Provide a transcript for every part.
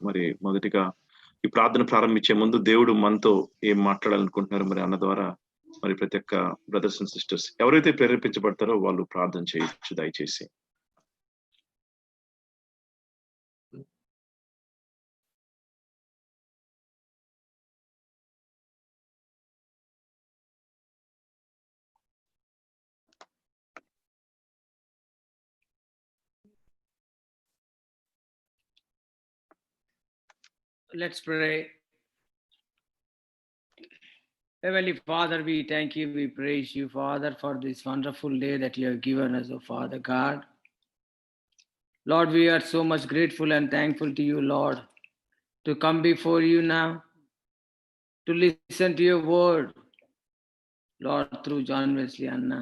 మరి మొదటిగా ఈ ప్రార్థన ప్రారంభించే ముందు దేవుడు మనతో ఏం మాట్లాడాలనుకుంటున్నారు మరి అన్న ద్వారా మరి ప్రతి ఒక్క బ్రదర్స్ అండ్ సిస్టర్స్ ఎవరైతే ప్రేరేపించబడతారో వాళ్ళు ప్రార్థన చేయొచ్చు దయచేసి. Let's pray. Heavenly Father, we thank you, we praise you, Father, for this wonderful day that you have given us, oh Father God. Lord, we are so much grateful and thankful to you, Lord, to come before you now, to listen to your word, Lord, through John Wesley Anna.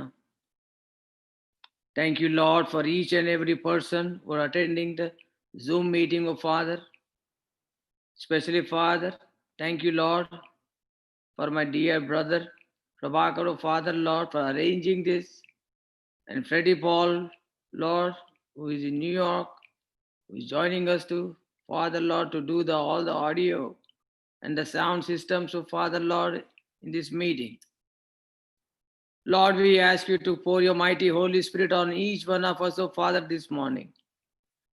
Thank you, Lord, for each and every person who are attending the Zoom meeting, oh Father. Especially, Father, thank you, Lord, for my dear brother, Prabhakar, oh Father, Lord, for arranging this. And Freddie Paul, Lord, who is in New York, who is joining us to, Father, Lord, to do all the audio and the sound systems, oh Father, Lord, in this meeting. Lord, we ask you to pour your mighty Holy Spirit on each one of us, oh Father, this morning.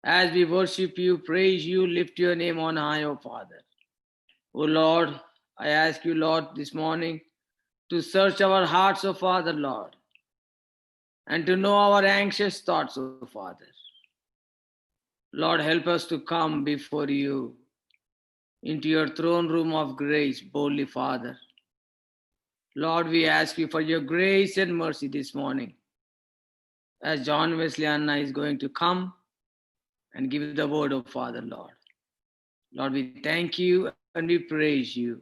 As we worship you, praise you, lift your name on high, oh Father. Oh Lord, I ask you, Lord, this morning to search our hearts, oh Father, Lord, and to know our anxious thoughts, oh Father. Lord, help us to come before you into your throne room of grace, boldly, Father. Lord, we ask you for your grace and mercy this morning, as John Wesley Anna is going to come and give the word of Father, Lord. Lord, we thank you and we praise you.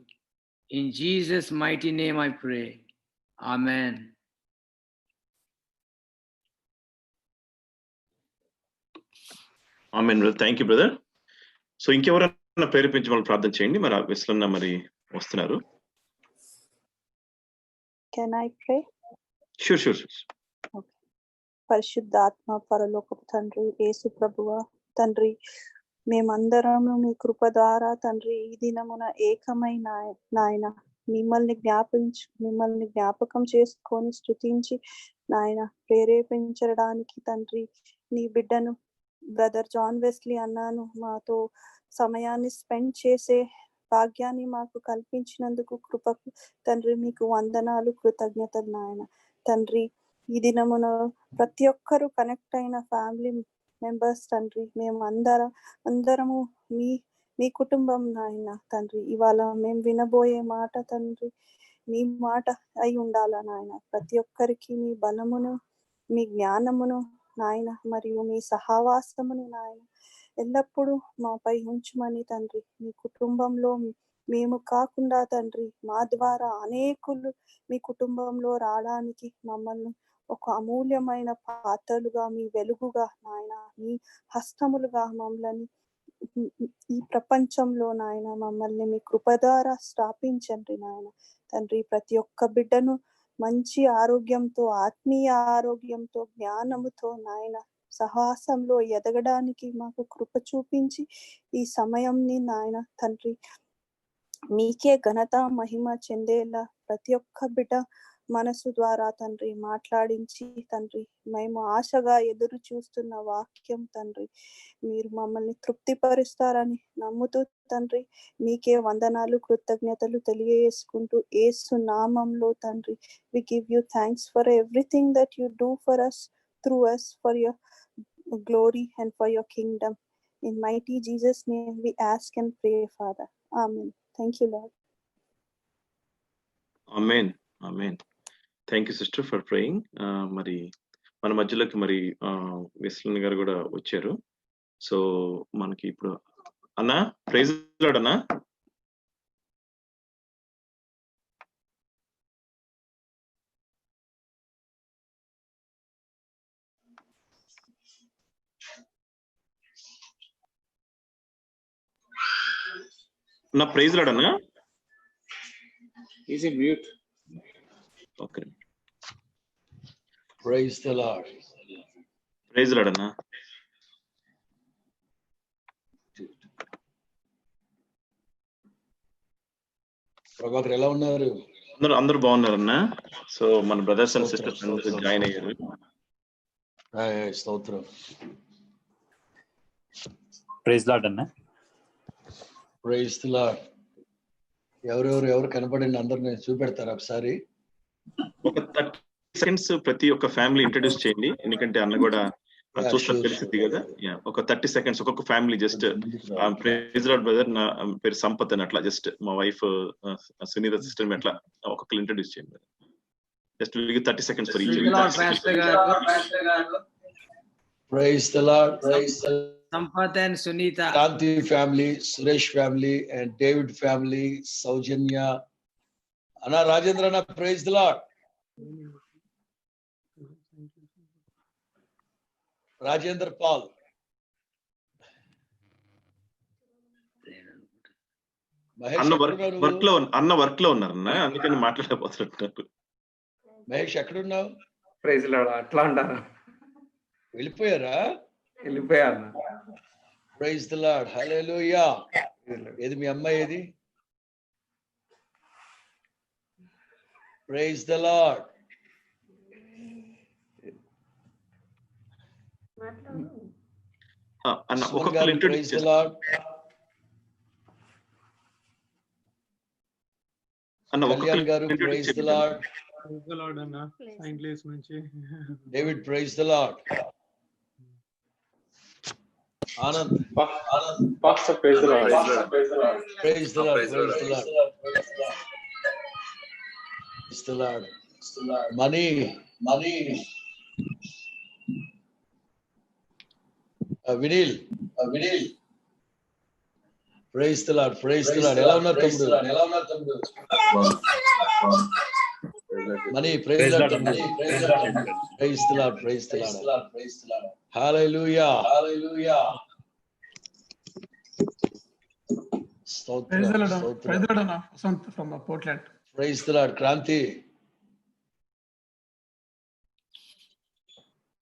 In Jesus' mighty name I pray. Amen. Amen brother. Thank you brother. So ఇంకెవరైనా ప్రేరేపించమని ప్రార్థన చేయండి. మరి వెస్లన్న మరి వస్తున్నారు. Can I pray? Sure. Okay. పరిశుద్ధాత్మ పరలోకపు తండ్రి యేసు ప్రభువా తండ్రి, మేమందరము మీ కృప ద్వారా తండ్రి ఈ దినమున ఏకమై నాయన మిమ్మల్ని జ్ఞాపకం చేసుకొని స్తుతించి నాయన ప్రేరేపించడానికి తండ్రి నీ బిడ్డను బ్రదర్ జాన్ వెస్లీ అన్నాను మాతో సమయాన్ని స్పెండ్ చేసే భాగ్యాన్ని మాకు కల్పించినందుకు కృపకు తండ్రి మీకు వందనాలు, కృతజ్ఞతలు నాయన. తండ్రి ఈ దినమున ప్రతి ఒక్కరూ కనెక్ట్ అయిన ఫ్యామిలీ మెంబర్స్ తండ్రి మేము అందరము మీ కుటుంబం నాయన. తండ్రి ఇవాళ మేము వినబోయే మాట తండ్రి మీ మాట అయి ఉండాలా నాయన. ప్రతి ఒక్కరికి మీ బలమును మీ జ్ఞానమును నాయన మరియు మీ సహవాసమును నాయన ఎల్లప్పుడూ మాపై ఉంచుమని తండ్రి. మీ కుటుంబంలో మేము కాకుండా తండ్రి మా ద్వారా అనేకులు మీ కుటుంబంలో రావడానికి మమ్మల్ని ఒక అమూల్యమైన పాత్రలుగా మీ వెలుగుగా నాయన మీ హస్తములుగా మమ్మల్ని ఈ ప్రపంచంలో నాయన మమ్మల్ని మీ కృప ద్వారా స్థాపించండి నాయన. తండ్రి ప్రతి ఒక్క బిడ్డను మంచి ఆరోగ్యంతో, ఆత్మీయ ఆరోగ్యంతో, జ్ఞానముతో నాయన సహవాసంలో ఎదగడానికి మాకు కృప చూపించి ఈ సమయంని నాయన తండ్రి మీకే ఘనత మహిమ చెందేలా ప్రతి ఒక్క బిడ్డ మనసు ద్వారా తండ్రి మాట్లాడించి తండ్రి మేము ఆశగా ఎదురు చూస్తున్న వాక్యం తండ్రి మీరు మమ్మల్ని తృప్తిపరుస్తారని నమ్ముతూ తండ్రి మీకే వందనాలు, కృతజ్ఞతలు తెలియజేసుకుంటూ యేసు నామంలో తండ్రి we give you thanks for everything that you do for us, through us, for your glory and for your kingdom. In mighty Jesus' name we ask and pray, Father. Amen. Thank you, Lord. Amen. Thank you sister for praying. మరి మన మధ్యలోకి మరి వెస్లన్ గారు కూడా వచ్చారు. So మనకి ఇప్పుడు అన్నా ప్రైజ్ లార్డ్ అన్నా. నా ప్రైజ్ లార్డ్ అన్నా. He's in mute. Okay. Praise the Lord. Praise Lord అన్నా. ప్రభాకర్ ఎలా ఉన్నారు? అందరూ బాగున్నారన్నా. సో మన బ్రదర్స్ అండ్ సిస్టర్స్ అందరూ జాయిన్ అయ్యారు. స్తోత్రం. ప్రైజ్ లార్డ్ అన్న. Praise the Lord. ఎవరు కనపడండి, అందరిని చూపెడతారు ఒకసారి. ఒక 30 సెకండ్స్ ప్రతి ఒక్క ఫ్యామిలీ ఇంట్రడ్యూస్ చేయండి, ఎందుకంటే అన్న కూడా చూస్తే తెలిసింది కదా. ఒక 30 సెకండ్స్ ఒక్కొక్క family. Just praise Lord brother, నా పేరు సంపత్ అని, అట్లా జస్ట్ మా వైఫ్ సునీత సిస్టర్, అట్లా ఒక్కొక్కరు ఇంట్రడ్యూస్ చేయండి. Just 30 seconds for each. Praise the Lord. Sampath and Sunita, Kanti family, Suresh family, and David family, Saujanya. Anna Rajendrana, praise the Lord. Rajendra Paul. అన్న work లో ఉన్నారన్న, అందుకని మాట్లాడకపోతున్నట్టు. మహేష్ ఎక్కడున్నావు? Praise Lord. అట్లా అంటారా? వెళ్ళిపోయారా? వెళ్ళిపోయారు. Praise the Lord. హల్లెలూయా. ఏది మీ అమ్మాయి ఏది? Praise the Lord. అన్న ఒక్కొక్కరు ఇంట్రడ్యూస్ చేస్తారు. అన్న Kalyan garu praise the Lord. Praise the Lord అన్న, సెయింట్ లూయిస్ నుంచి. David praise the Lord. Anand pastor praise the Lord. Praise the Lord. Praise the Lord. Mani Vineel praise the Lord. ఎలా ఉన్నారు తమ్ముడు? Mani praise the Lord. Praise the Lord. Hallelujah. Praise the Lord అన్న, Vasanth from Portland. Praise the Lord. Kranthi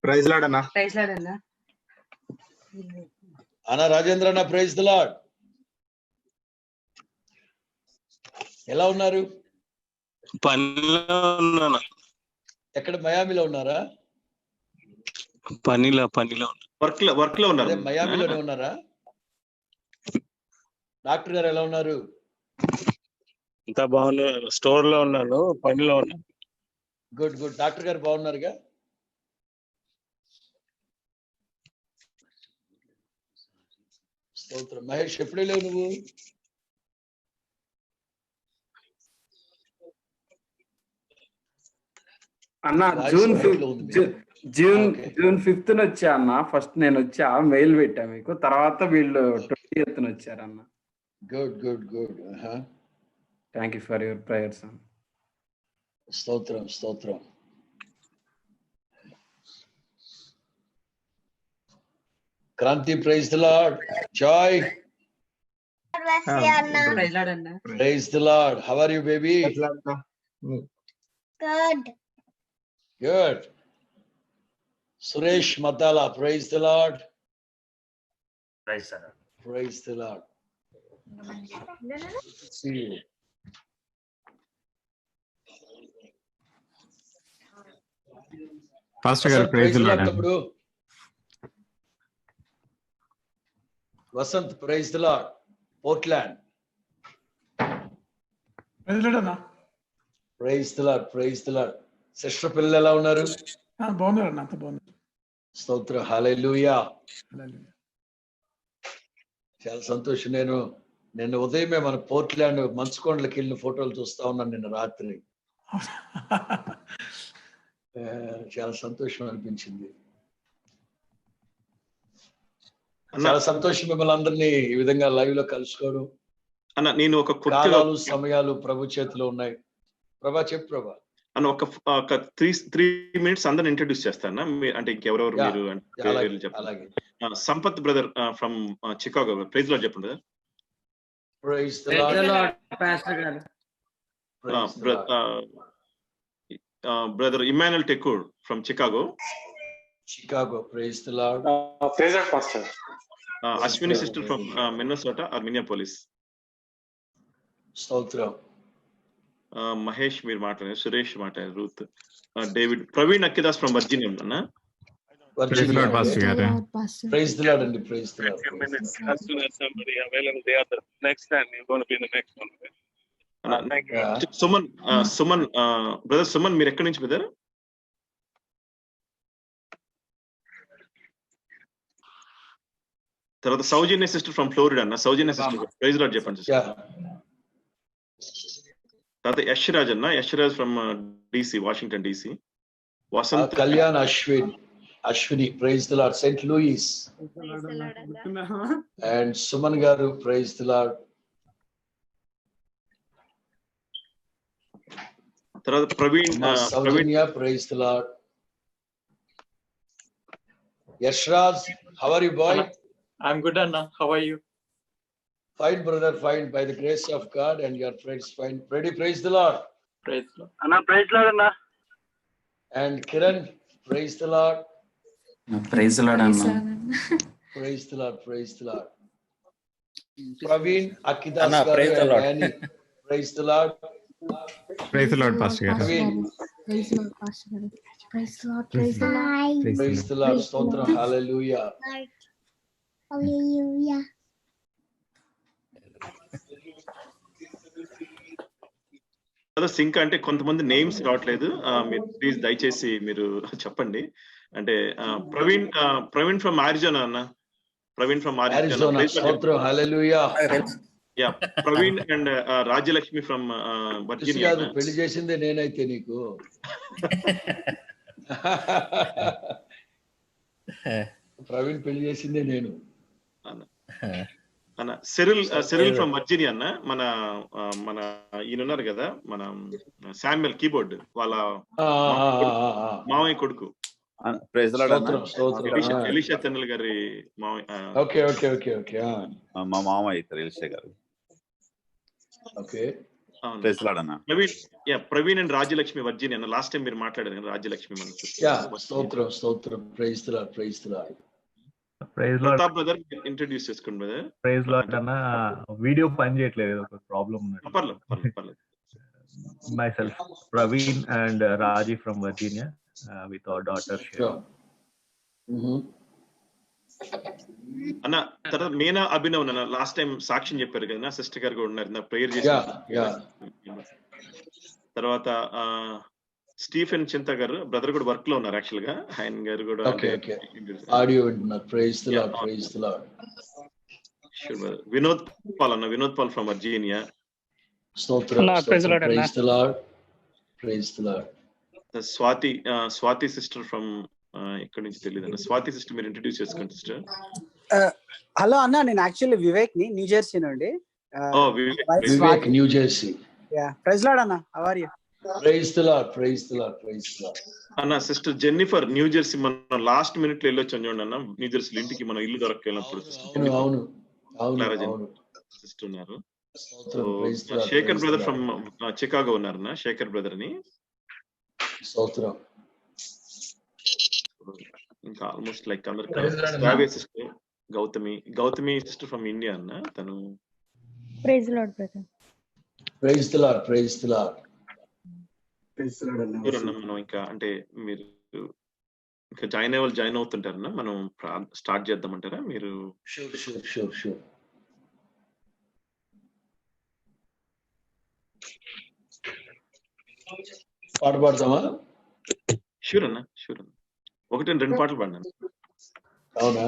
praise Lord అన్న. అన్న రాజేంద్ర అన్న praise the Lord. ఎలా ఉన్నారు? పనిలో ఉన్నాను. ఎక్కడ మయామిలో ఉన్నారా? పనిలో వర్క్ లో ఉన్నారు. మయామిలోనే ఉన్నారా? డాక్టర్ గారు ఎలా ఉన్నారు? అంతా బాగున్నారు. స్టోర్ లో ఉన్నాను, పనిలో ఉన్నాను. గుడ్. డాక్టర్ గారు బాగున్నారుగా? స్తోత్రం. మహేష్ ఎప్పుడు లేవు నువ్వు? అన్న జూన్ 5th వచ్చా అన్న. ఫస్ట్ నేను వచ్చా, మెయిల్ పెట్టా మీకు. తర్వాత వీళ్ళు 20th వచ్చారు అన్న. Good. Thank you for your prayers అన్న. స్తోత్రం. Kranthi praise the Lord. Joy praise the Lord. How are you baby? Good. Suresh Mathala praise the Lord. Praise the Lord. Pastor garu praise the Lord. తమ్ముడు Vasanth praise the Lord. Portland praise Lord అన్న. Praise the Lord. Sister పిల్లలు ఎలా ఉన్నారు? బాగున్నారు అన్న, అంత బాగున్నారు. స్తోత్రం. హల్లెలూయా. చాలా సంతోషం. నిన్న ఉదయమే మన పోర్ట్లాండ్ మంచుకొండలకి వెళ్ళిన ఫోటోలు చూస్తా ఉన్నాను నిన్న రాత్రి. చాలా సంతోషం అనిపించింది. చాలా సంతోషం మిమ్మల్ని అందరినీ ఈ విధంగా లైవ్ లో కలుసుకోవడం. అన్న నేను ఒక కాలాలు సమయాలు ప్రభు చేతిలో ఉన్నాయి. ప్రభా చెప్పు ప్రభా. అన్న ఒక 3 minutes అందరిని ఇంట్రడ్యూస్ చేస్తాను. అంటే ఇంకెవరెవరు మీరు అలాగే. Sampath brother from Chicago. Praise Lord చెప్పండి brother. Praise the Lord. Pastor garu. Brother Emmanuel Tekur from Chicago. Praise the Lord. Praise Lord pastor. Ashwini sister from Minnesota or Minneapolis. స్తోత్రం. మహేష్ మీరు మాట్లాడారు, సురేష్ మాట్లాడారు, Ruth, David, Praveen Akkidas from Virginia అన్న. Virginia. Pastor garu. Praise the Lord అండి. Praise the A Lord. few minutes. As soon as somebody available, they are the next and you're going to be the next one. Thank you. Yeah. Suman brother Suman మీరు ఎక్కడి నుంచి brother? తర్వాత సౌజన్య sister from Florida అన్న. Soujanya sister praise Lord చెప్పండి sister. Yeah. తర్వాత యశ్రాజ్ అన్న. Yashraj from DC, Washington DC. Vasanth Kalyan Ashwini praise the Lord, Saint Louis. And Suman garu praise the Lord. తర్వాత Praveen Soujanya praise the Lord. Yashraj, how are you boy? I'm good, Anna. How are you? Fine brother, fine by the grace of God, and your friends fine. Ready, praise the Lord. Praise the Lord. Anna, praise Lord, Anna. And Kiran, praise the Lord. Praise the Lord, Anna. Praise the Lord, praise the Lord. Praveen Akidas Anna, garu praise the and Lord. Annie, praise the Lord. Praise the Lord, Pastor గారు. Praveen, Praise the Lord, Pastor గారు. Praise the Lord, praise the Lord. praise the Lord. Stotram, hallelujah. Hallelujah. Sync అంటే కొంతమంది names రావట్లేదు. మీరు please దయచేసి మీరు చెప్పండి. అంటే ప్రవీణ్ ఫ్రమ్ ఆరిజోనా అన్న. Praveen from Arizona, Stotram, hallelujah. Yeah Praveen and Rajyalakshmi from చూసి వర్జీనియా. కాదు, పెళ్లి చేసిందే నేనైతే నీకు. ప్రవీణ్ పెళ్లి చేసిందే నేను. అన్న సెరిల్ ఫ్రమ్ వర్జీనియా అన్న. మన ఈయన ఉన్నారు కదా, మన శామ్యుయల్ కీబోర్డ్ వాళ్ళ మామయ్య కొడుకు. ప్రైజ్ ది లార్డ్ అన్న. స్తోత్రం. ఎలీషా తెన్నెల గారి మామయ్య. Okay okay okay okay. మా మామ అవుతారు ఎలిషా గారు. ఓకే. ప్రైజ్ ది లార్డ్ అన్న. ప్రవీణ్ అండ్ రాజ్యలక్ష్మి వర్జీనియా అన్న. లాస్ట్ టైం మీరు మాట్లాడారు కదా రాజ్యలక్ష్మి మన. యా, స్తోత్రం స్తోత్రం. Praise the Lord, praise the Lord. Pratap brother introduce చేసుకోండి బ్రదర్. ప్రైజ్ లార్డ్ అన్న. వీడియో పని చేయట్లేదు, ఒక ప్రాబ్లం ఉంది. పర్లేదు. Myself Praveen and Raji from Virginia with our daughter. అన్న తర్వాత మీనా అభినవ్ అన్న. లాస్ట్ టైం సాక్ష్యం చెప్పారు కదా, సిస్టర్ గారు కూడా ఉన్నారు, ప్రేయర్ చేశారు. తర్వాత స్టీఫెన్ చింత గారు బ్రదర్ కూడా వర్క్ లో ఉన్నారు యాక్చువల్ గా. ఆయన గారు కూడా ఆడియో వింటున్నారు. Praise the Lord, praise the Lord. Vinod Paul అన్న. Vinod Paul from Virginia. స్తోత్రం. Praise the Lord, praise the Lord. Swathi sister from ఎక్కడి నుంచి తెలియదు అన్న. స్వాతి సిస్టర్ మీరు ఇంట్రడ్యూస్ చేసుకోండి సిస్టర్. హలో అన్న, నేను యాక్చువల్లీ వివేక్ ని, న్యూ జెర్సీ నుండి. Vivek, New Jersey. Praise Lord అన్న. How are you? Praise the Lord, praise the Lord, praise the Lord. అన్న సిస్టర్ జెన్నిఫర్ న్యూ జెర్సీ. మనం లాస్ట్ మినిట్ లో వెళ్ళొచ్చాం చూడండి అన్న, న్యూ జెర్సీ ఇంటికి మనం ఇల్లు దొరకెళ్ళినప్పుడు సిస్టర్ ఉన్నారు. శేఖర్ బ్రదర్ ఫ్రమ్ చికాగో ఉన్నారన్న. శేఖర్ బ్రదర్ అని. ఇంకా ఆల్మోస్ట్ లైక్ అందరు sister. Gautami sister from India అన్న. తను praise the Lord brother. Praise the Lord, praise the Lord. మనం ఇంకా అంటే మీరు ఇంకా జాయిన్ అవుతుంటారన్నా. మనం స్టార్ట్ చేద్దామంటారా మీరు? షూర్. పాట పాడతామా? షూర్ అన్న. 1-2 పాటలు పాడినాను. అవునా?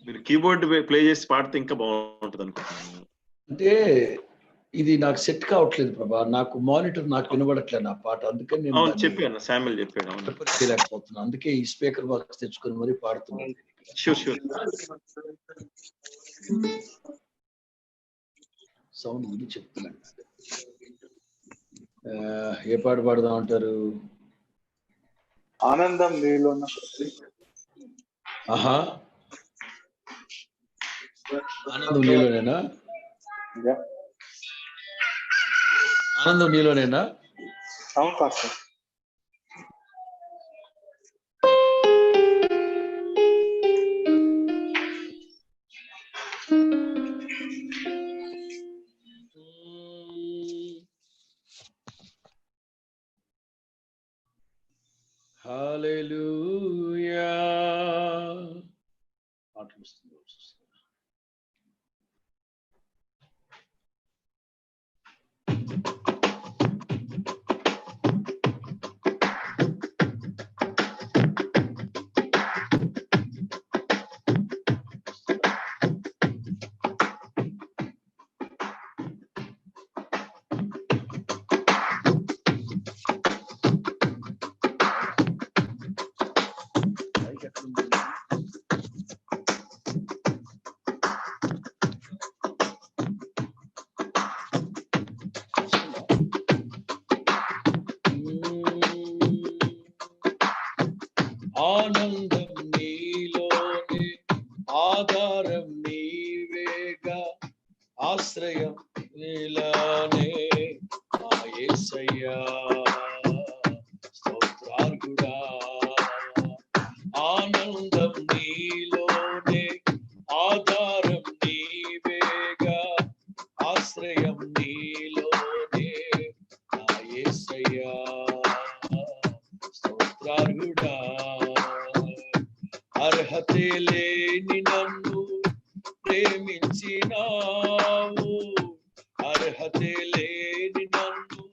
మీరు కీబోర్డ్ ప్లే చేసి పాడితే ఇంకా బాగుంటుంది అనుకుంటున్నాను. అంటే ఇది నాకు సెట్ కావట్లేదు ప్రభా. నాకు మానిటర్ నాకు వినబడట్లేదు నా పాట. అందుకని నేను చెప్పాను, శామ్యుల్ చెప్పాను. చేయలేకపోతున్నాను. అందుకే ఈ స్పీకర్ బాక్స్ తెచ్చుకొని మరీ పాడుతున్నాను. షూర్. సౌండ్ ఇది చెప్తున్నాను. ఏ పాట పాడదాం అంటారు? ఆనందం నీలో. ఆహా, ఆనందం నీలోనేనా? ఆనందం నీలోనేనా? అవును పాస్టర్. ఆనందం నీలోనే, ఆధారం నీవేగా, ఆశ్రయం నీలానే నా యేసయ్యా. స్తోత్రార్హుడా, ఆనందం నీలోనే, ఆధారం నీవేగా, ఆశ్రయం నీలోనే నా యేసయ్యా. స్తోత్రార్హుడా, అర్హతే లేని నన్ను ప్రేమించినావు, అర్హతే లేని నన్ను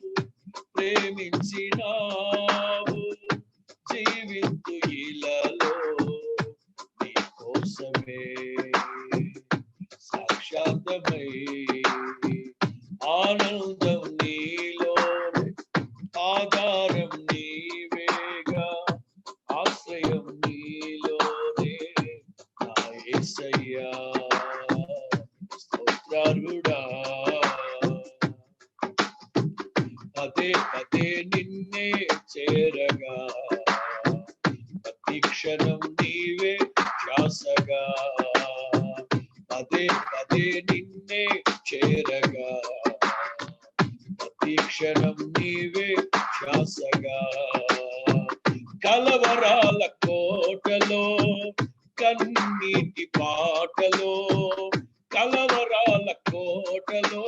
ప్రేమించినావు, జీవింతు ఇలలో నీ కోసమే సాక్షాత్తమై. ఆనందం నీలోనే, ఆధారం నీవేగా, ఆశ్రయం నీలోనే నా యేసయ్యా. స్తోత్రార్హుడా, పదే పదే నిన్నే చేరగా, ప్రతి క్షణం నీవే శ్వాసగా, పదే పదే నిన్నే చేరగా, ప్రతి క్షణం నీవే శ్వాసగా. కలవరాల కోటలో, కన్నీటి పాటలో, కలవరాల కోటలో,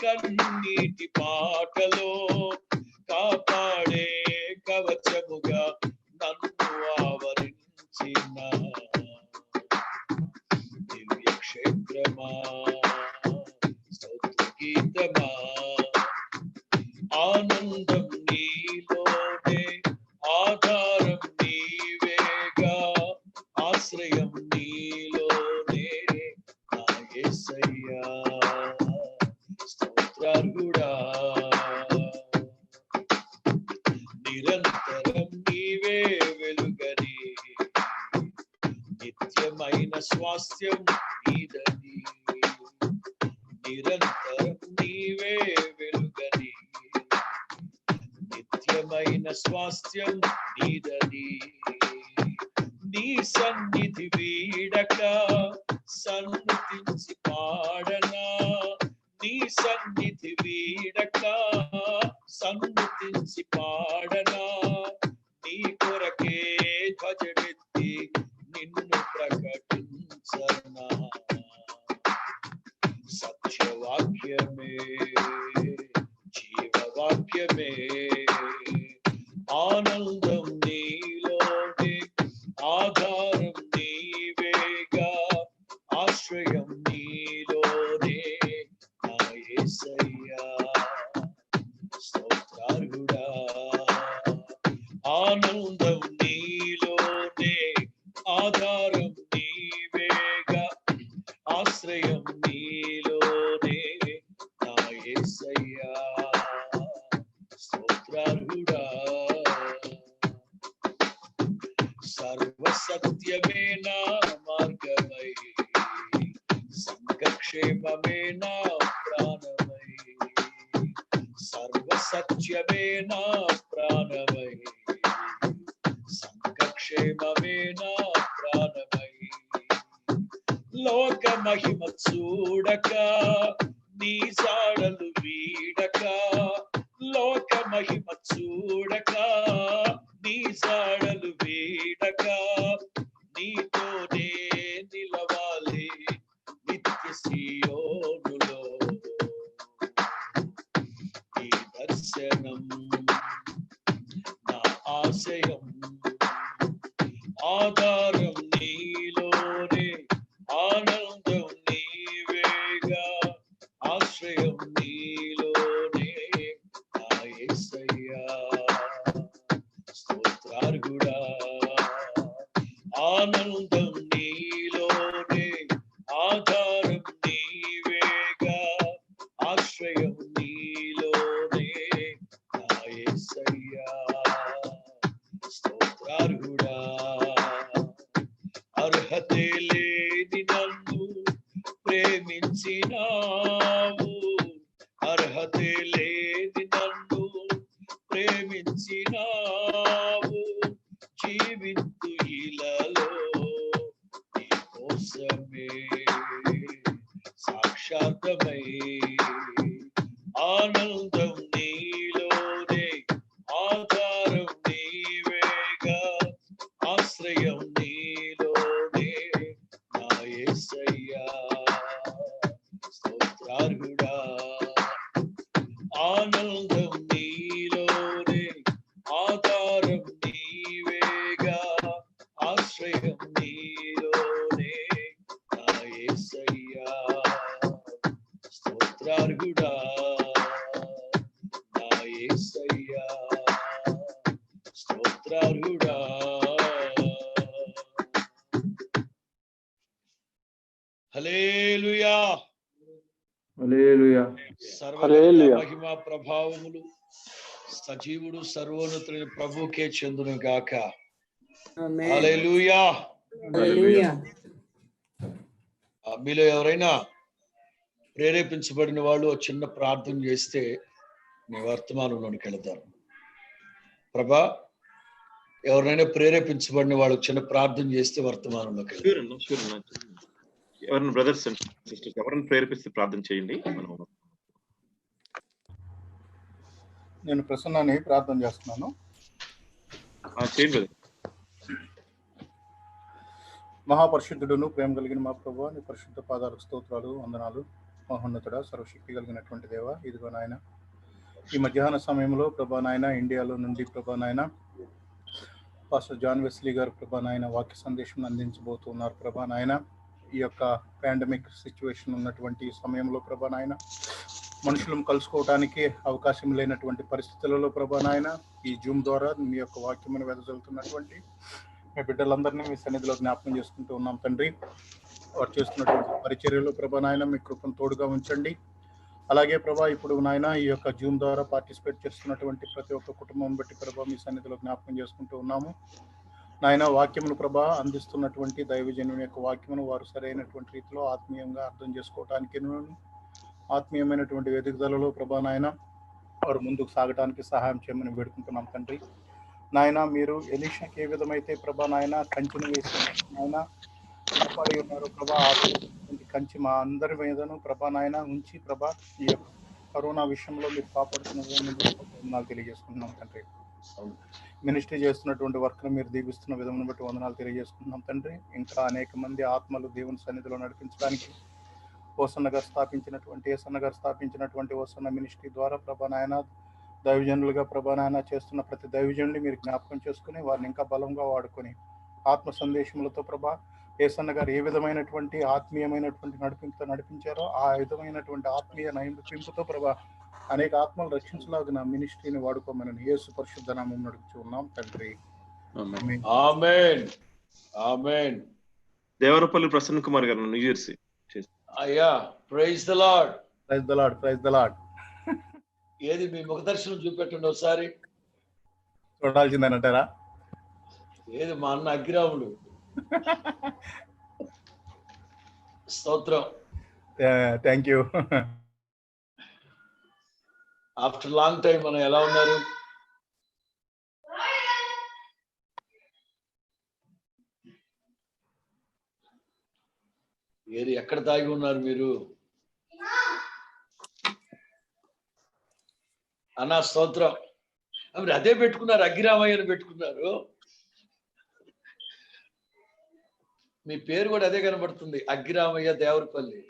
కన్నీటి పాటలో, కాపాడే కవచముగా నన్ను ఆవరించిన దివ్య క్షేత్రమా, స్తోత్ర గీతమా. ఆనందం నీలోనే, ఆధారం నీవేగా, ఆశ్రయం నీలోనే నా యేసయ్యా. స్తోత్రార్హుడా, నిరంతరం నీవే వెలుగని, నిత్యమైన స్వాస్థ్యం నీదని, నిరంతరం నీవే వెలుగని, నిత్యమైన స్వాస్థ్యం నీదని. నీ సన్నిధి వీడక సన్నుతించి పాడనా, నీ సన్నిధి వీడక సన్నుతించి పాడనా, నీ కొరకే ధ్వజమెత్తి నిన్ను ప్రకటించనా. సత్యవాక్యమే, జీవవాక్యమే, ఆనందం నీలోనే, ఆధారం నీవేగా, ఆశ్రయం నీలోనే నా యేసయ్యా. స్తోత్రార్హుడా, ఆనందం నీలోనే, ఆధారం నీవేగా, ఆశ్రయం నీలోనే నా యేసయ్యా. స్తోత్రార్హుడా, సర్వసత్యమే నా మార్గమై, సంఘక్షేమమే నా ప్రాణమై, సర్వసత్యమే నా ప్రాణమై, సంఘక్షేమమే నా ప్రాణమై. లోక మహిమ చూడక, నీ జాడలు వీడక, లోక మహిమ చూడక, నీ జాడలు వీడక, నీతోనే నిలవాలి నిత్య సీయోనులో. ఈ దర్శనం నా ఆశయం, ఆధారం నీలోనే, ఆనందం నీవేగా, ఆశ్రయం నీలోనే నా యేసయ్యా. స్తోత్రార్హుడా, ఆనందం నీలోనే, ఆధారం నీవేగా, ఆశ్రయం నీలోనే నా యేసయ్యా. స్తోత్రార్హుడా, అర్హతే లేని నన్ను ప్రేమించినావు, అర్హతే లేని నన్ను ప్రేమించినావు, జీవించు మోక్షార్థమై ఆనందం నీలోనే ఆధారం నీవేగా ఆశ్రయం నీలోనే నా యేసయ్యా స్తోత్రార్హుడా ఆనందం నీలోనే ఆధారం నీవేగా ఆశ్రయం నీలోనే నా యేసయ్యా స్తోత్రార్హుడా నా యేసయ్యా స్తోత్రార్హుడా హల్లెలూయా హల్లెలూయా సర్వలోక మహిమ ప్రభావములు సజీవుడు సర్వోన్నతుడైన ప్రభువుకే చెందును గాక. హల్లెలూయా. మీలో ఎవరైనా ప్రేరేపించబడిన వాళ్ళు చిన్న ప్రార్థన చేస్తే మీ వర్తమానంలోనికి వెళతారు. ప్రభా, ఎవరైనా ప్రేరేపించబడిన వాళ్ళు చిన్న ప్రార్థన చేస్తే వర్తమానంలోకి వెళ్తారు. ఎవరైనా బ్రదర్స్ అండ్ సిస్టర్స్ ఎవరైనా ప్రేరేపిస్తే ప్రార్థన చేయండి. నేను ప్రసన్నాన్ని ప్రార్థన చేస్తున్నాను. చేయండి. మహాపరిశుద్ధుడును ప్రేమ కలిగిన మా ప్రభువా, నీ పరిశుద్ధ పాదాలకు స్తోత్రాలు, వందనాలు. మహోన్నతుడా, సర్వశక్తి కలిగినటువంటి దేవ, ఇదిగో నాయన ఈ మధ్యాహ్న సమయంలో ప్రభా నాయన ఇండియాలో నుండి ప్రభా నాయన పాస్టర్ జాన్ వెస్లీ గారు ప్రభా నాయన వాక్య సందేశం అందించబోతున్నారు. ప్రభా నాయన ఈ యొక్క పాండమిక్ సిచ్యువేషన్ ఉన్నటువంటి సమయంలో ప్రభా నాయన మనుషులను కలుసుకోవడానికి అవకాశం లేనటువంటి పరిస్థితులలో ప్రభా నాయన ఈ జూమ్ ద్వారా మీ యొక్క వాక్యమును వెదజల్లుతున్నటువంటి మీ బిడ్డలందరినీ మీ సన్నిధిలో జ్ఞాపకం చేసుకుంటూ ఉన్నాం తండ్రి. వారు చేస్తున్నటువంటి పరిచర్యలో ప్రభా నాయన మీ కృపను తోడుగా ఉంచండి. అలాగే ప్రభా ఇప్పుడు నాయన ఈ యొక్క జూమ్ ద్వారా పార్టిసిపేట్ చేస్తున్నటువంటి ప్రతి ఒక్క కుటుంబం బట్టి ప్రభా మీ సన్నిధిలో జ్ఞాపకం చేసుకుంటూ ఉన్నాము నాయన. వాక్యమును ప్రభా అందిస్తున్నటువంటి దైవజనుని యొక్క వాక్యమును వారు సరైనటువంటి రీతిలో ఆత్మీయంగా అర్థం చేసుకోవటానికి ఆత్మీయమైనటువంటి ఎదుగుదలలో ప్రభా నాయన వారు ముందుకు సాగడానికి సహాయం చేయమని వేడుకుంటున్నాం తండ్రి. నాయన మీరు ఎలీషాకి ఏ విధమైతే ప్రభా నాయన కంచెను వేసి నాయన కాపాడి ఉన్నారు ప్రభా, కంచి మా అందరి మీదను ప్రభా నాయన ఉంచి ప్రభా ఈ యొక్క కరోనా విషయంలో మీరు కాపాడుతున్న తెలియజేసుకుంటున్నాం తండ్రి. మినిస్ట్రీ చేస్తున్నటువంటి వర్క్ను మీరు దీవిస్తున్న విధమును బట్టి వందనాలు తెలియజేసుకుంటున్నాం తండ్రి. ఇంకా అనేక మంది ఆత్మలు దేవుని సన్నిధిలో నడిపించడానికి ఓసన్న గారు స్థాపించినటువంటి ఓసన్న మినిస్ట్రీ ద్వారా ప్రభా నాయన దైవజనులుగా ప్రభా నాయన చేస్తున్న ప్రతి దైవజనుడిని మీరు జ్ఞాపకం చేసుకుని వారిని ఇంకా బలంగా వాడుకొని ఆత్మ సందేశములతో ప్రభా ఏసన్న గారు ఏ విధమైనటువంటి ఆత్మీయమైనటువంటి నడిపించారో ఆ విధమైనటువంటి ఆత్మీయ నడిపింపుతో ప్రభా అనేక ఆత్మలు రక్షించలాగిన మినిస్ట్రీని వాడుకోమని యేసు పరిశుద్ధ నామమున నడుపుచూ ఉన్నాం తండ్రి. ఆమేన్. ఆమేన్. దేవరపల్లి ప్రసన్న కుమార్ గారు, న్యూ జెర్సీ. అయ్యా, praise the Lord. Praise the Lord. Praise the Lord. ఏది మీ ముఖ దర్శనం చూపెట్టండి ఒకసారి. చూడాల్సిందేనంటారా? ఏది మా అన్న అగ్గిరాములు. స్తోత్రం. Thank you. After long time మనం ఎలా ఉన్నారు? ఏది ఎక్కడ దాగి ఉన్నారు మీరు? అన్నా స్తోత్రం. మరి అదే పెట్టుకున్నారు, అగ్గిరామయ్య అని పెట్టుకున్నారు. మీ పేరు కూడా అదే కనబడుతుంది, అగ్గిరామయ్య దేవరపల్లి.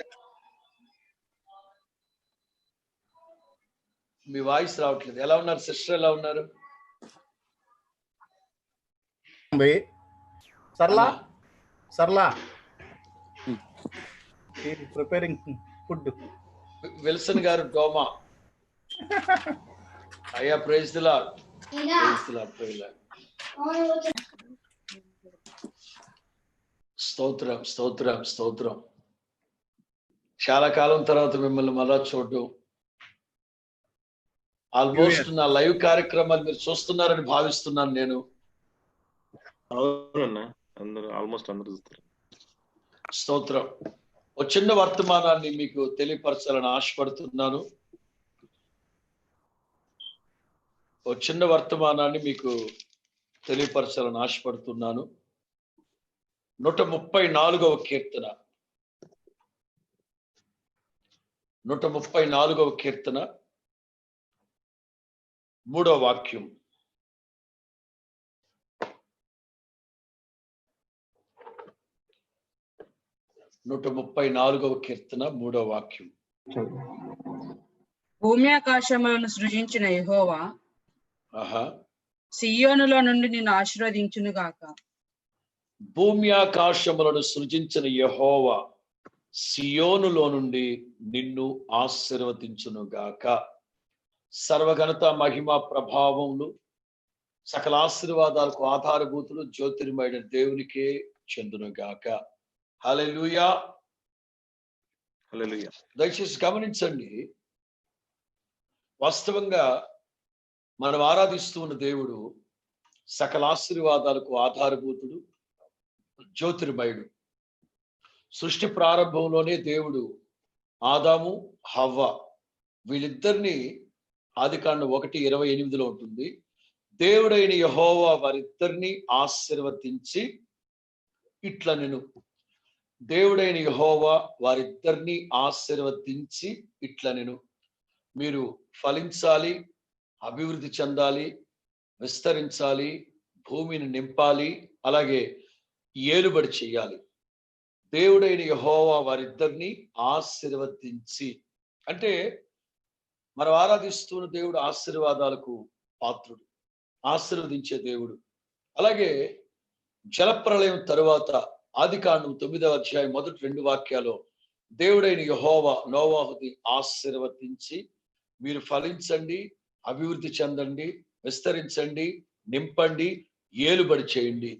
మీ వాయిస్ రావట్లేదు. ఎలా ఉన్నారు సిస్టర్? ఎలా ఉన్నారు? సర్లా సర్లా ప్రిపేరింగ్ ఫుడ్. విల్సన్ గారు డోమా. అయ్యా, praise the Lord. Praise the Lord. Praise the Lord. స్తోత్రం, స్తోత్రం, స్తోత్రం. చాలా కాలం తర్వాత మిమ్మల్ని మళ్ళా చూడడం. ఆల్మోస్ట్ నా లైవ్ కార్యక్రమాలు మీరు చూస్తున్నారని భావిస్తున్నాను నేను. అవునన్నా, అందరూ ఆల్మోస్ట్ అందరూ చూస్తారు. స్తోత్రం. ఒక చిన్న వర్తమానాన్ని మీకు తెలియపరచాలని ఆశపడుతున్నాను. ఒక చిన్న వర్తమానాన్ని మీకు తెలియపరచాలని ఆశపడుతున్నాను. 134వ కీర్తన 134వ కీర్తన 3వ వాక్యం. నూట 34వ కీర్తన 3వ వాక్యం. భూమి ఆకాశములను సృజించిన యెహోవా ఆహా. సియోనులో నుండి నిన్ను ఆశీర్వదించును గాక. భూమి ఆకాశములను సృజించిన యెహోవా సియోనులో నుండి నిన్ను ఆశీర్వదించును గాక. సర్వఘనత మహిమ ప్రభావములు సకల ఆశీర్వాదాలకు ఆధారభూతులు జ్యోతిర్మయుడ దేవునికే చెందును గాక. హల్లెలూయా. హల్లెలూయా. దయచేసి గమనించండి, వాస్తవంగా మనం ఆరాధిస్తూ ఉన్న దేవుడు సకల ఆశీర్వాదాలకు ఆధారభూతుడు, జ్యోతిర్మయుడు. సృష్టి ప్రారంభంలోనే దేవుడు ఆదాము హవ్వ వీళ్ళిద్దరిని ఆదికాండం 1:28 ఉంటుంది. దేవుడైన యెహోవా వారిద్దరిని ఆశీర్వదించి ఇట్లా నేను దేవుడైన యెహోవా వారిద్దరిని ఆశీర్వదించి ఇట్లా నేను మీరు ఫలించాలి, అభివృద్ధి చెందాలి, విస్తరించాలి, భూమిని నింపాలి, అలాగే ఏలుబడి చేయాలి. దేవుడైన యెహోవా వారిద్దరిని ఆశీర్వదించి అంటే మనం ఆరాధిస్తున్న దేవుడు ఆశీర్వాదాలకు పాత్రుడు, ఆశీర్వదించే దేవుడు. అలాగే జలప్రళయం తరువాత ఆదికాండం 9వ అధ్యాయం మొదటి 2 వాక్యాలు దేవుడైన యెహోవా నోవాహుని ఆశీర్వదించి మీరు ఫలించండి, అభివృద్ధి చెందండి, విస్తరించండి, నింపండి, ఏలుబడి చేయండి.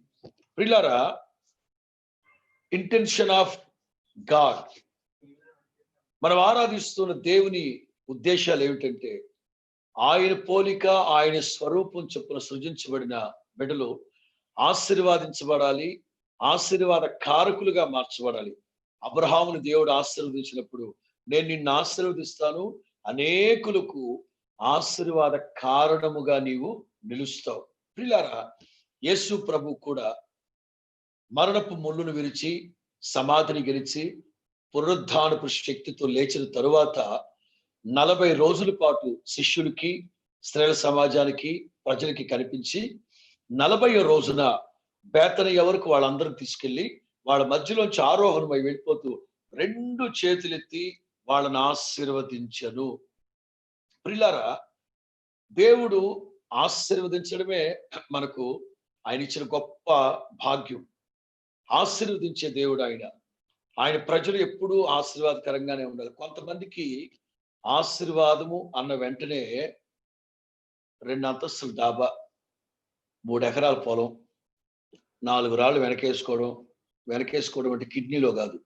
ప్రియులారా, ఇంటెన్షన్ ఆఫ్ గాడ్, మనం ఆరాధిస్తున్న దేవుని ఉద్దేశాలు ఏమిటంటే ఆయన పోలిక, ఆయన స్వరూపం చొప్పున సృజించబడిన బిడ్డలు ఆశీర్వాదించబడాలి, ఆశీర్వాద కారకులుగా మార్చబడాలి. అబ్రహాముని దేవుడు ఆశీర్వదించినప్పుడు నేను నిన్ను ఆశీర్వదిస్తాను, అనేకులకు ఆశీర్వాద కారణముగా నీవు నిలుస్తావు. ప్రియులారా, యేసు ప్రభు కూడా మరణపు ముళ్ళును విరిచి సమాధిని గెలిచి పునరుద్ధానపు శక్తితో లేచిన తరువాత 40 రోజుల పాటు శిష్యులకి, స్త్రీల సమాజానికి, ప్రజలకి కనిపించి 40వ రోజున బేతనియ వరకు వాళ్ళందరిని తీసుకెళ్లి వాళ్ళ మధ్యలోంచి ఆరోహణమై వెళ్ళిపోతూ 2 చేతులెత్తి వాళ్ళని ఆశీర్వదించను. ప్రియులారా, దేవుడు ఆశీర్వదించడమే మనకు ఆయన ఇచ్చిన గొప్ప భాగ్యం. ఆశీర్వదించే దేవుడు ఆయన ప్రజలు ఎప్పుడూ ఆశీర్వాదకరంగానే ఉండాలి. కొంతమందికి ఆశీర్వాదము అన్న వెంటనే 2 అంతస్తుల డాబా, 3 ఎకరాల పొలం, 4 రాళ్ళు వెనకేసుకోవడం అంటే కిడ్నీలో కాదు.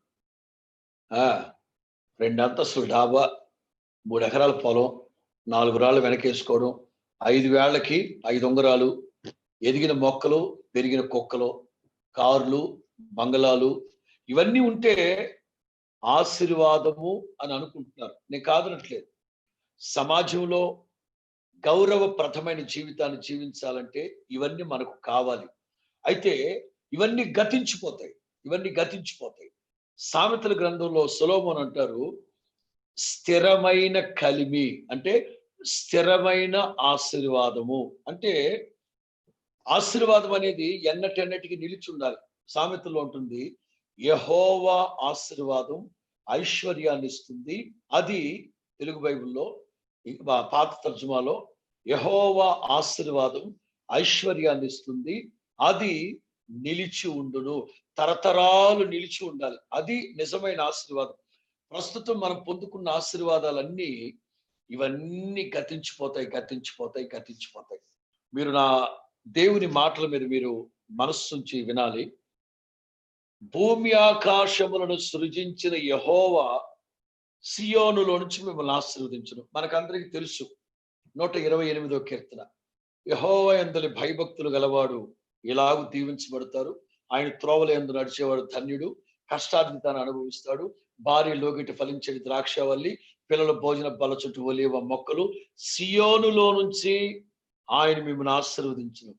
2 అంతస్తుల డాబా, 3 ఎకరాల పొలం, 4 రాళ్ళు వెనకేసుకోవడం, 5 వేళ్లకి 5 ఉంగరాలు, ఎదిగిన మొక్కలు, పెరిగిన కుక్కలు, కార్లు, బంగళాలు, ఇవన్నీ ఉంటే ఆశీర్వాదము అని అనుకుంటున్నారు. నేను కాదనట్లేదు. సమాజంలో గౌరవప్రదమైన జీవితాన్ని జీవించాలంటే ఇవన్నీ మనకు కావాలి. అయితే ఇవన్నీ గతించిపోతాయి. సామెతల గ్రంథంలో సొలొమోను అంటారు, స్థిరమైన కలిమి అంటే స్థిరమైన ఆశీర్వాదము. అంటే ఆశీర్వాదం అనేది ఎన్నటెన్నటికి నిలిచి ఉండాలి. సామెతల్లో ఉంటుంది, యెహోవా ఆశీర్వాదం ఐశ్వర్యాన్ని ఇస్తుంది. అది తెలుగు బైబిల్లో, పాత తర్జుమాలో యెహోవా ఆశీర్వాదం ఐశ్వర్యాన్ని ఇస్తుంది, అది నిలిచి ఉండును, తరతరాలు నిలిచి ఉండాలి. అది నిజమైన ఆశీర్వాదం. ప్రస్తుతం మనం పొందుకున్న ఆశీర్వాదాలన్నీ ఇవన్నీ గతించిపోతాయి. మీరు నా దేవుని మాటల మీద మీరు మనస్సుంచి వినాలి. భూమి ఆకాశములను సృజించిన యెహోవా సియోనులో నుంచి మిమ్మల్ని ఆశీర్వదించును. మనకందరికీ తెలుసు 128వ కీర్తన, యెహోవా యందలి భయభక్తులు గలవాడు ఇలాగూ దీవించబడతారు. ఆయన త్రోవల యందు నడిచేవాడు ధన్యుడు, కష్టార్జితాన్ని అనుభవిస్తాడు. భార్య లోగిటి ఫలించేది ద్రాక్షవల్లి, పిల్లల భోజన బల చుట్టూ ఒలీవ మొక్కలు. సియోనులో నుంచి ఆయన మిమ్మల్ని ఆశీర్వదించును.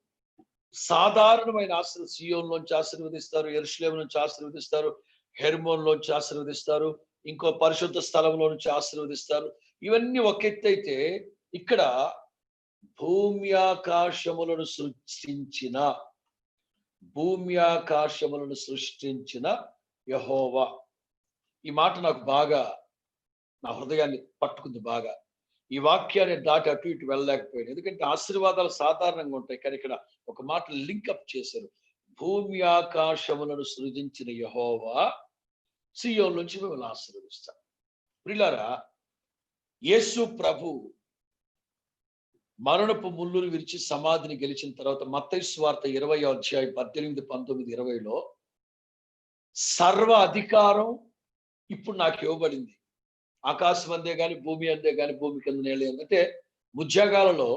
సాధారణమైన సియోన్ లోంచి ఆశీర్వదిస్తారు, యెరూషలేము నుంచి ఆశీర్వదిస్తారు, హెర్మోన్ లోంచి ఆశీర్వదిస్తారు, ఇంకో పరిశుద్ధ స్థలంలో నుంచి ఆశీర్వదిస్తారు. ఇవన్నీ ఒక ఎత్తు అయితే, ఇక్కడ భూమి ఆకాశములను సృష్టించిన యెహోవా. ఈ మాట నాకు బాగా నా హృదయాన్ని పట్టుకుంది. బాగా ఈ వాక్యాన్ని దాటి అటు ఇటు వెళ్ళలేకపోయాను, ఎందుకంటే ఆశీర్వాదాలు సాధారణంగా ఉంటాయి, కానీ ఇక్కడ ఒక మాట లింకప్ చేశారు. భూమి ఆకాశములను సృజించిన యెహోవా సియోను నుంచి మిమ్మల్ని ఆశీర్వదిస్తాం. ప్రియులారా, యేసు ప్రభు మరణపు ముళ్ళును విరిచి సమాధిని గెలిచిన తర్వాత మత్తయి సువార్త 20వ అధ్యాయం 18, 19, 20లో సర్వ అధికారం ఇప్పుడు నాకు ఇవ్వబడింది, ఆకాశం అందే గాని భూమి అందే గాని భూమి కింద నేల అంటే ముజ్జగాలలో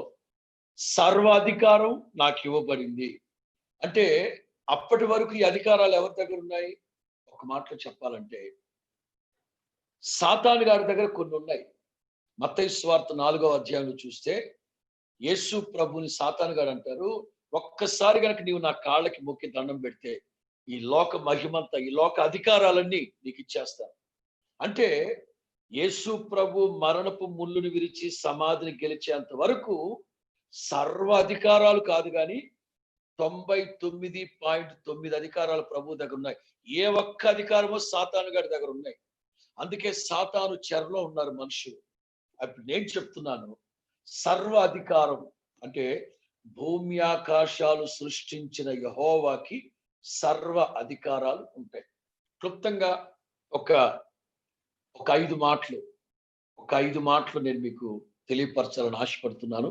సర్వ అధికారం నాకు ఇవ్వబడింది అంటే, అప్పటి వరకు ఈ అధికారాలు ఎవరి దగ్గర ఉన్నాయి? ఒక మాటలో చెప్పాలంటే సాతాను గారి దగ్గర కొన్ని ఉన్నాయి. మత్తయి సువార్త 4వ అధ్యాయంలో చూస్తే యేసు ప్రభుని సాతాను గారు అంటారు, ఒక్కసారి కనుక నీవు నా కాళ్ళకి మొక్కి దండం పెడితే ఈ లోక మహిమంతా, ఈ లోక అధికారాలన్నీ నీకు ఇచ్చేస్తాను. అంటే యేసు ప్రభు మరణపు ముళ్ళును విరిచి సమాధిని గెలిచేంత వరకు సర్వ అధికారాలు కాదు, కానీ 99.9 అధికారాలు ప్రభు దగ్గర ఉన్నాయి. ఏ ఒక్క అధికారమో సాతాను గారి దగ్గర ఉన్నాయి. అందుకే సాతాను చెరలో ఉన్నారు మనుషులు. అప్పుడు నేను చెప్తున్నాను, సర్వ అధికారం అంటే భూమి ఆకాశాలు సృష్టించిన యెహోవాకి సర్వ అధికారాలు ఉంటాయి. క్లుప్తంగా ఒక 5 మాటలు నేను మీకు తెలియపరచాలని ఆశపడుతున్నాను.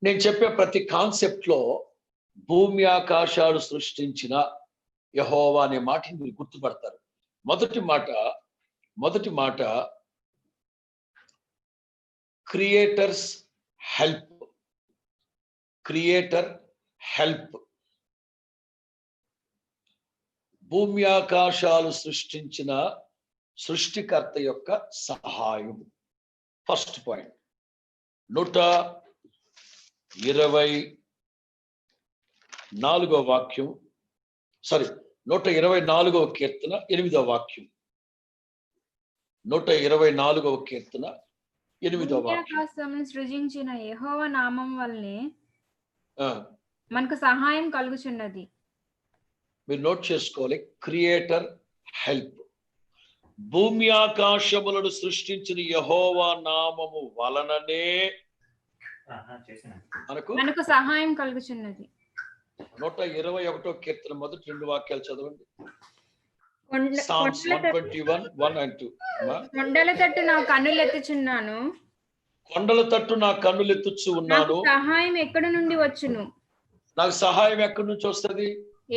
నేను చెప్పే ప్రతి కాన్సెప్ట్ లో భూమి ఆకాశాలు సృష్టించిన యెహోవా అనే మాటని మీరు గుర్తుపడతారు. మొదటి మాట క్రియేటర్ హెల్ప్. భూమి ఆకాశాలు సృష్టించిన సృష్టికర్త యొక్క సహాయం. First point. 124వ వాక్యం, 124వ కీర్తన 8వ వాక్యం. 124వ కీర్తన 8వ వాక్యం. సృజించిన యెహోవా నామం వల్లనే మనకు సహాయం కలుగుచున్నది. మీరు నోట్ చేసుకోవాలి, క్రియేటర్ హెల్ప్. భూమి ఆకాశములను సృష్టించిన యెహోవా నామము వలననే మనకు సహాయం కలుగుచున్నది. 121వ కీర్తన మొదటి 2 వాక్యాలు చదవండి. Psalms 121, 1 and 2. కొండల తట్టు నా కన్నులెత్తుచున్నాను. కొండల తట్టు నా కన్నులెత్తుచు ఉన్నాను. సహాయం ఎక్కడి నుండి వచ్చును? నాకు సహాయం ఎక్కడి నుంచి వస్తుంది?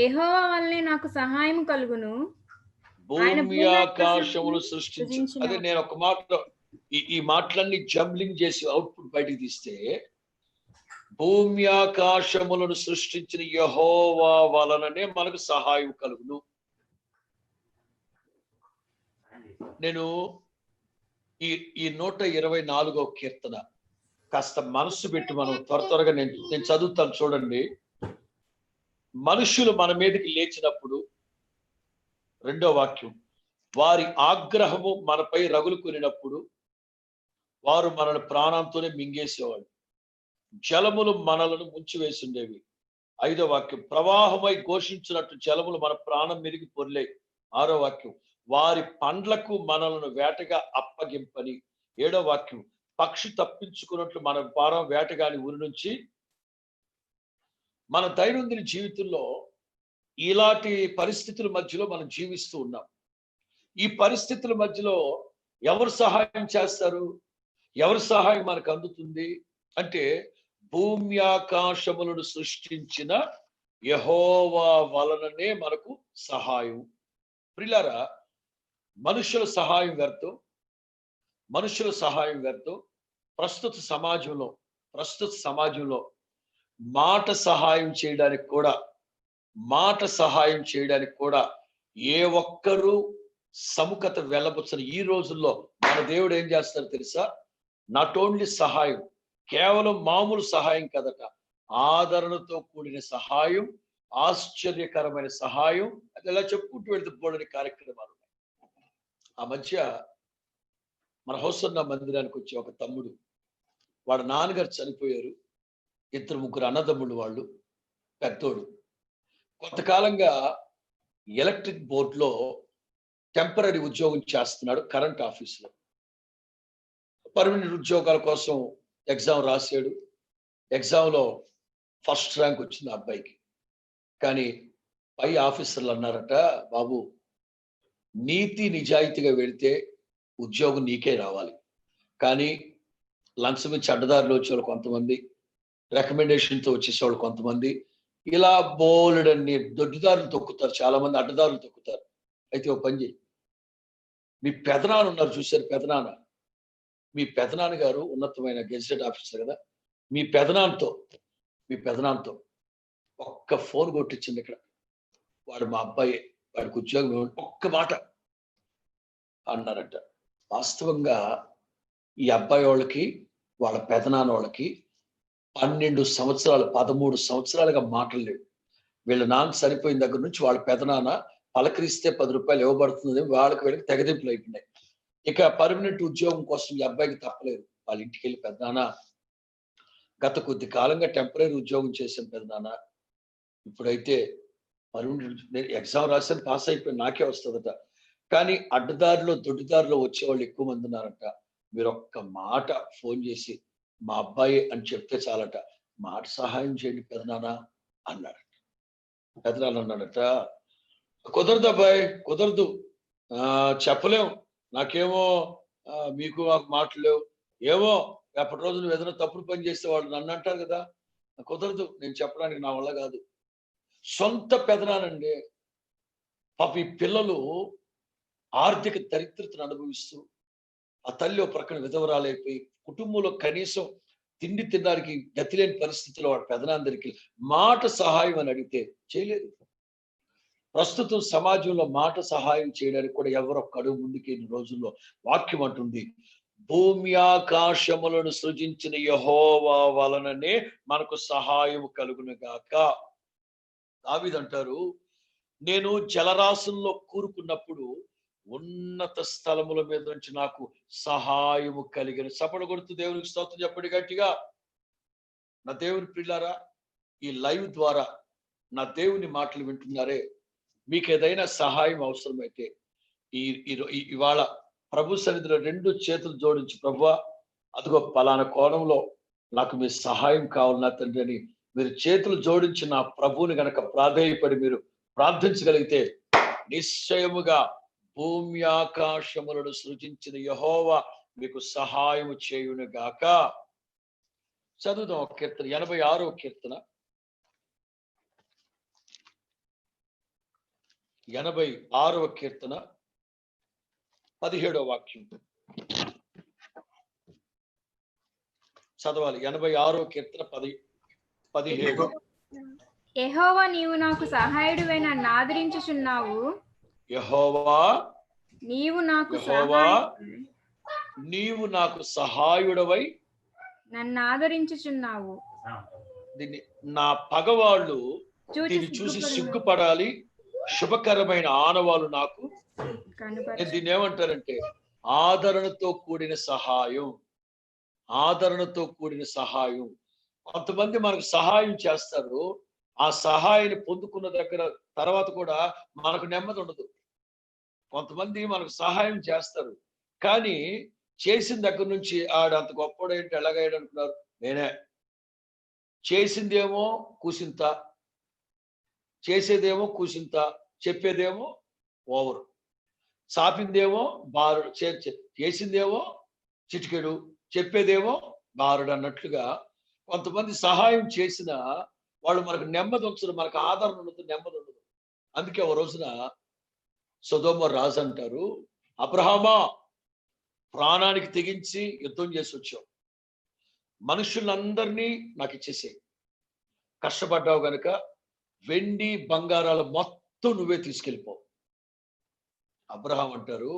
యెహోవా వల్లనే నాకు సహాయం కలుగును. భూమి ఆకాశములు సృష్టించు. అదే నేను ఒక మాటలో ఈ మాటలన్నీ జంబ్లింగ్ చేసి అవుట్పుట్ బయటికి తీస్తే, భూమి ఆకాశములను సృష్టించిన యెహోవా వలననే మనకు సహాయం కలుగును. నేను ఈ 124వ కీర్తన కాస్త మనస్సు పెట్టి మనం త్వరగా నేను చదువుతాను చూడండి. మనుషులు మన మీదకి లేచినప్పుడు, 2వ వాక్యం, వారి ఆగ్రహము మనపై రగులు కొనినప్పుడు వారు మనల్ని ప్రాణంతోనే మింగేసేవాళ్ళు, జలములు మనలను ముంచివేసిండేవి. 5వ వాక్యం, ప్రవాహమై ఘోషించినట్టు జలములు మన ప్రాణం మీదకి పొర్లే. 6వ వాక్యం, వారి పండ్లకు మనలను వేటగా అప్పగింపని. 7వ వాక్యం, పక్షి తప్పించుకున్నట్లు మన భారం వేటగాని ఊరి నుంచి. మన దైనందిన జీవితంలో ఇలాంటి పరిస్థితుల మధ్యలో మనం జీవిస్తూ ఉన్నాం. ఈ పరిస్థితుల మధ్యలో ఎవరు సహాయం చేస్తారు? ఎవరి సహాయం మనకు అందుతుంది అంటే, భూమి ఆకాశములను సృష్టించిన యెహోవా వలననే మనకు సహాయం. ప్రియులారా, మనుషుల సహాయం వ్యర్థం. ప్రస్తుత సమాజంలో మాట సహాయం చేయడానికి కూడా ఏ ఒక్కరూ సముఖత వెళ్ళబుచ్చని ఈ రోజుల్లో మన దేవుడు ఏం చేస్తారు తెలుసా? నాట్ ఓన్లీ సహాయం, కేవలం మామూలు సహాయం కదట, ఆదరణతో కూడిన సహాయం, ఆశ్చర్యకరమైన సహాయం. అది ఎలా చెప్పుకుంటూ వెళ్తే బోల్డని కార్యక్రమాలు. ఆ మధ్య మన హౌసన్న మందిరానికి వచ్చి ఒక తమ్ముడు, వాళ్ళ నాన్నగారు చనిపోయారు. 2-3 అన్నదమ్ముళ్ళు వాళ్ళు, పెద్దోడు. కొంతకాలంగా ఎలక్ట్రిక్ బోర్డులో టెంపరీ ఉద్యోగం చేస్తున్నాడు, కరెంట్ ఆఫీసులో. పర్మనెంట్ ఉద్యోగాల కోసం ఎగ్జామ్ రాశాడు. ఎగ్జామ్లో ఫస్ట్ ర్యాంక్ వచ్చింది ఆ అబ్బాయికి. కానీ పై ఆఫీసర్లు అన్నారట, బాబు నీతి నిజాయితీగా వెళితే ఉద్యోగం నీకే రావాలి, కానీ లంచం ఇచ్చి అడ్డదారిలో వచ్చేవాళ్ళు కొంతమంది, రికమెండేషన్తో వచ్చేసేవాళ్ళు కొంతమంది, ఇలా బోలెడన్ని దొడ్డిదారులు తొక్కుతారు, చాలా మంది అడ్డదారులు తొక్కుతారు. అయితే ఒక పని చేయి, మీ పెదనాన్న ఉన్నారు చూశారు, పెదనాన్న, మీ పెదనాన్న గారు ఉన్నతమైన గెజిటెడ్ ఆఫీసర్ కదా, మీ పెదనాన్నతో ఒక్క ఫోన్ కొట్టించింది ఇక్కడ, వాడు మా అబ్బాయి, వాడికి ఉద్యోగం ఒక్క మాట అన్నారట. వాస్తవంగా ఈ అబ్బాయి వాళ్ళకి వాళ్ళ పెదనాన్న వాళ్ళకి 12 సంవత్సరాలు 13 సంవత్సరాలుగా మాటలు లేవు. వీళ్ళ నాన్న చనిపోయిన దగ్గర నుంచి వాళ్ళ పెదనాన్న పలకరిస్తే 10 రూపాయలు ఇవ్వబడుతుంది, వీళ్ళకి తెగదింపులు అయిపోయినాయి. ఇక పర్మనెంట్ ఉద్యోగం కోసం ఈ అబ్బాయికి తప్పలేదు. వాళ్ళ ఇంటికి వెళ్ళి, పెదనాన్న గత కొద్ది కాలంగా టెంపరీ ఉద్యోగం చేశాను పెదనాన్న, ఇప్పుడైతే పర్మనెంట్ ఎగ్జామ్ రాశాను, పాస్ అయిపోయి నాకే వస్తుందట, కానీ అడ్డదారిలో దొడ్డిదారిలో వచ్చేవాళ్ళు ఎక్కువ మంది ఉన్నారట. మీరు ఒక్క మాట ఫోన్ చేసి మా అబ్బాయి అని చెప్తే చాలట, మాట సహాయం చేయండి పెదనాన్న అన్నాడట. పెదనాన్న అన్నాడట, కుదరదు అబ్బాయి, కుదరదు, చెప్పలేం, నాకేమో మీకు మాకు మాటలు లేవు, ఏమో ఎప్పటి రోజు నువ్వు ఏదైనా తప్పుడు పని చేస్తే వాళ్ళు నన్ను అంటారు కదా, కుదరదు, నేను చెప్పడానికి నా వల్ల కాదు. సొంత పెదనానండి. పాప ఈ పిల్లలు ఆర్థిక దరిద్రతను అనుభవిస్తూ, ఆ తల్లి ఒక ప్రక్కన విధవరాలైపోయి, కుటుంబంలో కనీసం తిండి తినడానికి గతి లేని పరిస్థితిలో వాడు పెదనాందరికి మాట సహాయం అని అడిగితే చేయలేదు. ప్రస్తుతం సమాజంలో మాట సహాయం చేయడానికి కూడా ఎవరొక్కడు ముందుకి రోజుల్లో వాక్యం అంటుంది, భూమి ఆకాశములను సృజించిన యెహోవా వలననే మనకు సహాయం కలుగును గాక. దావీదు అంటారు, నేను జలరాశుల్లో కూరుకున్నప్పుడు ఉన్నత స్థలముల మీద నుంచి నాకు సహాయము కలిగిన. చప్పట్లు కొడుతూ దేవునికి స్తోత్రం చెప్పండి గట్టిగా. నా దేవుని ప్రియులారా, ఈ లైవ్ ద్వారా నా దేవుని మాటలు వింటున్నారే, మీకు ఏదైనా సహాయం అవసరమైతే ఇవాళ ప్రభు సన్నిధిలో 2 చేతులు జోడించి, ప్రభువా అదిగో పలానా కోణంలో నాకు మీ సహాయం కావాలి నా తండ్రి అని మీరు చేతులు జోడించి నా ప్రభువుని గనక ప్రాధేయపడి మీరు ప్రార్థించగలిగితే, నిశ్చయముగా భూమి ఆకాశములను సృజించిన యెహోవా మీకు సహాయము చేయును గాక. చదువుదాం ఒక కీర్తన, 86వ కీర్తన, 86వ కీర్తన 17వ వాక్యం చదవాలి. 86వ కీర్తన 17. యెహోవా నీవు నాకు సహాయుడివై నన్ను ఆదరించుచున్నావు. యెహోవా నీవు నాకు సహాయుడవై నన్ను ఆదరించుచున్నావు. దీన్ని నా పగవాళ్ళు దీన్ని చూసి సిగ్గుపడాలి, శుభకరమైన ఆనవాళ్ళు నాకు. దీన్ని ఏమంటారంటే ఆదరణతో కూడిన సహాయం. ఆదరణతో కూడిన సహాయం. కొంతమంది మనకు సహాయం చేస్తారు, ఆ సహాయాన్ని పొందుకున్న దగ్గర తర్వాత కూడా మనకు నెమ్మది ఉండదు. కొంతమంది మనకు సహాయం చేస్తారు, కానీ చేసిన దగ్గర నుంచి ఆడు అంత గొప్పడు ఏంటి, ఎలాగయ్యాడు అనుకున్నారు. నేనే చేసిందేమో కూసింత, చేసేదేమో కూసింత, చెప్పేదేమో ఓవరు, సాపిందేమో బారుడు, చేసిందేమో చిటికెడు, చెప్పేదేమో బారుడు అన్నట్లుగా కొంతమంది సహాయం చేసిన వాళ్ళు మనకు నెమ్మది ఉంచరు, మనకు ఆదరణ ఉండదు, నెమ్మది ఉండదు. అందుకే ఒక రోజున సొదొమ రాజు అంటారు, అబ్రహామా ప్రాణానికి తెగించి యుద్ధం చేసి వచ్చావు, మనుషులందరినీ నాకు ఇచ్చేసేయి, కష్టపడ్డావు గనుక వెండి బంగారాలు మొత్తం నువ్వే తీసుకెళ్ళిపో. అబ్రహాం అంటారు,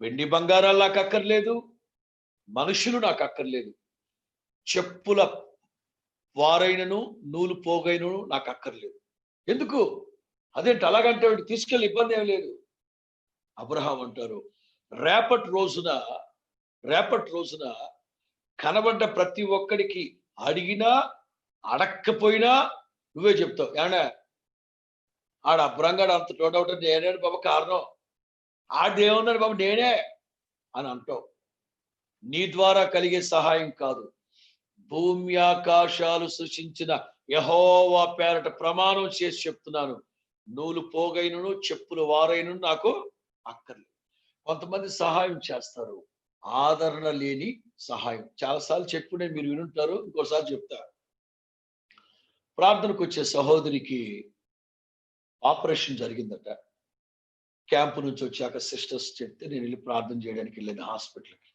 వెండి బంగారాలు నాకు అక్కర్లేదు, మనుషులు నాకు అక్కర్లేదు, చెప్పుల వారైనను నూలు పోగైనను నాకు అక్కర్లేదు. ఎందుకు? అదేంటి అలాగంటే తీసుకెళ్ళి ఇబ్బంది ఏం లేదు. అబ్రహాం అంటారు, రేపటి రోజున కనబడ్డ ప్రతి ఒక్కడికి అడిగినా అడక్కపోయినా నువ్వే చెప్తావు. ఏమన్నా ఆడ అబ్రంగాడు అంత టోటౌట్ నేనే బాబు కారణం, ఆడేమన్నాడు బాబు నేనే అని అంటావు. నీ ద్వారా కలిగే సహాయం కాదు, భూమి ఆకాశాలు సృష్టించిన యెహోవా పేరట ప్రమాణం చేసి చెప్తున్నాను, నూలు పోగైనను చెప్పులు వారైనను నాకు అక్కర్లేదు. కొంతమంది సహాయం చేస్తారు, ఆదరణ లేని సహాయం. చాలాసార్లు చెప్పునే మీరు వినుంటారు, ఇంకోసారి చెప్తా. ప్రార్థనకు వచ్చే సహోదరికి ఆపరేషన్ జరిగిందట. క్యాంపు నుంచి వచ్చాక సిస్టర్స్ చెప్తే నేను వెళ్ళి ప్రార్థన చేయడానికి వెళ్ళాను హాస్పిటల్కి.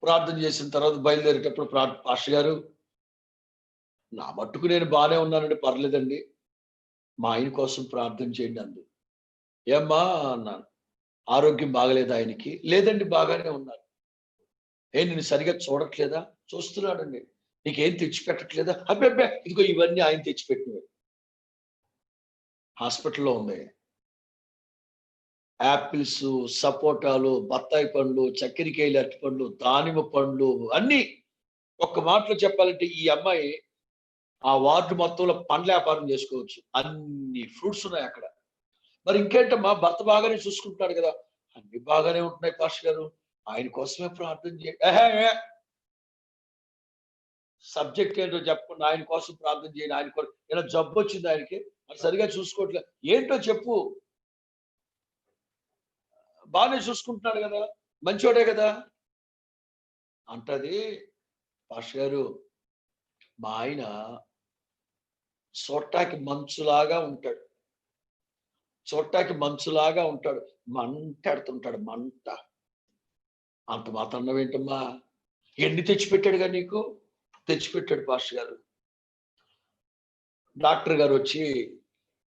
ప్రార్థన చేసిన తర్వాత బయలుదేరేటప్పుడు పాస్టర్ గారు, నా మట్టుకు నేను బాగానే ఉన్నానండి, పర్లేదండి, మా ఆయన కోసం ప్రార్థన చేయండి అంది. ఏమ్మా అన్నాను, ఆరోగ్యం బాగలేదా ఆయనకి? లేదండి బాగానే ఉన్నారు. నేను సరిగా చూడట్లేదా? చూస్తున్నాడండి. నీకేం తెచ్చిపెట్టట్లేదా? అబ్బే ఇదిగో ఇవన్నీ ఆయన తెచ్చిపెట్టినవి. హాస్పిటల్లో ఉంది. యాపిల్స్, సపోటాలు, బత్తాయి పండ్లు, చక్కెరకేళి అరటి పండ్లు, దానిమ్మ పండ్లు అన్ని. ఒక్క మాటలో చెప్పాలంటే ఈ అమ్మాయి ఆ వార్డు మొత్తంలో పండ్ల వ్యాపారం చేసుకోవచ్చు, అన్ని ఫ్రూట్స్ ఉన్నాయి అక్కడ. మరి ఇంకేంటమ్మా, భర్త బాగానే చూసుకుంటున్నాడు కదా? అన్ని బాగానే ఉంటున్నాయి పాస్టర్ గారు, ఆయన కోసమే ప్రార్థన చేయండి. సబ్జెక్ట్ ఏంటో చెప్పకుండా ఆయన కోసం ప్రార్థన చేయండి, ఆయన కోసం ఇలా జబ్బు వచ్చింది ఆయనకి, అది సరిగా చూసుకోవట్లేదు, ఏంటో చెప్పు. బాగానే చూసుకుంటున్నాడు కదా, మంచోడే కదా అంటది. పాస్టర్ గారు, మా ఆయన చోట్టాకి మంచులాగా ఉంటాడు, మంటాడుతుంటాడు, మంట. అంత మాత్రం ఏంటమ్మా, ఎన్ని తెచ్చిపెట్టాడుగా నీకు? తెచ్చిపెట్టాడు పాస్టర్ గారు. డాక్టర్ గారు వచ్చి,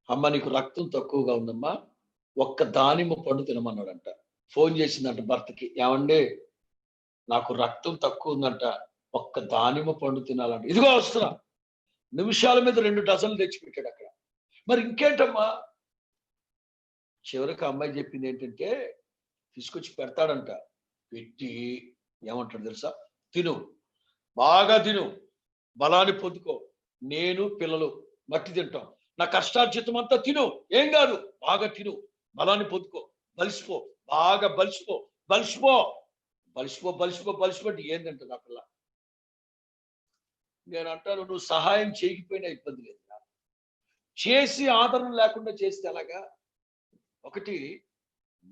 అమ్మ నీకు రక్తం తక్కువగా ఉందమ్మా, ఒక్క దానిమ్మ పండు తినమన్నాడంట. ఫోన్ చేసిందంట భర్తకి, ఏమండి నాకు రక్తం తక్కువ ఉందంట, ఒక్క దానిమ్మ పండు తినాలంట. ఇదిగో వస్తున్నా. నిమిషాల మీద 2 డజన్లు తెచ్చిపెట్టాడు అక్కడ. మరి ఇంకేంటమ్మా? చివరికి అమ్మాయి చెప్పింది ఏంటంటే, తీసుకొచ్చి పెడతాడంట. పెట్టి ఏమంటాడు తెలుసా? తిను, బాగా తిను, బలాన్ని పొందుకో, నేను పిల్లలు మట్టి తింటాం, నా కష్టార్జితం అంతా తిను, ఏం కాదు, బాగా తిను, బలాన్ని పొందుకో, బలిసిపో, బాగా బలిసిపో అంటే ఏంటంటే ఆ పిల్ల. నేను అంటాను, నువ్వు సహాయం చేయకపోయినా ఇబ్బంది లేదు, చేసి ఆదరణ లేకుండా చేస్తే అలాగా. ఒకటి,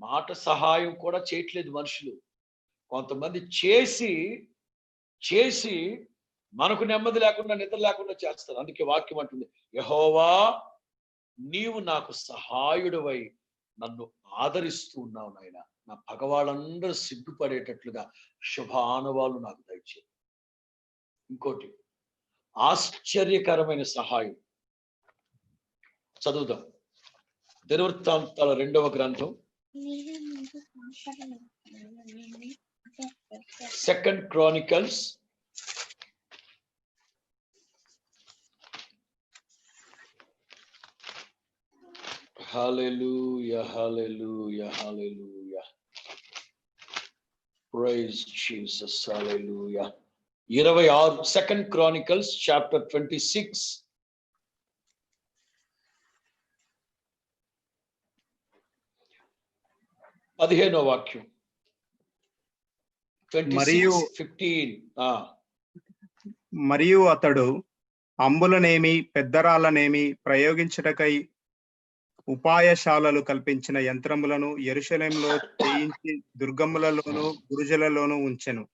మాట సహాయం కూడా చేయట్లేదు మనుషులు. కొంతమంది చేసి మనకు నెమ్మది లేకుండా, నిద్ర లేకుండా చేస్తారు. అందుకే వాక్యం అంటుంది, యెహోవా నీవు నాకు సహాయుడివై నన్ను ఆదరిస్తూ ఉన్నావు నాయన, నా పగవాళ్ళందరూ సిగ్గుపడేటట్లుగా శుభానుభవాలు నాకు దయచేయి. ఇంకోటి, ఆశ్చర్యకరమైన సహాయం. చదువుదాం దినవృత్తాంతాల 2వ గ్రంథం, 2 Chronicles 26. Hallelujah. Praise Jesus. Hallelujah. 2 Chronicles chapter 26. పదిహేనో వాక్యం. 26:15. మరియు అతడు అంబులనేమి పెద్దరాళ్ళనేమి ప్రయోగించుటకై ఉపాయశాలలు కల్పించిన యంత్రములను యెరూషలేములో చేయించి దుర్గములలోను బురుజులలోను ఉంచెను.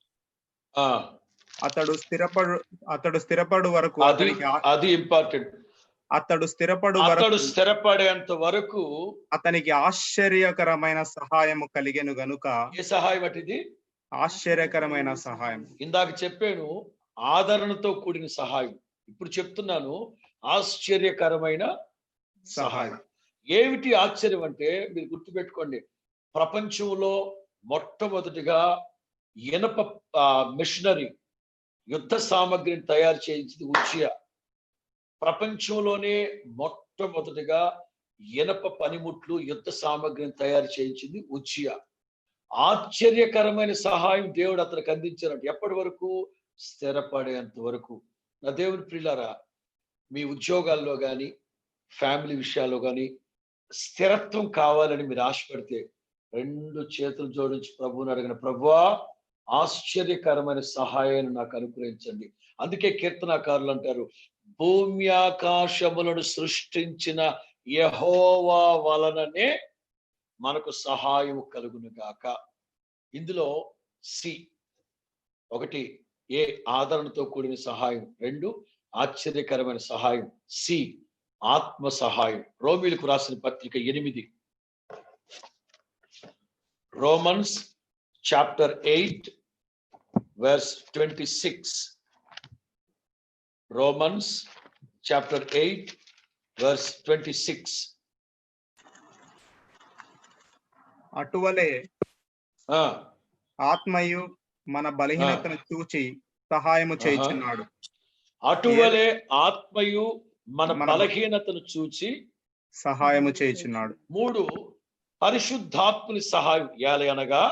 అతడు స్థిరపడు వరకు, అది ఇంపార్టెంట్. అతడు స్థిరపడేంత వరకు అతనికి ఆశ్చర్యకరమైన సహాయము కలిగెను గనుక. ఏ సహాయం అటిది? ఆశ్చర్యకరమైన సహాయం. ఇందాక చెప్పాను ఆదరణతో కూడిన సహాయం, ఇప్పుడు చెప్తున్నాను ఆశ్చర్యకరమైన సహాయం. ఏమిటి ఆశ్చర్యం అంటే, మీరు గుర్తుపెట్టుకోండి, ప్రపంచంలో మొట్టమొదటిగా ఇనప మిషనరీ యుద్ధ సామగ్రిని తయారు చేయించింది ఉజ్జియా. ప్రపంచంలోనే మొట్టమొదటిగా ఇనప పనిముట్లు, యుద్ధ సామగ్రిని తయారు చేయించింది ఉజ్జియా. ఆశ్చర్యకరమైన సహాయం దేవుడు అతనికి అందించినట్టు ఎప్పటి వరకు? స్థిరపడేంత వరకు. నా దేవుని ప్రియులారా, మీ ఉద్యోగాల్లో కానీ ఫ్యామిలీ విషయాల్లో కానీ స్థిరత్వం కావాలని మీరు ఆశపడితే 2 చేతులు జోడించి ప్రభువుని అడిగిన, ప్రభువా ఆశ్చర్యకరమైన సహాయాన్ని నాకు అనుగ్రహించండి. అందుకే కీర్తనాకారులు అంటారు, భూమి ఆకాశములను సృష్టించిన యెహోవా వలననే మనకు సహాయం కలుగును గాక. ఇందులో సి 1 ఏ ఆదరణతో కూడిన సహాయం, 2 ఆశ్చర్యకరమైన సహాయం, సి ఆత్మ సహాయం. రోమీలకు రాసిన పత్రిక 8, Romans chapter 8 verse 26. Romans chapter 8 verse 26. అటువలే ఆత్మయు మన బలహీనతను చూచి సహాయము చేయుచున్నాడు. అటువలే ఆత్మయు మన బలహీనతను చూచి సహాయము చేయుచున్నాడు. 3 పరిశుద్ధాత్మని సహాయం అనగా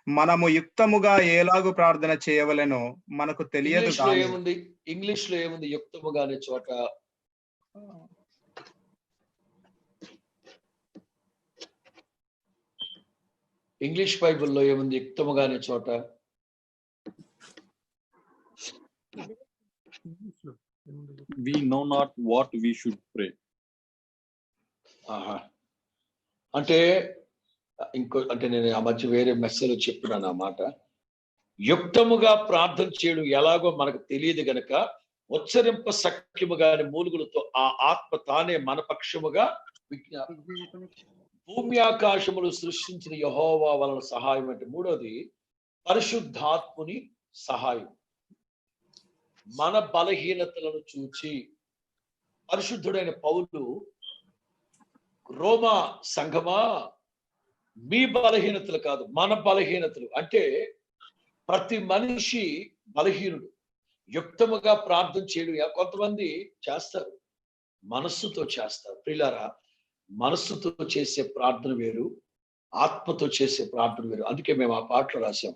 మనము యుక్తముగా ఎలాగూ ప్రార్థన చేయవలెనో మనకు తెలియదు. ఇంగ్లీష్ లో ఏముంది యుక్తముగా అనే చోట? ఇంగ్లీష్ బైబిల్లో ఏముంది యుక్తముగా అనే చోట? We know not what we should pray. అంటే నేను ఆ మధ్య వేరే మెసేజ్ చెప్పినాను ఆ మాట. యుక్తముగా ప్రార్థన చేయడం ఎలాగో మనకు తెలియదు గనక ఉచ్చరింప సఖ్యముగాని మూలుగులతో ఆ ఆత్మ తానే మన పక్షముగా భూమి ఆకాశములు సృష్టించిన యెహోవా వలన సహాయం. అంటే 3వది పరిశుద్ధాత్ముని సహాయం. మన బలహీనతలను చూచి పరిశుద్ధుడైన పౌలు, రోమా సంఘమా మీ బలహీనతలు కాదు మన బలహీనతలు, అంటే ప్రతి మనిషి బలహీనుడు. యుక్తముగా ప్రార్థన చేయడం కొంతమంది చేస్తారు, మనస్సుతో చేస్తారు. ప్రియులారా, మనస్సుతో చేసే ప్రార్థన వేరు, ఆత్మతో చేసే ప్రార్థన వేరు. అందుకే మేము ఆ పాటలు రాసాం,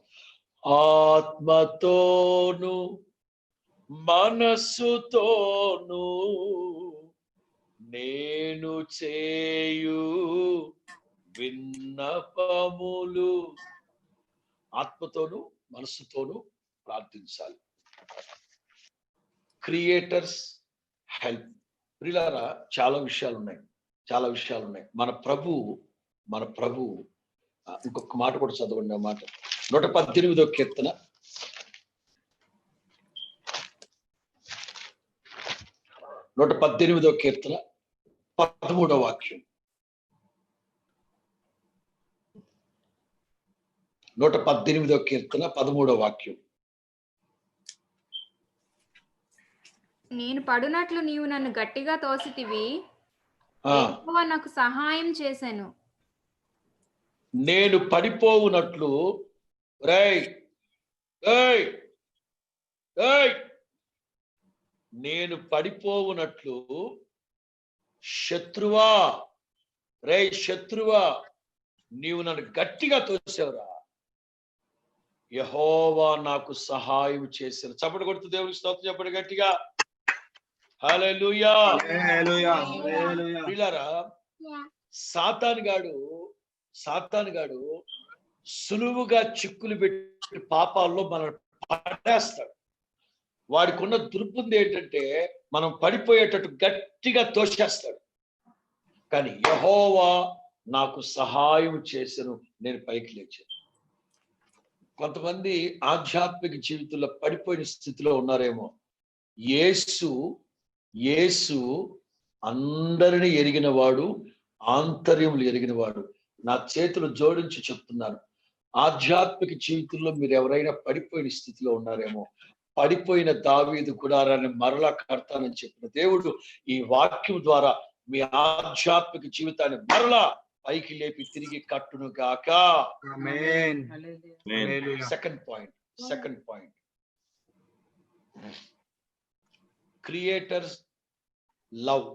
ఆత్మతోను మనస్సుతోను నేను చేయు విన్నపములు. ఆత్మతోను మనస్సుతోను ప్రార్థించాలి. Creators help. ప్రియులారా, చాలా విషయాలు ఉన్నాయి. మన ప్రభు ఇంకొక మాట కూడా చదవండి. ఆ మాట 118వ కీర్తన 118వ కీర్తన 13వ వాక్యం. 118వ కీర్తన 13వ వాక్యం. నేను పడునట్లు నీవు నన్ను గట్టిగా తోసితివి, యెహోవా నాకు సహాయం చేశాను. నేను పడిపోవునట్లు నేను పడిపోవునట్లు శత్రువా నీవు నన్ను గట్టిగా తోసావురా, యెహోవా నాకు సహాయం చేశాను. చప్పటి కొడుతూ దేవునికి స్తోత్రం చెప్పండి గట్టిగా. హల్లెలూయా. ప్రియులారా, సాతాను గాడు సులువుగా చిక్కులు పెట్టి పాపాల్లో మనం పడేస్తాడు. వాడికి ఉన్న దుర్బుద్ధి ఏంటంటే మనం పడిపోయేటట్టు గట్టిగా తోసేస్తాడు. కానీ యెహోవా నాకు సహాయం చేశాను, నేను పైకి లేచాను. కొంతమంది ఆధ్యాత్మిక జీవితంలో పడిపోయిన స్థితిలో ఉన్నారేమో. యేసు అందరిని ఎరిగిన వాడు, ఆంతర్యములు ఎరిగిన వాడు. నా చేతులు జోడించి చెప్తున్నాను, ఆధ్యాత్మిక జీవితంలో మీరు ఎవరైనా పడిపోయిన స్థితిలో ఉన్నారేమో. పడిపోయిన దావీదు గుడారాన్ని మరలా కడతానని చెప్పిన దేవుడు ఈ వాక్యం ద్వారా మీ ఆధ్యాత్మిక జీవితాన్ని మరలా పైకి లేపి తిరిగి కట్టును గాక. Second point creators love.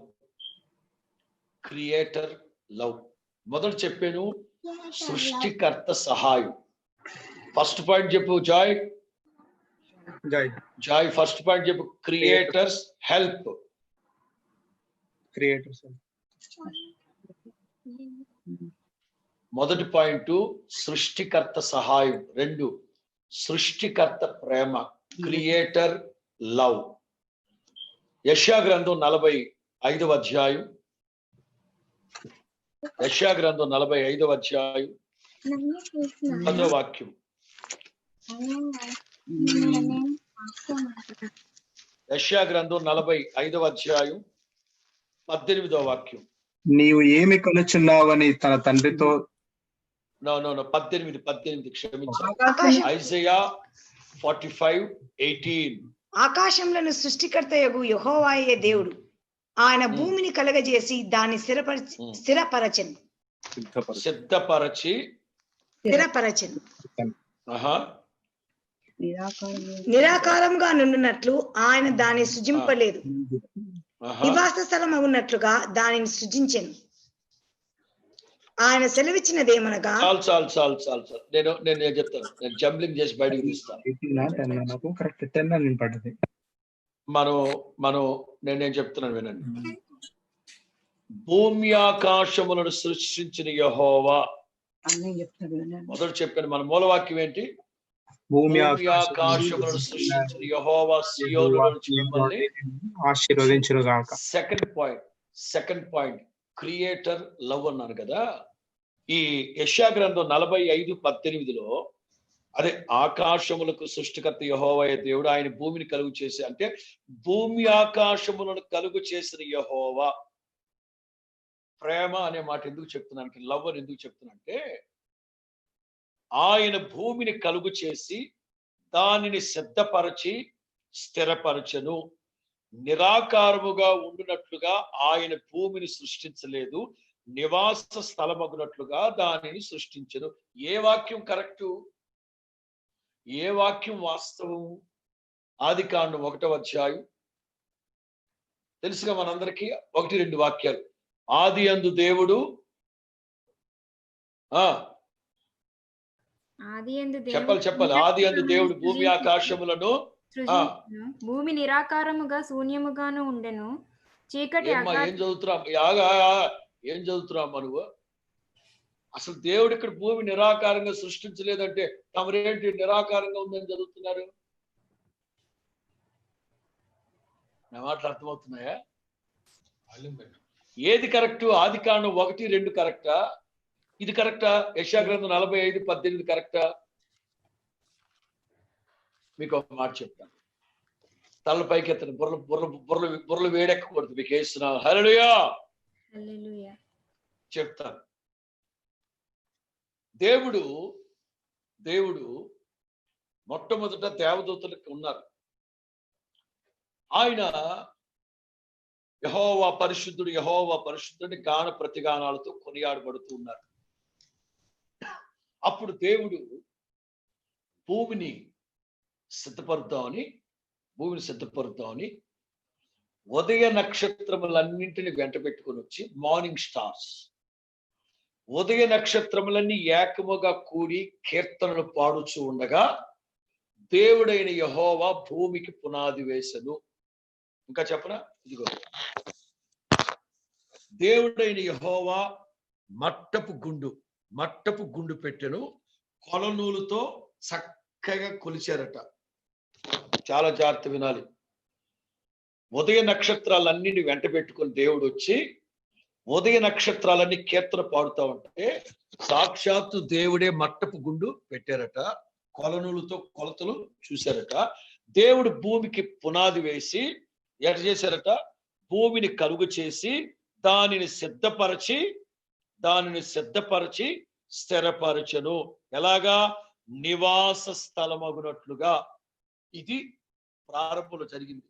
Creator love. మొదలు చెప్పాను సృష్టికర్త సహాయం. ఫస్ట్ పాయింట్ చెప్పు జాయ్. జాయ్ ఫస్ట్ పాయింట్ చెప్పు. Creators help. క్రియేటర్స్ మొదటి పాయింట్ సృష్టికర్త సహాయం. 2 సృష్టికర్త ప్రేమ, క్రియేటర్ లవ్. యెషయా గ్రంథం 45వ అధ్యాయం. యెషయా గ్రంథం 45వ అధ్యాయం 10వ వాక్యం. యెషయా గ్రంథం 45వ అధ్యాయం 18వ వాక్యం. నీవు ఏమి కొనుచున్నావని తన తండ్రితో 18 క్షమించాలి. ఐజయా 45:18. ఆకాశంలను సృష్టికర్తయగు యెహోవాయే దేవుడు. ఆయన భూమిని కలగజేసి దాన్ని స్థిరపరచెను. నిరాకారంగా నుండినట్లు ఆయన దాన్ని సృజింపలేదు. నివాస స్థలం ఉన్నట్లుగా దానిని సృజించెను. ఆయన సెలవిచ్చినదేమనగా చాలు. నేను చెప్తాను. నేను జంబ్లింగ్ చేసి బయటకు తీస్తాను. కరెక్ట్ 10 అని పడ్డది. మనం నేనేం చెప్తున్నాను వినండి. భూమి ఆకాశములను సృష్టించిన యెహోవా. మొదలు చెప్పాను. మన మూలవాక్యం ఏంటి? భూమి ఆకాశములను సృష్టించిన యెహోవా సియోనులో నుంచి మిమ్మల్ని ఆశీర్వదించును గాక. సెకండ్ పాయింట్ క్రియేటర్ లవ్ అన్నాను కదా. ఈ యెషయా గ్రంథం 45:18లో అదే ఆకాశములకు సృష్టికర్త యెహోవాయే దేవుడు, ఆయన భూమిని కలుగు చేసి, అంటే భూమి ఆకాశములను కలుగు చేసిన యెహోవా. ప్రేమ అనే మాట ఎందుకు చెప్తున్నాను, లవ్ అని ఎందుకు చెప్తున్నానంటే, ఆయన భూమిని కలుగు చేసి దానిని సిద్ధపరచి స్థిరపరచను. నిరాకారముగా ఉండునట్లుగా ఆయన భూమిని సృష్టించలేదు, నివాస స్థలమగునట్లుగా దానిని సృష్టించను. ఏ వాక్యం కరెక్టు? ఏ వాక్యం వాస్తవం? ఆదికాండం 1వ అధ్యాయం తెలుసుగా మనందరికీ. 1-2 వాక్యాలు. ఆది యందు దేవుడు చెప్పాలి. ఆది యందు దేవుడు భూమి ఆకాశములను భూమి నిరాకారముగా శూన్యముగాను ఉండెను. చీకటి ఏం చదువుతున్నావు నువ్వు? అసలు దేవుడు ఇక్కడ భూమి నిరాకారంగా సృష్టించలేదంటే తమరేంటి నిరాకారంగా ఉందని చదువుతున్నారు? నా మాటలు అర్థమవుతున్నాయా? ఏది కరెక్టు? ఆదికాండం 1-2 కరెక్టా? ఇది కరెక్టా? యెషయా గ్రంథం 45:18 కరెక్టా? మీకు ఒక మాట చెప్తాను. తల పైకి ఎత్తను. బుర్రలు వేడెక్కకూడదు. మీకు వేస్తున్నాను. హల్లెలూయా చెప్తాను. దేవుడు మొట్టమొదట దేవదూతలకు ఉన్నారు. ఆయన యెహోవా పరిశుద్ధుడు గాన ప్రతిగానాలతో కొనియాడబడుతూ ఉన్నారు. అప్పుడు దేవుడు భూమిని సిద్ధపరుద్దామని ఉదయ నక్షత్రములన్నింటిని వెంట పెట్టుకుని వచ్చి, మార్నింగ్ స్టార్స్, ఉదయ నక్షత్రములన్నీ ఏకముగా కూడి కీర్తనలు పాడుచూ ఉండగా దేవుడైన యెహోవా భూమికి పునాది వేసెను. ఇంకా చెప్పనా? ఇదిగో, దేవుడైన యెహోవా మట్టపు గుండు పెట్టెను. కొలనూలుతో చక్కగా కొలిచారట. చాలా జాగ్రత్త వినాలి. ఉదయ నక్షత్రాలన్నింటిని వెంట పెట్టుకుని దేవుడు వచ్చి ఉదయ నక్షత్రాలన్నీ కీర్తన పాడుతూ ఉంటే సాక్షాత్తు దేవుడే మట్టపు గుండు పెట్టారట. కొలనూలుతో కొలతలు చూశారట. దేవుడు భూమికి పునాది వేసి ఎట చేశారట? భూమిని కలుగు చేసి దానిని సిద్ధపరచి స్థిరపరచను. ఎలాగా? నివాస స్థలమగునట్లుగా. ఇది ప్రారంభంలో జరిగింది.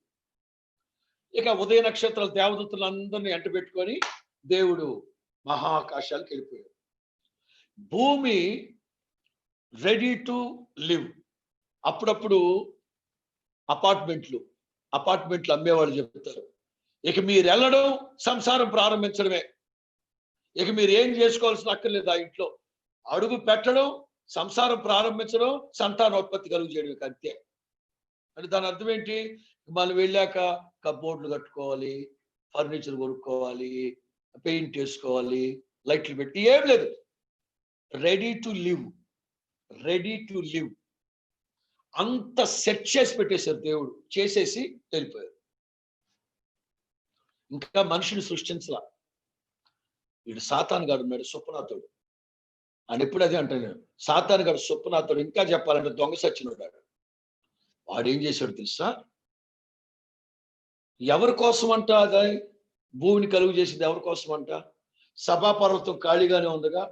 ఇక ఉదయ నక్షత్రాలు దేవదూతలందరినీ ఎంట పెట్టుకొని దేవుడు మహాకాశాలకు వెళ్ళిపోయాడు. భూమి రెడీ టు లివ్. అప్పుడప్పుడు అపార్ట్మెంట్లు అమ్మేవాళ్ళు చెప్తారు, ఇక మీరు వెళ్ళడం సంసారం ప్రారంభించడమే. ఇక మీరు ఏం చేసుకోవాల్సిన అక్కర్లేదు. ఆ ఇంట్లో అడుగు పెట్టడం, సంసారం ప్రారంభించడం, సంతానోత్పత్తి కలుగు చేయడం అంతే. అంటే దాని అర్థం ఏంటి? మనం వెళ్ళాక కబోర్డులు కట్టుకోవాలి, ఫర్నిచర్ కొనుక్కోవాలి, పెయింట్ వేసుకోవాలి, లైట్లు పెట్టి ఏం లేదు. Ready to live, ready to live అంత సెట్ చేసి పెట్టేశారు దేవుడు. చేసేసి వెళ్ళిపోయారు. ఇంకా మనిషిని సృష్టించలా. వీడు సాతాను గాడు ఉన్నాడు, స్వప్నాథుడు అని ఎప్పుడు అదే అంటాను. సాతాను గాడు స్వప్నాథుడు. ఇంకా చెప్పాలంటే దొంగ సచ్చినోడాడు. వాడు ఏం చేశాడు తెలుసా? ఎవరి కోసం అంట అది భూమిని కలుగు చేసింది? ఎవరి కోసం అంట? సభాపర్వతం ఖాళీగానే ఉందిగా,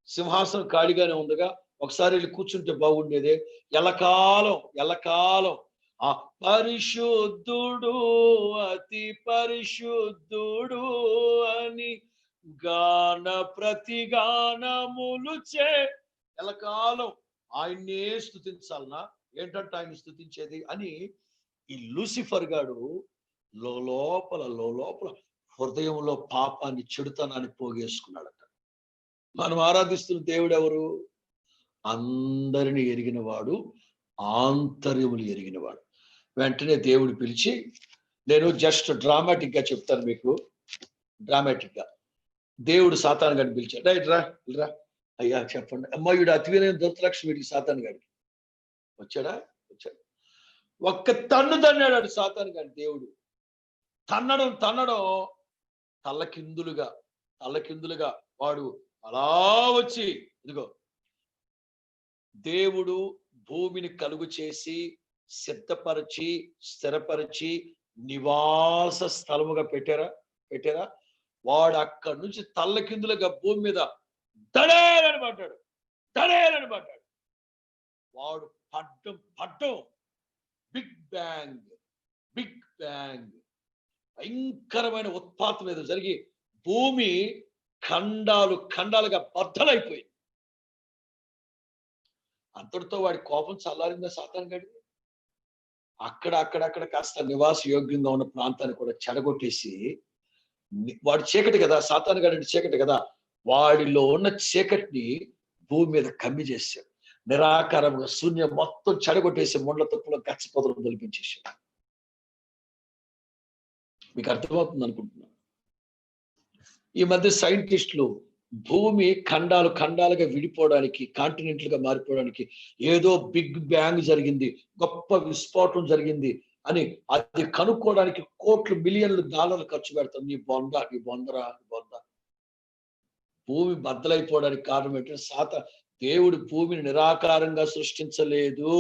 సింహాసనం ఖాళీగానే ఉందిగా, ఒకసారి వెళ్ళి కూర్చుంటే బాగుండేదే. ఎల్లకాలం ఆ పరిశుద్ధుడు అతి పరిశుద్ధుడు అని గాన ప్రతిగానములు ఎల్లకాలం ఆయన్నే స్తుతించాలనా? ఏంటంటే ఆయన స్తుతించేది అని ఈ లూసిఫర్ గాడు లోపల హృదయంలో పాపాన్ని, చెడుతనాన్ని పోగేసుకున్నాడట. మనం ఆరాధిస్తున్న దేవుడు ఎవరు? అందరిని ఎరిగిన వాడు, ఆంతర్యములు ఎరిగిన వాడు. వెంటనే దేవుడు పిలిచి, నేను జస్ట్ డ్రామాటిక్ గా చెప్తాను మీకు. డ్రామాటిక్ గా దేవుడు సాతాను గారిని పిలిచాడు. రైట్ రా అయ్యా చెప్పండి. అమ్మాయిడు అతివైన దుర్లక్ష్మి వీడికి సాతాను గారికి వచ్చాడు. ఒక్క తన్నాడు సాతాను గారి. దేవుడు తన్నడం తల్లకిందులుగా వాడు అలా వచ్చి, ఇదిగో దేవుడు భూమిని కలుగు చేసి సిద్ధపరిచి స్థిరపరిచి నివాస స్థలముగా పెట్టారా? వాడు అక్కడి నుంచి తల్లకిందులుగా భూమి మీద దడేలని పడ్డాడు. వాడు పడ్డం బిగ్ బ్యాంగ్ భయంకరమైన ఉత్పాతం మీద జరిగి భూమి ఖండాలుగా బద్దలైపోయింది. అంతటితో వాడి కోపం చల్లారిందా సాతాను గడికి? అక్కడ కాస్త నివాస యోగ్యంగా ఉన్న ప్రాంతాన్ని కూడా చెడగొట్టేసి, వాడు చీకటి కదా, సాతాను గడి చీకటి కదా, వాడిలో ఉన్న చీకటిని భూమి మీద కమ్మి చేశాడు. నిరాకారంగా శూన్యం మొత్తం చెడగొట్టేసి ముండ్ల తప్పులో గచ్చపొదలు తొలిపించేసాడు. మీకు అర్థమవుతుంది అనుకుంటున్నాను. ఈ మధ్య సైంటిస్టులు భూమి ఖండాలుగా విడిపోవడానికి, కాంటినెంట్లుగా మారిపోవడానికి ఏదో బిగ్ బ్యాంగ్ జరిగింది, గొప్ప విస్ఫోటం జరిగింది అని అది కనుక్కోవడానికి కోట్లు మిలియన్లు డాలర్లు ఖర్చు పెడతాం. నీ బొందరా భూమి బద్దలైపోవడానికి కారణం ఏంటంటే దేవుడు భూమిని నిరాకారంగా సృష్టించలేదు.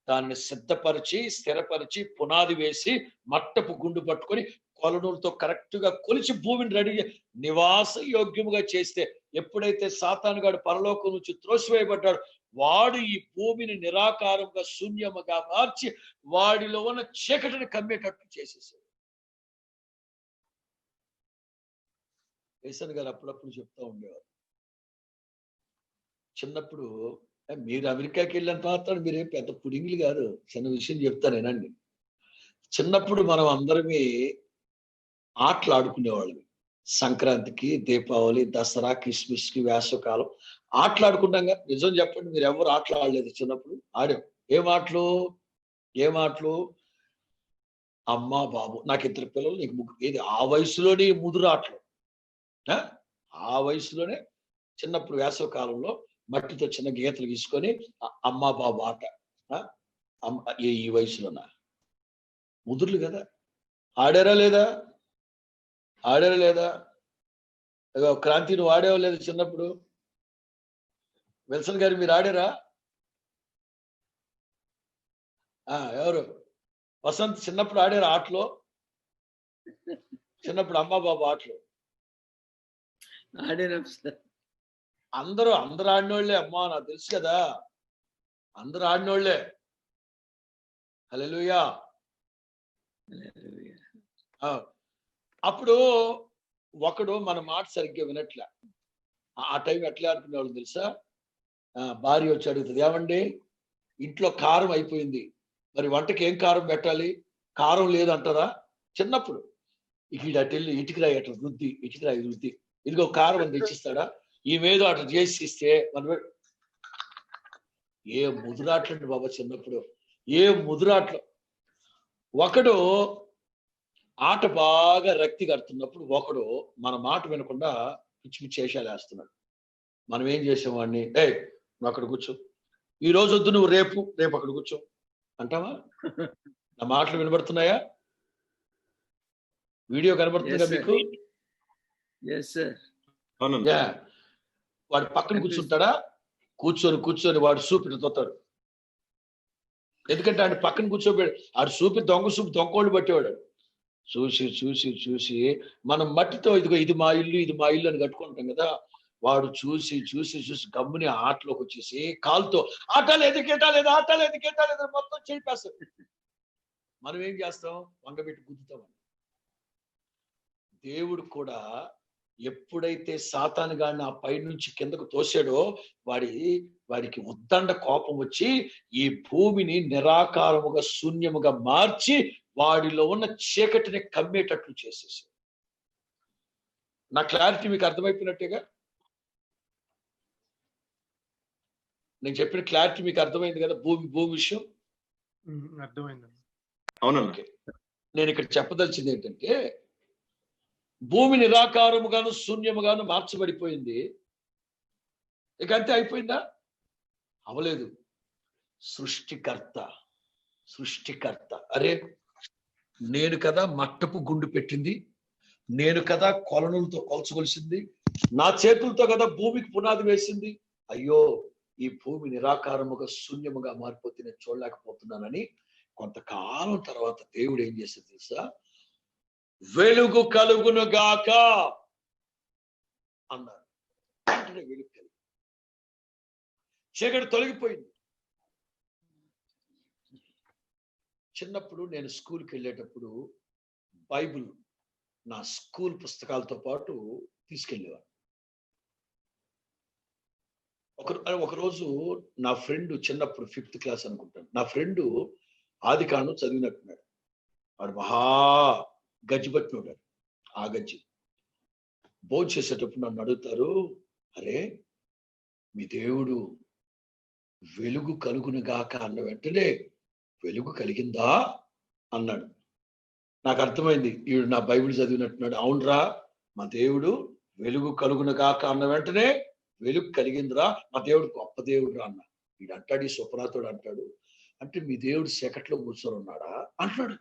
దాన్ని సిద్ధపరిచి స్థిరపరిచి పునాది వేసి మట్టపు గుండు పట్టుకొని కొలనులతో కరెక్ట్ గా కొలిచి భూమిని రెడీ నివాస యోగ్యముగా చేస్తే, ఎప్పుడైతే సాతానుగాడు పరలోకం నుంచి త్రోసివేయబడ్డాడు, వాడు ఈ భూమిని నిరాకారంగా శూన్యముగా మార్చి వాడిలో ఉన్న చీకటిని కమ్మేటట్టు చేసేసాడు. ఏసన్ గారు అప్పుడప్పుడు చెప్తా ఉండేవారు, చిన్నప్పుడు మీరు అమెరికాకి వెళ్ళినంత మాత్రం మీరేం పెద్ద పుడింగిలు కాదు, చిన్న విషయం చెప్తానేనండి. చిన్నప్పుడు మనం అందరమే ఆటలు ఆడుకునేవాళ్ళం. సంక్రాంతికి, దీపావళి, దసరా, క్రిస్మస్ కి, వేసవకాలం ఆటలు ఆడుకుంటాం. నిజం చెప్పండి, మీరు ఎవరు ఆటలు ఆడలేదు చిన్నప్పుడు? ఆడాం. ఏం ఆటలు? అమ్మా బాబు, నాకు 2 పిల్లలు, నీకు 3. ఏది ఆ వయసులోనే ముదురు ఆటలు. ఆ వయసులోనే చిన్నప్పుడు వేసవ కాలంలో మట్టితో చిన్న గీతలు గీసుకొని అమ్మా బాబు ఆట. ఈ వయసులోనా? ముదురులు కదా. ఆడారా లేదా? క్రాంతి నువ్వు ఆడేవా లేదు చిన్నప్పుడు? విల్సన్ గారు మీరు ఆడారా? ఎవరు? వసంత్ చిన్నప్పుడు ఆడారా ఆటలో? చిన్నప్పుడు అమ్మా బాబు ఆటలు అందరూ ఆడినోళ్లే. అమ్మా నాకు తెలుసు కదా, అందరూ ఆడినోళ్లే. హల్లెలూయా. అప్పుడు ఒకడు మన మాట సరిగ్గా వినట్లే. ఆ టైం ఎట్లా ఆడుకునేవాళ్ళు తెలుసా? భార్య వచ్చి అడుగుతుంది, ఏమండి ఇంట్లో కారం అయిపోయింది, మరి వంటకి ఏం కారం పెట్టాలి? కారం లేదంటారా? చిన్నప్పుడు ఇటు వెళ్ళి ఇటుకరాయి అట్లా రుద్ది ఇదిగో కారం అని తెచ్చిస్తాడా? ఈమెదో అట్లా చేసి ఇస్తే మనం ఏ ముదురాట్లండి బాబా చిన్నప్పుడు, ఏ ముదురాట్లు. ఒకడు ఆట బాగా రక్తి కడుతున్నప్పుడు ఒకడు మన మాట వినకుండా పిచ్చి పిచ్చి వేషాలు వేస్తున్నాడు. మనం ఏం చేసాం వాడిని, నువ్వు అక్కడ కూర్చో, ఈ రోజు వద్దు, నువ్వు రేపు అక్కడ కూర్చో అంటావా? నా మాటలు వినబడుతున్నాయా? వీడియో కనబడుతుందా మీకు? వాడు పక్కన కూర్చుంటాడా? కూర్చొని వాడు సూపిని తోతాడు. ఎందుకంటే ఆడు పక్కన కూర్చోబెడు, ఆడు సూపి దొంగోళ్ళు పట్టేవాడు. చూసి మనం మట్టితో ఇదిగో ఇది మా ఇల్లు అని కట్టుకుంటాం కదా. వాడు చూసి గమ్ముని ఆటలోకి వచ్చేసి కాలుతో ఆటలేదు మొత్తం చేయిపేస్తాడు. మనం ఏం చేస్తాం? వంగబెట్టి గుద్దుతాం. దేవుడు కూడా ఎప్పుడైతే సాతాను గాడిని ఆ పై నుంచి కిందకు తోసాడో వాడికి ఉద్దండ కోపం వచ్చి ఈ భూమిని నిరాకారముగా శూన్యముగా మార్చి వాడిలో ఉన్న చీకటిని కమ్మేటట్లు చేసేసాడు. నా క్లారిటీ మీకు అర్థమైపోయినట్టేగా? నేను చెప్పిన క్లారిటీ మీకు అర్థమైంది కదా? భూమి విషయం అర్థమైంది. అవును. నేను ఇక్కడ చెప్పదలిచింది ఏంటంటే, భూమి నిరాకారముగాను శూన్యముగాను మార్చబడిపోయింది. ఇక అంతే అయిపోయిందా? అవలేదు. సృష్టికర్త అరే, నేను కదా మట్టపు గుండు పెట్టింది, నేను కదా కొలనులతో కొలచగొలిసింది, నా చేతులతో కదా భూమికి పునాది వేసింది. అయ్యో, ఈ భూమి నిరాకారముగా శూన్యముగా మారిపోతే నేను చూడలేకపోతున్నానని కొంతకాలం తర్వాత దేవుడు ఏం చేసేది తెలుసా? వెలుగు కలుగును గాక అన్నారు. వెంటనే వెలుగు కలిగి చీకటి తొలగిపోయింది. చిన్నప్పుడు నేను స్కూల్కి వెళ్ళేటప్పుడు బైబిల్ నా స్కూల్ పుస్తకాలతో పాటు తీసుకెళ్ళేవాడు. ఒకరోజు నా ఫ్రెండ్, చిన్నప్పుడు 5th క్లాస్ అనుకుంటాను, నా ఫ్రెండు ఆదికాండం చదివినట్టున్నాడు. వాడు మహా గజ్జిపట్టిన ఉన్నాడు. ఆ గజ్జి భోజనం చేసేటప్పుడు నన్ను అడుగుతారు, అరే మీ దేవుడు వెలుగు కలుగును గాక అన్న వెంటనే వెలుగు కలిగిందా అన్నాడు. నాకు అర్థమైంది, వీడు నా బైబిల్ చదివినట్టున్నాడు. అవునరా, మా దేవుడు వెలుగు కలుగును గాక అన్న వెంటనే వెలుగు కలిగిందిరా, మా దేవుడు గొప్ప దేవుడు రా అన్న. వీడు అంటాడు, ఈ సుప్రాతుడు అంటాడు, అంటే మీ దేవుడు చీకట్లో కూర్చొని ఉన్నాడా అంటున్నాడు.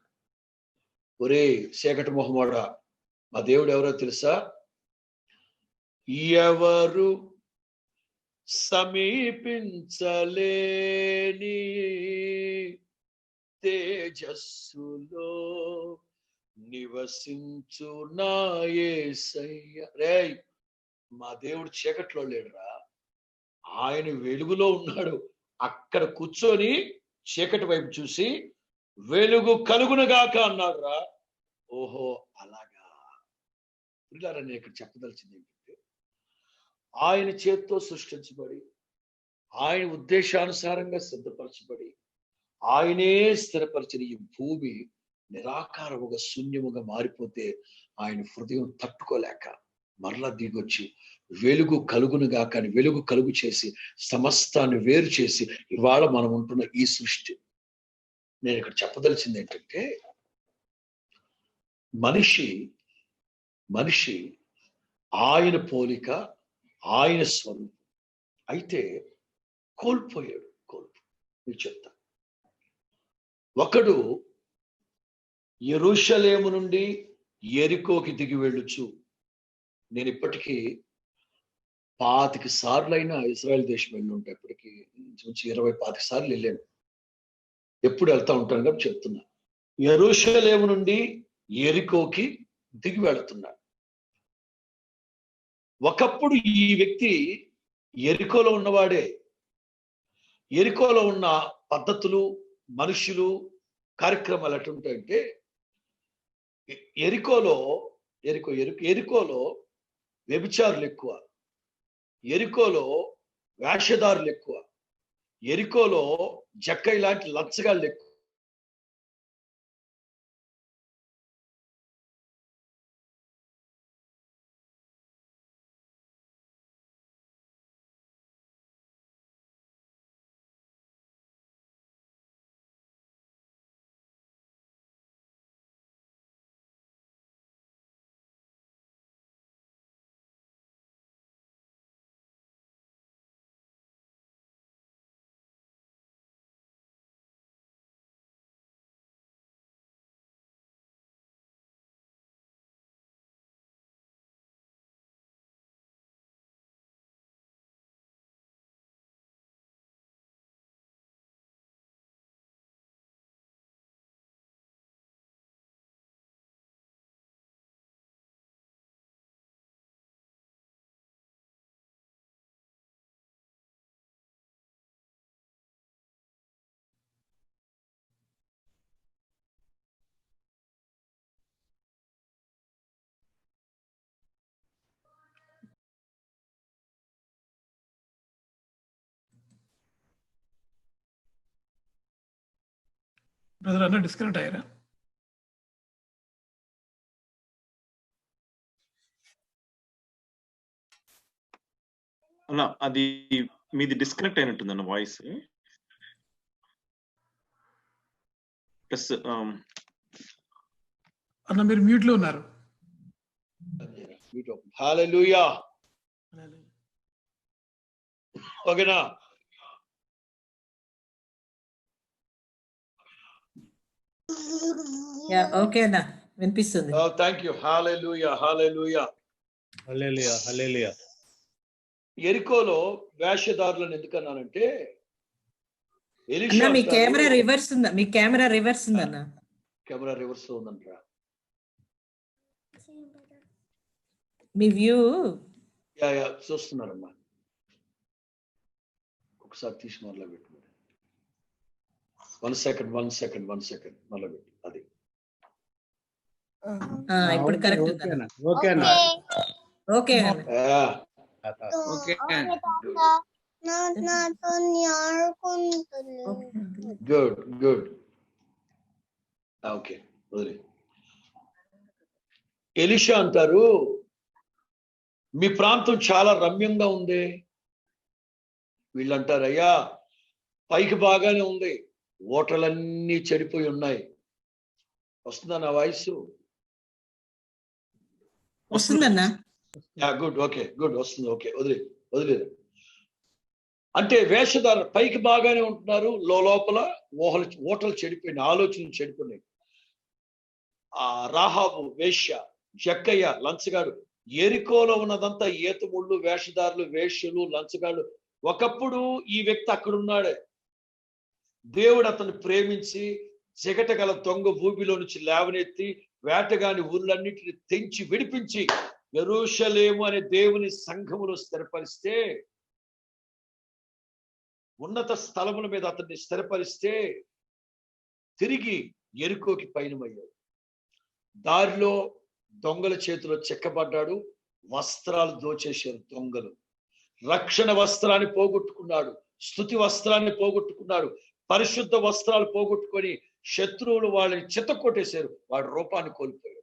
ఒరే చీకటి మొహమాడా, మా దేవుడు ఎవరో తెలుసా? ఎవరు సమీపించలేని తేజస్సులో నివసించు నా యేసయ్య. రేయ్, మా దేవుడు చీకట్లో లేడురా, ఆయన వెలుగులో ఉన్నాడు. అక్కడ కూర్చొని చీకటి వైపు చూసి వెలుగు కలుగునగాక అన్నాడు రా. ఓహో అలాగా. పిల్లారా, నేను ఇక్కడ చెప్పదలిచింది ఏంటంటే, ఆయన చేత్తో సృష్టించబడి, ఆయన ఉద్దేశానుసారంగా సిద్ధపరచబడి, ఆయనే స్థిరపరిచిన ఈ భూమి నిరాకారముగా శూన్యముగా మారిపోతే ఆయన హృదయం తట్టుకోలేక మరలా దిగొచ్చి వెలుగు కలుగునుగా కానీ వెలుగు కలుగు చేసి సమస్తాన్ని వేరు చేసి ఇవాళ మనం ఉంటున్న ఈ సృష్టి. నేను ఇక్కడ చెప్పదలిచింది ఏంటంటే, మనిషి ఆయన పోలిక, ఆయన స్వరూపం అయితే కోల్పోయాడు. మీకు చెప్తా. ఒకడు యెరూషలేము నుండి యెరికోకి దిగి వెళ్ళుచు, నేను ఇప్పటికీ 25 సార్లైనా ఇజ్రాయెల్ దేశం వెళ్ళి ఉంటాయి. ఇప్పటికీ 20-25 సార్లు వెళ్ళాను. ఎప్పుడు వెళ్తా ఉంటాను కాబట్టి చెప్తున్నా. యెరూషలేము నుండి యెరికోకి దిగి వెళుతున్నాడు. ఒకప్పుడు ఈ వ్యక్తి యెరికోలో ఉన్నవాడే. యెరికోలో ఉన్న పద్ధతులు, మనుషులు, కార్యక్రమాలు ఎట్లుంటాయంటే, ఎరికోలో వ్యభిచారులు ఎక్కువ, ఎరికోలో వేషధారులు ఎక్కువ, ఎరికోలో జక్కై లాంటి లంచగాళ్ళు ఎక్కువ. బ్రదర్ అన్న డిస్కనెక్ట్ అయ్యారా? అన్న అది మీది డిస్కనెక్ట్ అయినట్టుంది అన్న వాయిస్. ప్లస్ అన్న మీరు మ్యూట్ లో ఉన్నారు. హల్లెలూయా. ఓకేనా? ఓకే అన్న వినిపిస్తుంది. Thank you. హల్లెలూయా హల్లెలూయా హల్లెలూయా హల్లెలూయా. ఎరికోలో వేషధారులను ఎందుకన్నానంటే అన్న మీ కెమెరా రివర్స్ ఉందా? మీ కెమెరా రివర్స్ ఉందన్న. కెమెరా రివర్స్ ఉందంటారా? మీ వ్యూ చూస్తున్నారమ్మా. ఒకసారి తీసి మరలా పెట్టు. 1 సెకండ్ మరలా పెట్టు. అది ఇప్పుడు కరెక్ట్. ఓకే అన్న. Okay good. ఓకే వదిలే. ఎలీషా అంటారు, మీ ప్రాంతం చాలా రమ్యంగా ఉంది. వీళ్ళు అంటారు, అయ్యా పైకి బాగానే ఉంది, ఓటర్లన్నీ చెడిపోయి ఉన్నాయి. వస్తుందా నా వాయిస్? వస్తుందన్నా? గుడ్. ఓకే గుడ్ వస్తుంది. ఓకే వదిలేదు. అంటే వేషధార పైకి బాగానే ఉంటున్నారు, లోపల ఓటలు చెడిపోయినాయి, ఆలోచనలు చెడిపోయినాయి. ఆ రాహాబు వేశ్య, జక్కయ్య లంచగాడు, ఎరికోలో ఉన్నదంతా ఏతుముళ్ళు, వేషధారులు, వేష్యులు, లంచగాడు. ఒకప్పుడు ఈ వ్యక్తి అక్కడ ఉన్నాడే. దేవుడు అతన్ని ప్రేమించి జగటగల దొంగ భూమిలో నుంచి లేవనెత్తి వేటగాని ఊర్లన్నిటిని తెంచి విడిపించి యెరూషలేము అనే దేవుని సంఘములో స్థిరపరిస్తే, ఉన్నత స్థలముల మీద అతన్ని స్థిరపరిస్తే తిరిగి ఎరికోకి పయనమయ్యాడు. దారిలో దొంగల చేతిలో చెక్కబడ్డాడు. వస్త్రాలు దోచేశారు దొంగలు. రక్షణ వస్త్రాన్ని పోగొట్టుకున్నాడు, స్తుతి వస్త్రాన్ని పోగొట్టుకున్నాడు, పరిశుద్ధ వస్త్రాలు పోగొట్టుకొని శత్రువులు వాళ్ళని చితకొట్టేశారు. వాడు రూపాన్ని కోల్పోయాడు.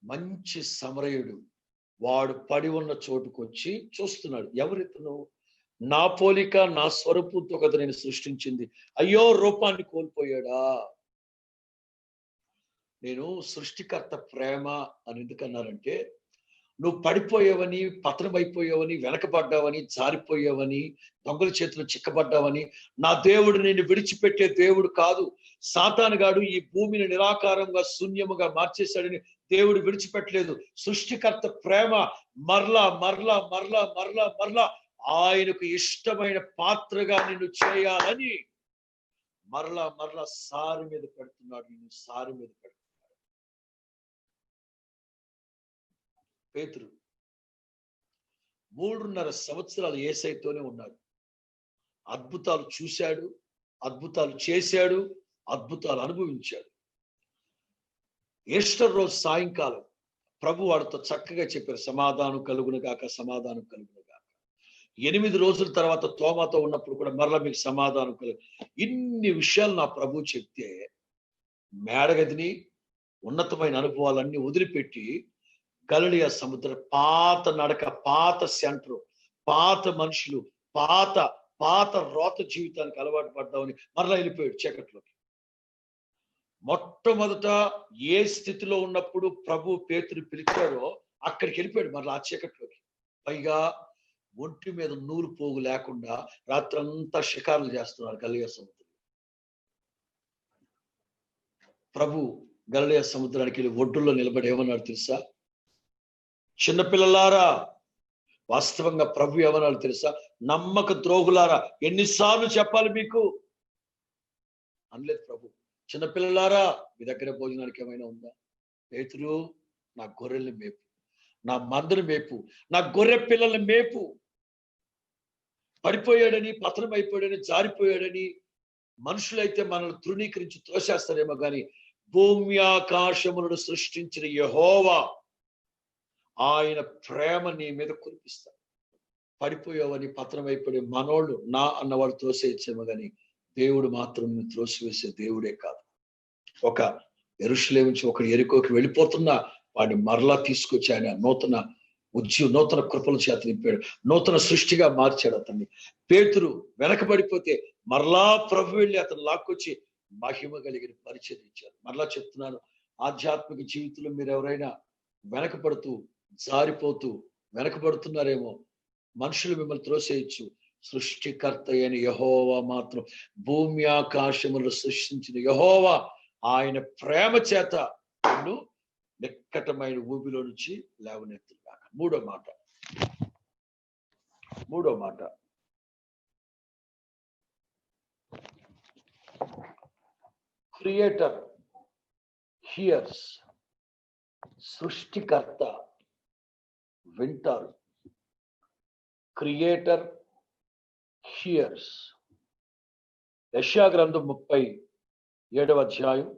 మంచి సమరయుడు వాడు పడి ఉన్న చోటుకొచ్చి చూస్తున్నాడు, ఎవరితను? నా పోలిక నా స్వరూపంతో కదా నేను సృష్టించింది. అయ్యో రూపాన్ని కోల్పోయాడా? నేను సృష్టికర్త ప్రేమ అని ఎందుకన్నారంటే, నువ్వు పడిపోయావని, పతనమైపోయావని, వెనకబడ్డావని, జారిపోయావని, దొంగల చేతిలో చిక్కబడ్డావని, నా దేవుడు నిన్ను విడిచిపెట్టే దేవుడు కాదు. సాతానుగాడు ఈ భూమిని నిరాకారంగా శూన్యముగా మార్చేశాడని దేవుడు విడిచిపెట్టలేదు. సృష్టికర్త ప్రేమ మరలా మరలా మరలా మరలా మరలా ఆయనకు ఇష్టమైన పాత్రగా నిన్ను చేయాలని మరలా మరలా సారి మీద పెడుతున్నాడు. నిన్ను సారి మీద పెడుతున్నాడు. పేతురు 3.5 సంవత్సరాలు యేసయ్యతోనే ఉన్నాడు. అద్భుతాలు చూశాడు, అద్భుతాలు చేశాడు, అద్భుతాలు అనుభవించాడు. ఈస్టర్ రోజు సాయంకాలం ప్రభు వాడితో చక్కగా చెప్పారు, సమాధానం కలుగును గాక, సమాధానం కలుగును గాక. 8 రోజుల తర్వాత తోమాతో ఉన్నప్పుడు కూడా మరలా మీకు సమాధానం కలుగు. ఇన్ని విషయాలు నా ప్రభు చెప్తే మేడగదిని, ఉన్నతమైన అనుభవాలన్నీ వదిలిపెట్టి గలిలయ సముద్ర, పాత నడక, పాత సెంటర్, పాత మనుషులు, పాత రోత జీవితానికి అలవాటు పడ్డామని మరలా వెళ్ళిపోయాడు చీకట్లోకి. మొట్టమొదట ఏ స్థితిలో ఉన్నప్పుడు ప్రభు పేతురు పిలిచాడో అక్కడికి వెళ్ళిపోయాడు మరలా ఆ చీకట్లోకి. పైగా ఒంటి మీద నూలు పోగు లేకుండా రాత్రంతా షికారులు చేస్తున్నారు గలిలయ సముద్రం. ప్రభు గలిలయ సముద్రానికి వెళ్ళి ఒడ్డుల్లో నిలబడి ఏమన్నాడు తెలుసా? చిన్నపిల్లలారా, వాస్తవంగా ప్రభు ఏమన్నాడు తెలుసా? నమ్మక ద్రోహులారా, ఎన్నిసార్లు చెప్పాలి మీకు అనలేదు ప్రభు. చిన్నపిల్లలారా, మీ దగ్గర భోజనానికి ఏమైనా ఉందా? పేతురు, నా గొర్రెల్ని మేపు, నా మందను మేపు, నా గొర్రె పిల్లల్ని మేపు. పడిపోయాడని, పతనం అయిపోయాడని, జారిపోయాడని మనుషులైతే మనల్ని తృణీకరించి తోసేస్తారేమో కానీ భూమి ఆకాశములను సృష్టించిన యెహోవా ఆయన ప్రేమ నీ మీద కురిపిస్తాడు. పడిపోయావని, పతనం అయిపోయి మనోళ్ళు నా అన్నవాడు తోసేయచ్చేమో కానీ దేవుడు మాత్రం నిన్ను త్రోసివేసే దేవుడే కాదు. ఒక యెరూషలేము నుంచి ఒక యెరికోకి వెళ్ళిపోతున్నా వాడిని మరలా తీసుకొచ్చి ఆయన నూతన కృపల చేత నింపాడు, నూతన సృష్టిగా మార్చాడు అతన్ని. పేతురు వెనకబడిపోతే మరలా ప్రభు వెళ్ళి అతను లాక్కొచ్చి మహిమ కలిగిన పరిచయం ఇచ్చారు. మరలా చెప్తున్నాను, ఆధ్యాత్మిక జీవితంలో మీరు ఎవరైనా వెనకబడుతూ జారిపోతూ వెనకబడుతున్నారేమో, మనుషులు మిమ్మల్ని త్రోసేయచ్చు. సృష్టికర్త అయిన యెహోవా మాత్రం, భూమి ఆకాశములను సృష్టించిన యెహోవా ఆయన ప్రేమ చేత నిన్ను నిక్కటమైన ఊబిలో నుంచి లేవనెత్తుగాక. మూడో మాట క్రియేటర్ హియర్స్, సృష్టికర్త వింటారు. Creator hears. యెషయా గ్రంథం 37వ అధ్యాయం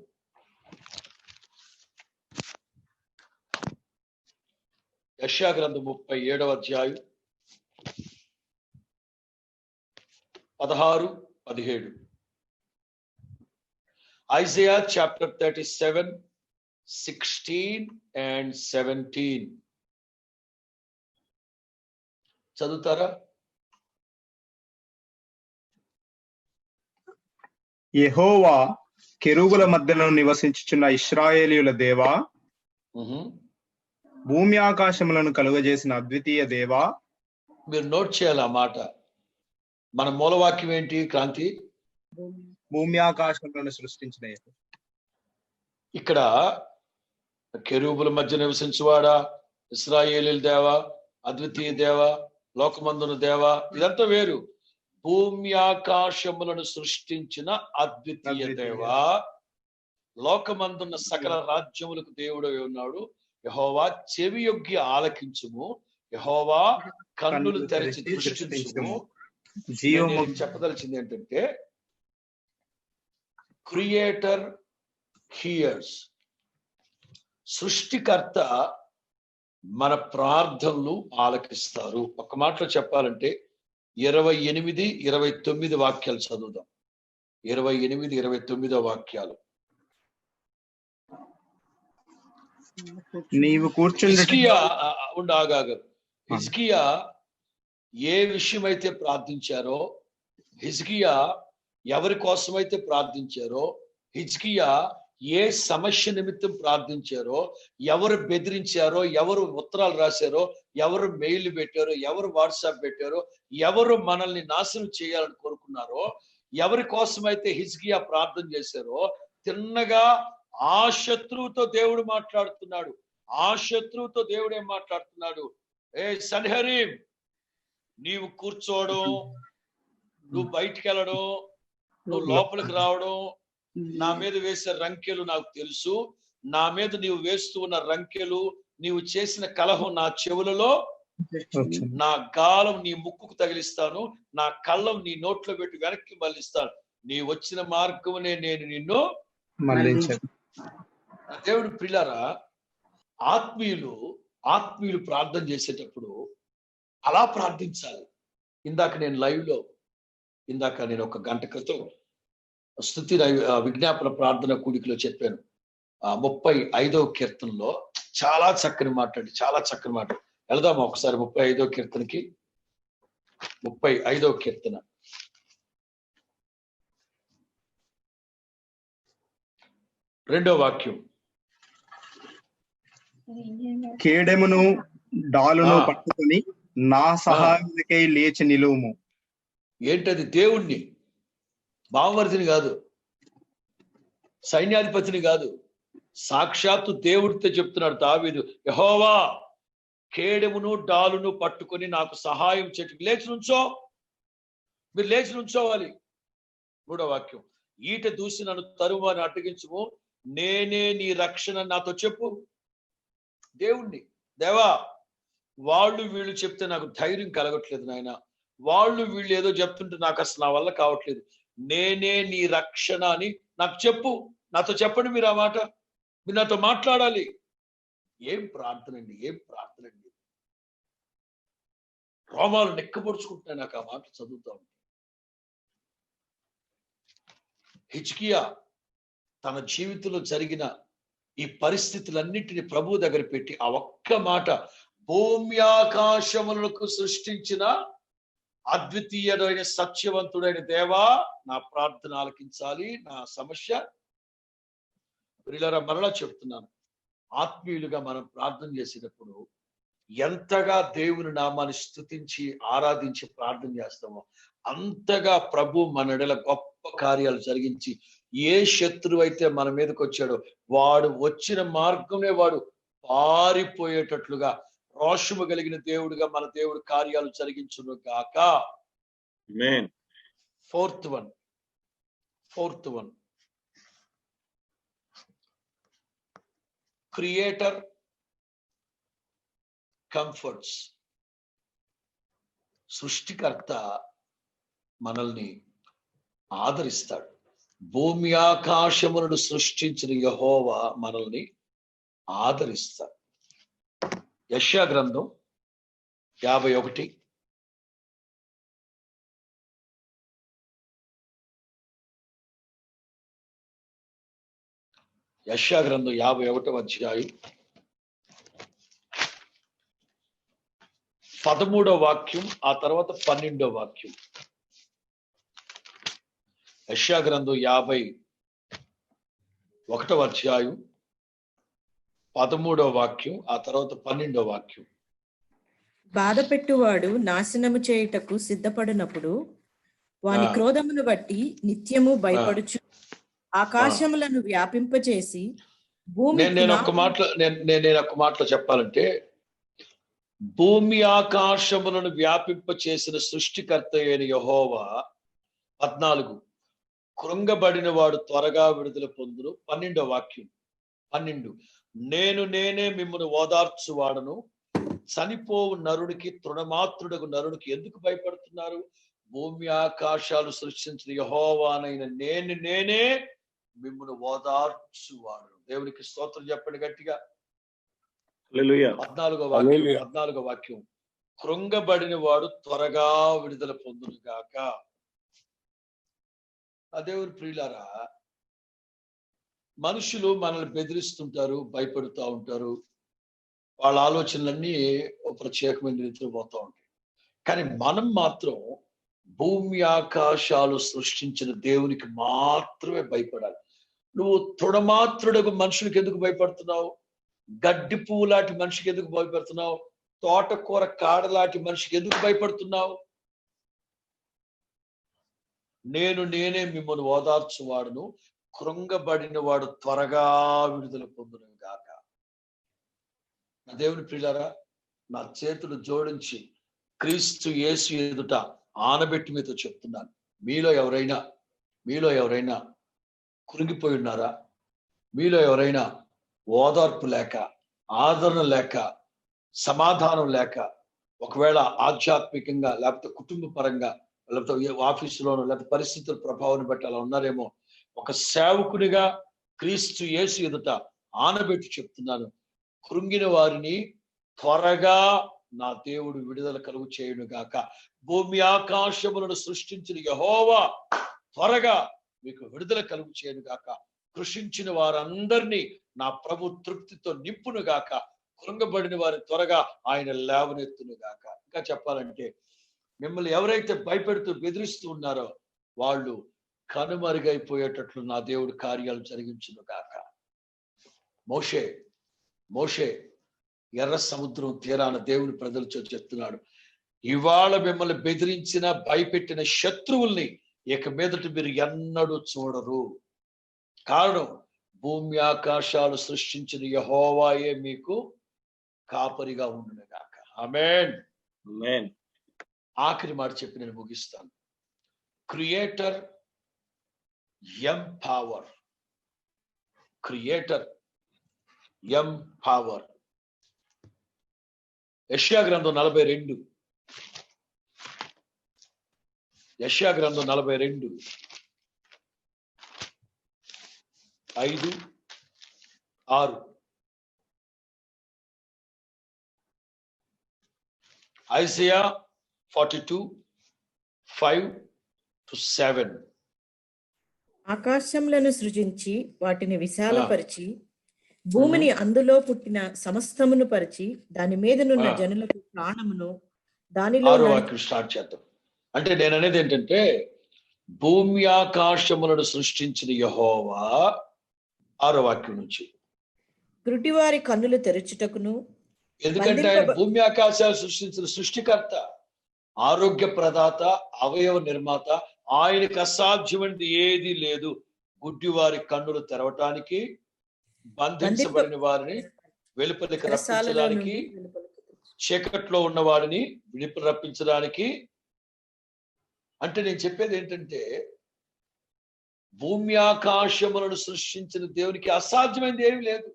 16-17. Isaiah chapter 37, 16 and 17. చదువుతారా? యెహోవా కెరూబుల మధ్యలో నివసించుచున్న ఇశ్రాయేలీయుల దేవా, భూమి ఆకాశములను కలుగజేసిన అద్వితీయ దేవా. మీరు నోట్ చేయాలి ఆ మాట. మన మూలవాక్యం ఏంటి క్రాంతి? భూమి ఆకాశములను సృష్టించిన ఇక్కడ కెరూబుల మధ్య నివసించువాడా, ఇశ్రాయేలీయుల దేవా, అద్వితీయ దేవా, లోకమందున దేవా, ఇదంతా వేరు. భూమి ఆకాశములను సృష్టించిన అద్వితీయ దేవా, లోకమందున్న సకల రాజ్యములకు దేవుడు ఉన్నాడు. యెహోవా చెవి యొగ్గి ఆలకించుము, యెహోవా కన్నులు తెరిచి దృష్టించుము. చెప్పదలిచింది ఏంటంటే, క్రియేటర్ హియర్స్, సృష్టికర్త మన ప్రార్థనలు ఆలకిస్తారు. ఒక మాటలో చెప్పాలంటే 28, 29 వాక్యాలు చదువుదాం. 28, 29 వాక్యాలు. నీవు కూర్చుని హిజ్కియా ఏ విషయమైతే ప్రార్థించారో, హిజ్కియా ఎవరి కోసమైతే ప్రార్థించారో, హిజ్కియా ఏ సమస్య నిమిత్తం ప్రార్థించారో, ఎవరు బెదిరించారో, ఎవరు ఉత్తరాలు రాశారో, ఎవరు మెయిల్ పెట్టారో, ఎవరు వాట్సాప్ పెట్టారో, ఎవరు మనల్ని నాశనం చేయాలని కోరుకున్నారో, ఎవరి కోసమైతే హిజ్కియా ప్రార్థన చేశారో, తిన్నగా ఆ శత్రువుతో దేవుడు మాట్లాడుతున్నాడు. ఆ శత్రువుతో దేవుడు ఏం మాట్లాడుతున్నాడు? ఏ సన్హరీం, నీవు కూర్చోవడం, నువ్వు బయటికి వెళ్ళడం, నువ్వు లోపలికి రావడం, నా మీద వేసే రంకెలు నాకు తెలుసు. నా మీద నీవు వేస్తూ ఉన్న రంకెలు, నీవు చేసిన కలహం నా చెవులలో, నా గాలం నీ ముక్కుకు తగిలిస్తాను, నా కళ్ళం నీ నోట్లో పెట్టి వెనక్కి మళ్ళిస్తాను. నీ వచ్చిన మార్గమునే నేను నిన్ను మళ్ళించాను. దేవుడు ప్రియులారా, ఆత్మీయులు ప్రార్థన చేసేటప్పుడు అలా ప్రార్థించాలి. ఇందాక నేను ఒక గంట క్రితం స్తుతి విజ్ఞాపన ప్రార్థన కూడికలో చెప్పాను. 35వ కీర్తనలో చాలా చక్కని మాట. వెళదామా ఒకసారి 35వ కీర్తనకి. 35వ కీర్తన 2వ వాక్యం. కేడెమును డాలును పట్టుకొని నా సహాయానికై లేచి నిలువుము. ఏంటది? దేవుణ్ణి, బావమరిదిని కాదు, సైన్యాధిపతిని కాదు, సాక్షాత్తు దేవుడితో చెప్తున్నాడు దావీదు. యెహోవా కేడెమును డాలును పట్టుకొని నాకు సహాయం చెట్టుకు లేచి నుంచో. మీరు లేచి నుంచోవాలి. 3వ వాక్యం. ఈట దూసి నన్ను తరువాని అడ్డగించుము, నేనే నీ రక్షణ నాతో చెప్పు. దేవుణ్ణి, దేవా వాళ్ళు వీళ్ళు చెప్తే నాకు ధైర్యం కలగట్లేదు నాయన, వాళ్ళు వీళ్ళు ఏదో చెప్తుంటే నాకు అసలు నా వల్ల కావట్లేదు, నేనే నీ రక్షణ అని నాకు చెప్పు. నాతో చెప్పండి మీరు ఆ మాట, మీరు నాతో మాట్లాడాలి. ఏం ప్రార్థన అండి! రోమాలు నెక్కపరుచుకుంటున్నాయి నాకు ఆ మాట చదువుతా ఉంటాను. హిజ్కియా తన జీవితంలో జరిగిన ఈ పరిస్థితులన్నింటినీ ప్రభు దగ్గర పెట్టి ఆ ఒక్క మాట, భూమి ఆకాశములకు సృష్టించిన అద్వితీయుడైన సత్యవంతుడైన దేవా, నా ప్రార్థన ఆలకించాలి, నా సమస్య. ప్రియులారా, మరలా చెప్తున్నాను, ఆత్మీయులుగా మనం ప్రార్థన చేసేటప్పుడు ఎంతగా దేవుని నామాన్ని స్తుతించి ఆరాధించి ప్రార్థన చేస్తామో అంతగా ప్రభు మన ఎడల గొప్ప కార్యాలు జరిగించి, ఏ శత్రువు అయితే మన మీదకి వచ్చాడో వాడు వచ్చిన మార్గంలో వాడు పారిపోయేటట్లుగా రోషము కలిగిన దేవుడుగా మన దేవుడు కార్యాలు జరిగించును గాక. Amen. Fourth one creator comforts. సృష్టికర్త మనల్ని ఆదరిస్తాడు. భూమి ఆకాశములను సృష్టించిన యెహోవా మనల్ని ఆదరిస్తాడు. యెషయా గ్రంథం 51 యెషయా గ్రంథం 51వ అధ్యాయం 13వ వాక్యం, ఆ తర్వాత 12వ వాక్యం. యెషయా గ్రంథం 51వ అధ్యాయం 13వ వాక్యం, ఆ తర్వాత 12వ వాక్యం. బాధపెట్టువాడు నాశనము చేయుటకు సిద్ధపడినప్పుడు వాని క్రోధమును బట్టి నిత్యము భయపడుచు ఆకాశములను వ్యాపింపచేసి భూమి. నేను ఒక మాటలో చెప్పాలంటే, భూమి ఆకాశములను వ్యాపింప చేసిన సృష్టికర్త అయిన యెహోవా 14 కృంగబడిన వాడు త్వరగా విడుదల పొందును. 12వ వాక్యం 12 నేనే మిమ్మల్ని ఓదార్చువాడను, చనిపోవు నరునికి తృణమాత్రుడకు నరునికి ఎందుకు భయపడుతున్నారు? భూమి ఆకాశాలు సృష్టించిన యెహోవానైన నేనే మిమ్మల్ని ఓదార్చువాడు. దేవునికి స్తోత్రం చెప్పండి గట్టిగా. హల్లెలూయా. 14వ వాక్యం కృంగబడిన వాడు త్వరగా విడుదల పొందును గాక. ఆ దేవుని ప్రియులారా, మనుషులు మనల్ని బెదిరిస్తుంటారు, భయపడుతూ ఉంటారు. వాళ్ళ ఆలోచనలన్నీ ఒక ప్రత్యేకమైన రీతిలో పోతూ ఉంటాయి. కానీ మనం మాత్రం భూమి ఆకాశాలు సృష్టించిన దేవునికి మాత్రమే భయపడాలి. నువ్వు తృణమాత్రుడకు మనుషులకు ఎందుకు భయపడుతున్నావు? గడ్డి పువ్వు లాంటి మనిషికి ఎందుకు భయపడుతున్నావు? తోటకూర కాడలాంటి మనిషికి ఎందుకు భయపడుతున్నావు? నేనే మిమ్మల్ని ఓదార్చువాడును, కృంగబడిన వాడు త్వరగా విడుదల పొందును గాక. నా దేవుని ప్రియులారా, నా చేతులు జోడించి క్రీస్తు యేసు ఎదుట ఆనబెట్టి మీతో చెప్తున్నాను, మీలో ఎవరైనా కృంగిపోయి ఉన్నారా? మీలో ఎవరైనా ఓదార్పు లేక, ఆదరణ లేక, సమాధానం లేక, ఒకవేళ ఆధ్యాత్మికంగా లేకపోతే కుటుంబ పరంగా లేకపోతే ఆఫీసులోనో లేకపోతే పరిస్థితుల ప్రభావాన్ని బట్టి అలా ఉన్నారేమో, ఒక సేవకునిగా క్రీస్తు యేసు ఎదుట ఆనబెట్టి చెప్తున్నాను, కృంగిన వారిని త్వరగా నా దేవుడు విడుదల కలుగు చేయును గాక. భూమి ఆకాశములను సృష్టించిన యెహోవా త్వరగా మీకు విడుదల కలుగు చేయను గాక. కృషించిన వారందరినీ నా ప్రభు తృప్తితో నింపును గాక. కృంగబడిన వారిని త్వరగా ఆయన లేవనెత్తును గాక. ఇంకా చెప్పాలంటే, మిమ్మల్ని ఎవరైతే భయపెడుతూ బెదిరిస్తూ ఉన్నారో వాళ్ళు కనుమరుగైపోయేటట్లు నా దేవుడు కార్యాలు జరిగించును గాక. మోషే ఎర్ర సముద్రం తీరాన దేవుని ప్రజలతో చెప్తున్నాడు, ఇవాళ మిమ్మల్ని బెదిరించిన భయపెట్టిన శత్రువుల్ని ఇక మీదట మీరు ఎన్నడూ చూడరు. కారణం, భూమి ఆకాశాలు సృష్టించిన యెహోవాయే మీకు కాపరిగా ఉండును గాక. ఆమేన్. ఆఖరి మాట చెప్పి నేను ముగిస్తాను. Creator empower. యెషయా గ్రంథం 42 5-6. Isaiah 42 5-7. ఆకాశములను సృజించి వాటిని విశాలపరిచి భూమిని అందులో పుట్టిన సమస్తమును పరిచి దాని మీదనున్న జనులకు ప్రాణమును దానిలో 6వ వాక్యం స్టార్ట్ చేద్దాం. అంటే నేను అనేది ఏంటంటే భూమి ఆకాశములను సృష్టించిన యెహోవా 6వ వాక్యం నుంచి. గుడ్డివారి కన్నులు తెరచుటకును, ఎందుకంటే ఆయన భూమి ఆకాశాలు సృష్టించిన సృష్టికర్త, ఆరోగ్య ప్రదాత, అవయవ నిర్మాత. ఆయనకు అసాధ్యమైనది ఏది లేదు. గుడ్డివారి కన్నులు తెరవటానికి, బంధించబడిన వారిని వెలుపలికి రప్పించడానికి, చీకట్లో ఉన్న వాడిని విడిపి రప్పించడానికి. అంటే నేను చెప్పేది ఏంటంటే భూమి ఆకాశములను సృష్టించిన దేవునికి అసాధ్యమైనది ఏమీ లేదు.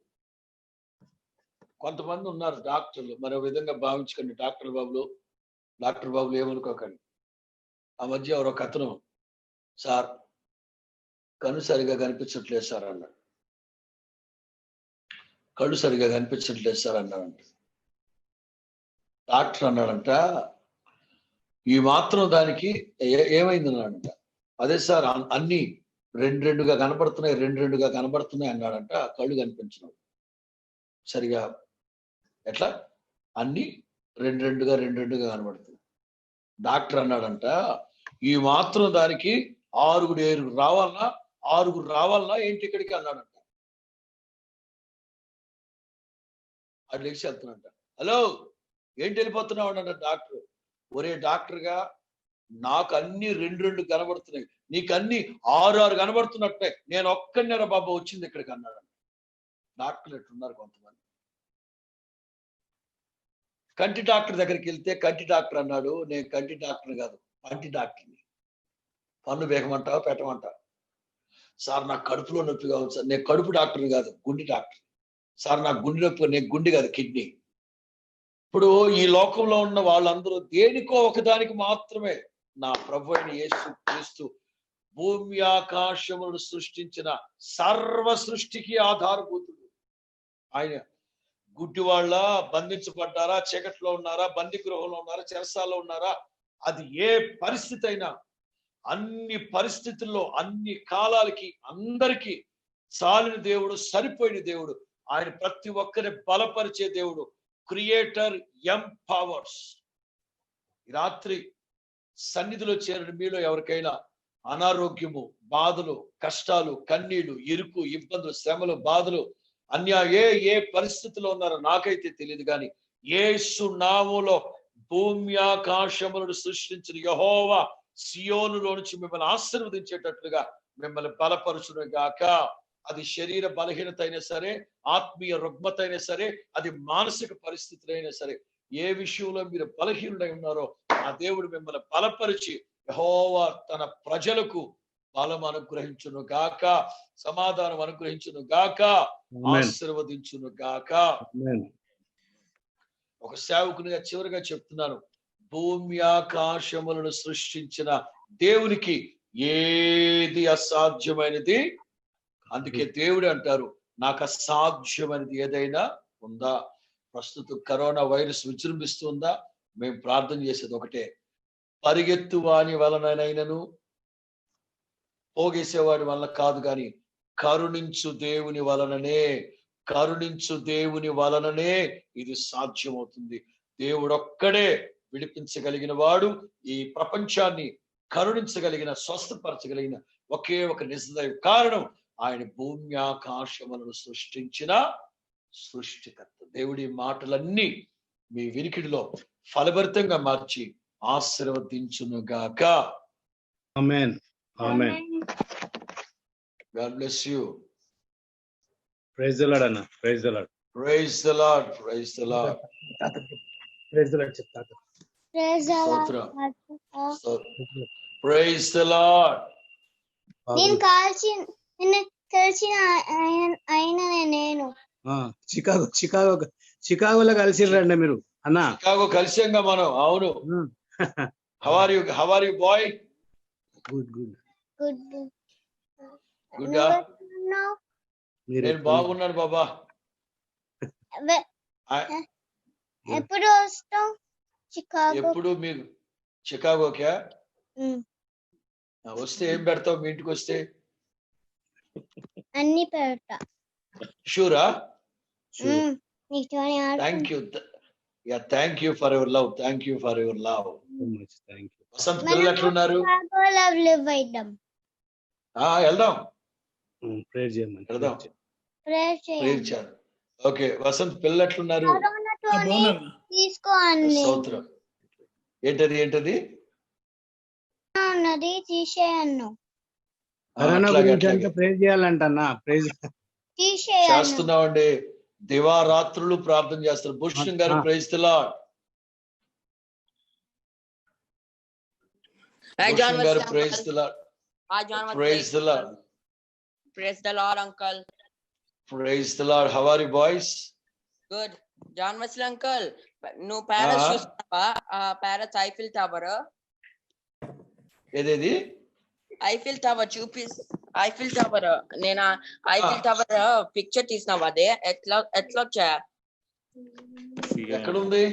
కొంతమంది ఉన్నారు డాక్టర్లు, మరో విధంగా భావించకండి. డాక్టర్ బాబులు ఏమనుకోకండి. ఆ మధ్య ఎవరో కథను, సార్ కన్ను సరిగా కనిపించట్లేదు సార్ అన్నాడు. కళ్ళు సరిగా కనిపించట్లేదు సార్ అన్నాడంట. డాక్టర్ అన్నాడంట, ఈ మాత్రం దానికి ఏమైంది అన్నాడంట. అదే సార్ అన్ని రెండుగా కనబడుతున్నాయి అన్నాడంట. కళ్ళు కనిపించడం సరిగా ఎట్లా, అన్ని రెండుగా కనబడుతుంది. డాక్టర్ అన్నాడంట, ఈ మాత్రం దానికి 6 రావాలన్నా ఏంటి ఇక్కడికి అన్నాడంట. అటు లేచి వెళ్తున్నాడంట. హలో ఏంటి వెళ్ళిపోతున్నావు అన్నాడు డాక్టర్. ఒరే డాక్టర్గా నాకు అన్ని రెండు కనబడుతున్నాయి, నీకు అన్ని 6 కనబడుతున్నట్టే, నేను ఒక్కడినేరా బాబా వచ్చింది ఇక్కడికి అన్నాడు. డాక్టర్లు ఎట్లున్నారు కొంతమంది. కంటి డాక్టర్ దగ్గరికి వెళ్తే కంటి డాక్టర్ అన్నాడు, నేను కంటి డాక్టర్ కాదు, పంటి డాక్టర్ని. పన్ను బేకమంటావా పెట్టమంటావా? సార్ నాకు కడుపులో నొప్పి కావాలి సార్, నేను కడుపు డాక్టర్ని కాదు, గుండె డాక్టర్. సార్ నాకు గుండె నొప్పి, నేను గుండె కాదు, కిడ్నీ. ఇప్పుడు ఈ లోకంలో ఉన్న వాళ్ళందరూ దేనికో ఒకదానికి మాత్రమే. నా ప్రభు అయిన యేసు క్రీస్తు భూమి ఆకాశములను సృష్టించిన సర్వ సృష్టికి ఆధారభూతుడు. ఆయన గుడ్డి వాళ్ళ బంధించబడ్డారా, చీకట్లో ఉన్నారా, బందీ గృహంలో ఉన్నారా, చెరసాల్లో ఉన్నారా, అది ఏ పరిస్థితి అయినా, అన్ని పరిస్థితుల్లో అన్ని కాలాలకి అందరికీ చాలిన దేవుడు, సరిపోయిన దేవుడు. ఆయన ప్రతి ఒక్కరిని బలపరిచే దేవుడు, క్రియేటర్, ఎంపవర్స్. ఈ రాత్రి సన్నిధిలో చేరిన మీలో ఎవరికైనా అనారోగ్యము, బాధలు, కష్టాలు, కన్నీళ్లు, ఇరుకు, ఇబ్బందులు, శ్రమలు, బాధలు, ఏ పరిస్థితిలో ఉన్నారో నాకైతే తెలియదు, కానీ యేసు నామములో భూమి ఆకాశములను సృష్టించిన యెహోవా సియోనులో నుంచి మిమ్మల్ని ఆశీర్వదించేటట్లుగా మిమ్మల్ని బలపరచును గాక. అది శరీర బలహీనత అయినా సరే, ఆత్మీయ రుగ్మత అయినా సరే, అది మానసిక పరిస్థితులైనా సరే, ఏ విషయంలో మీరు బలహీనులై ఉన్నారో ఆ దేవుడు మిమ్మల్ని బలపరిచి యెహోవా తన ప్రజలకు బలం అనుగ్రహించును గాక, సమాధానం అనుగ్రహించును గాక, ఆశీర్వదించును గాక. ఒక సేవకునిగా చివరిగా చెప్తున్నాను, భూమి ఆకాశములను సృష్టించిన దేవునికి ఏది అసాధ్యమైనది. అందుకే దేవుడు అంటారు, నాకు అసాధ్యమైనది ఏదైనా ఉందా? ప్రస్తుతం కరోనా వైరస్ విజృంభిస్తుందా? మేము ప్రార్థన చేసేది ఒకటే, పరిగెత్తు వాని వలనైనను పోగేసేవాడి వలన కాదు, కానీ కరుణించు దేవుని వలననే ఇది సాధ్యమవుతుంది. దేవుడు ఒక్కడే విడిపించగలిగిన వాడు, ఈ ప్రపంచాన్ని కరుణించగలిగిన, స్వస్థపరచగలిగిన ఒకే ఒక నిజదైవ కారణం ఆయన భూమి ఆకాశములను సృష్టించిన సృష్టికర్త. దేవుడి మాటలన్నీ మీ వినికిడిలో ఫలభరితంగా మార్చి ఆశీర్వదించును గాక. ఆమేన్. ఆమేన్. God bless you. Praise the Lord అన్న. Praise the Lord. Praise the Lord. Praise the Lord. Praise the Lord చెప్తాను. Praise the Lord. Praise the Lord. నిన్ను కలిసిన ఆయన నేను. చికాగోలో కలిసిరండి మీరు అన్న. చికాగో కలిసాంగా మనం. అవును. How are you boy? Good. నేను బాగున్నాను బాబా. ఎప్పుడు వస్తావు చికాగో? ఎప్పుడు మీరు చికాగోకా వస్తే ఏం పెడతావు మీ ఇంటికి వస్తే? అన్ని పెడతా. షూరా? నీతోనే thank you. Yeah, thank you for your love. Thank you for your love. Vasant పిల్లలు ఎట్లున్నారు? వెళ్దాం, వెళ్దాం. ఓకే, వసంత్ పిల్లలు ఎట్లున్నారు? తీసుకో అన్ని. స్తోత్రం. ఏంటది ఏంటది? అన్నది తీసేయను. ప్రేజ్ చేయాలంటన్నా, ప్రేజ్ చేస్తున్నామండి. దివారాత్రులు ప్రార్థన చేస్తారు. Bhushan garu praise the Lord. Bhushan garu praise the Lord. Praise the Lord. Praise the Lord, uncle. Praise the Lord. How are you boys? Good. John Wesley uncle, no Paris చూస్తావా? Paris Eiffel Tower. ఏదేది? Eiffel Tower చూపిస్. Eiffel Tower నేను Eiffel Tower picture తీసినావా? అదే ఎట్లా వచ్చా? ఎక్కడ ఉంది?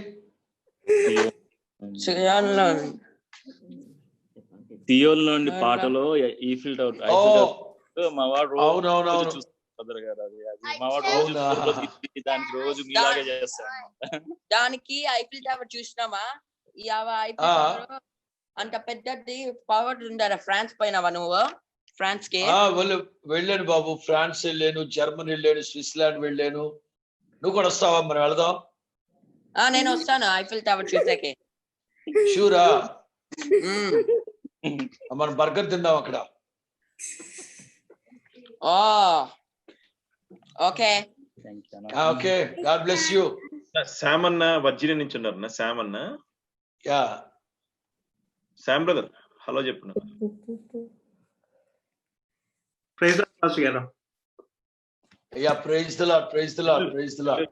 Seoul నుండి పాటలో ఈఫిల్ టవర్. మా వాడు అవునవునవును దానికి రోజు మీలాగే చేస్తాను. దానికి ఐఫిల్ టవర్ చూసినామా? ఈ ఐఫిల్ టవర్ అంత పెద్దది పవర్ ఉండారా? ఫ్రాన్స్ పైన నువ్వు ఫ్రాన్స్ కి వెళ్ళాను బాబు. ఫ్రాన్స్ వెళ్ళాను, జర్మనీ వెళ్ళాను, స్విట్జర్లాండ్ వెళ్ళాను. నువ్వు కూడా వస్తావా? మరి వెళదాం. నేను వస్తాను ఐఫిల్ టవర్ చూసాకే. షూరా? మనం బర్గర్ తిందాం అక్కడ. Okay okay, God bless you. Sam అన్న వర్జీనియా నుంచి ఉన్నారు. శామ్ అన్న. యా, శామ్ బ్రదర్ హలో చెప్పు. ప్రైజ్ ది లార్డ్ గారు. Yeah, praise the Lord, praise the Lord, praise the Lord.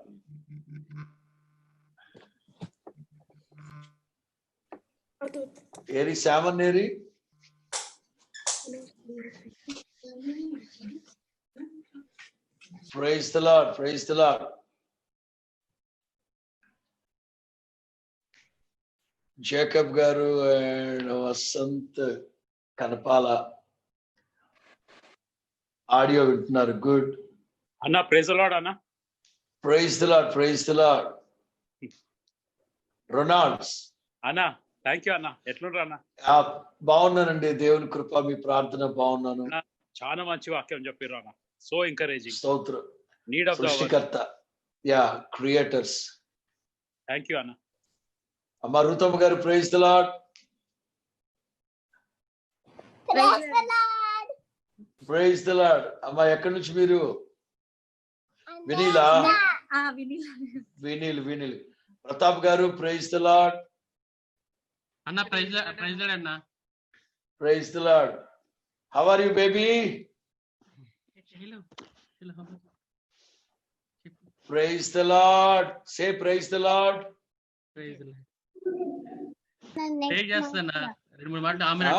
ఏరి శామన్ ఏరి? Praise the Lord, praise the Lord. Jacob garu and Vasant Kanapala audio vintunaru. Good. Anna, praise the Lord, Anna. Praise the Lord, praise the Lord. Ronalds. Anna, thank you Anna. ఎట్లుండ్రు అన్న? బాగున్నానండి, దేవుని కృప, మీ ప్రార్థన బాగున్నాను. చాలా మంచి వాక్యం చెప్పారు అన్న. So encouraging. స్తోత్రం. నీడ్ ఆఫ్ ద సృష్టికర్త. Yeah, creators. థ్యాంక్ యూ అన్న. అమ్మ రూతమ్మ గారు praise the Lord. Praise the Lord. అమ్మ ఎక్కడి నుంచి మీరు? వినీలా? వినీల్. ప్రతాప్ గారు ప్రైజ్ ది లార్డ్. అన్న ప్రైజ్ లార్డ్ అన్న. Praise the Lord. How are you baby? Praise the Lord. Say praise the Lord. Praise the Lord. Pray చేస్తానా? రెండు మూడు మాటలు ఆమేన్.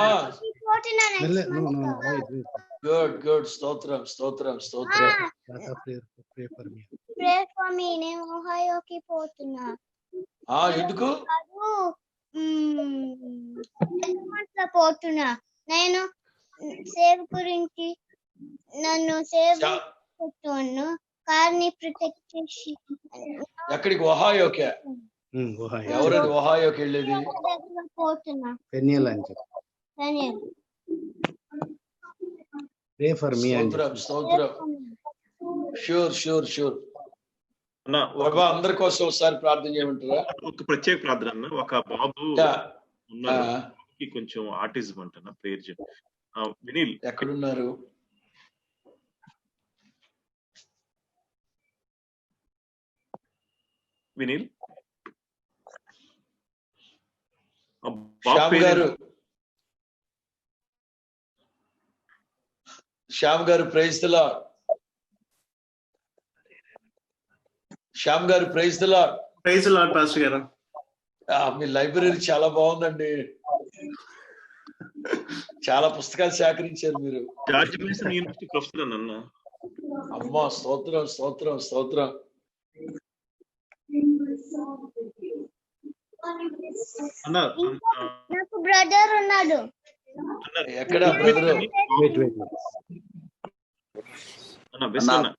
Good. స్తోత్రం. Pray for me. నేను ఓహాయోకి పోతున్నా. ఎందుకు? పోతున్నా. నేను సేవ్ గురించి నన్ను సేవ్ చేస్తున్నాను. కార్ని ప్రొటెక్ట్ చేసి. ఎక్కడికి? ఓహాయోకే. ఎవరది ఓహాయోకి వెళ్ళేది? పోతున్నా. పెనియల్ అని చెప్పు. ప్రే ఫర్ మీ అని. స్తోత్రం. షూర్. అన్న అందరి కోసం ఒకసారి ప్రార్థన చేయమంటారా? ఒక ప్రత్యేక ప్రార్థన అన్న. ఒక బాబు ఉన్నారు, కొంచెం ఆటిజం అంటున్నా, ప్రేయర్ చెప్పు. వినీల్ ఎక్కడున్నారు? Vineel Shyam garu praise the Lord. Shyam garu praise the Lord. Praise the Lord pastor garu. మీ లైబ్రరీ చాలా బాగుందండి. చాలా పుస్తకాలు సేకరించారు మీరు. జార్జ్ మేసన్ యూనివర్సిటీ ప్రొఫెసర్ అన్న. అమ్మా స్తోత్రం. నాకు బ్రదర్ ఉన్నాడు. ఎక్కడ బ్రదర్? అన్న వెస్లీ అన్న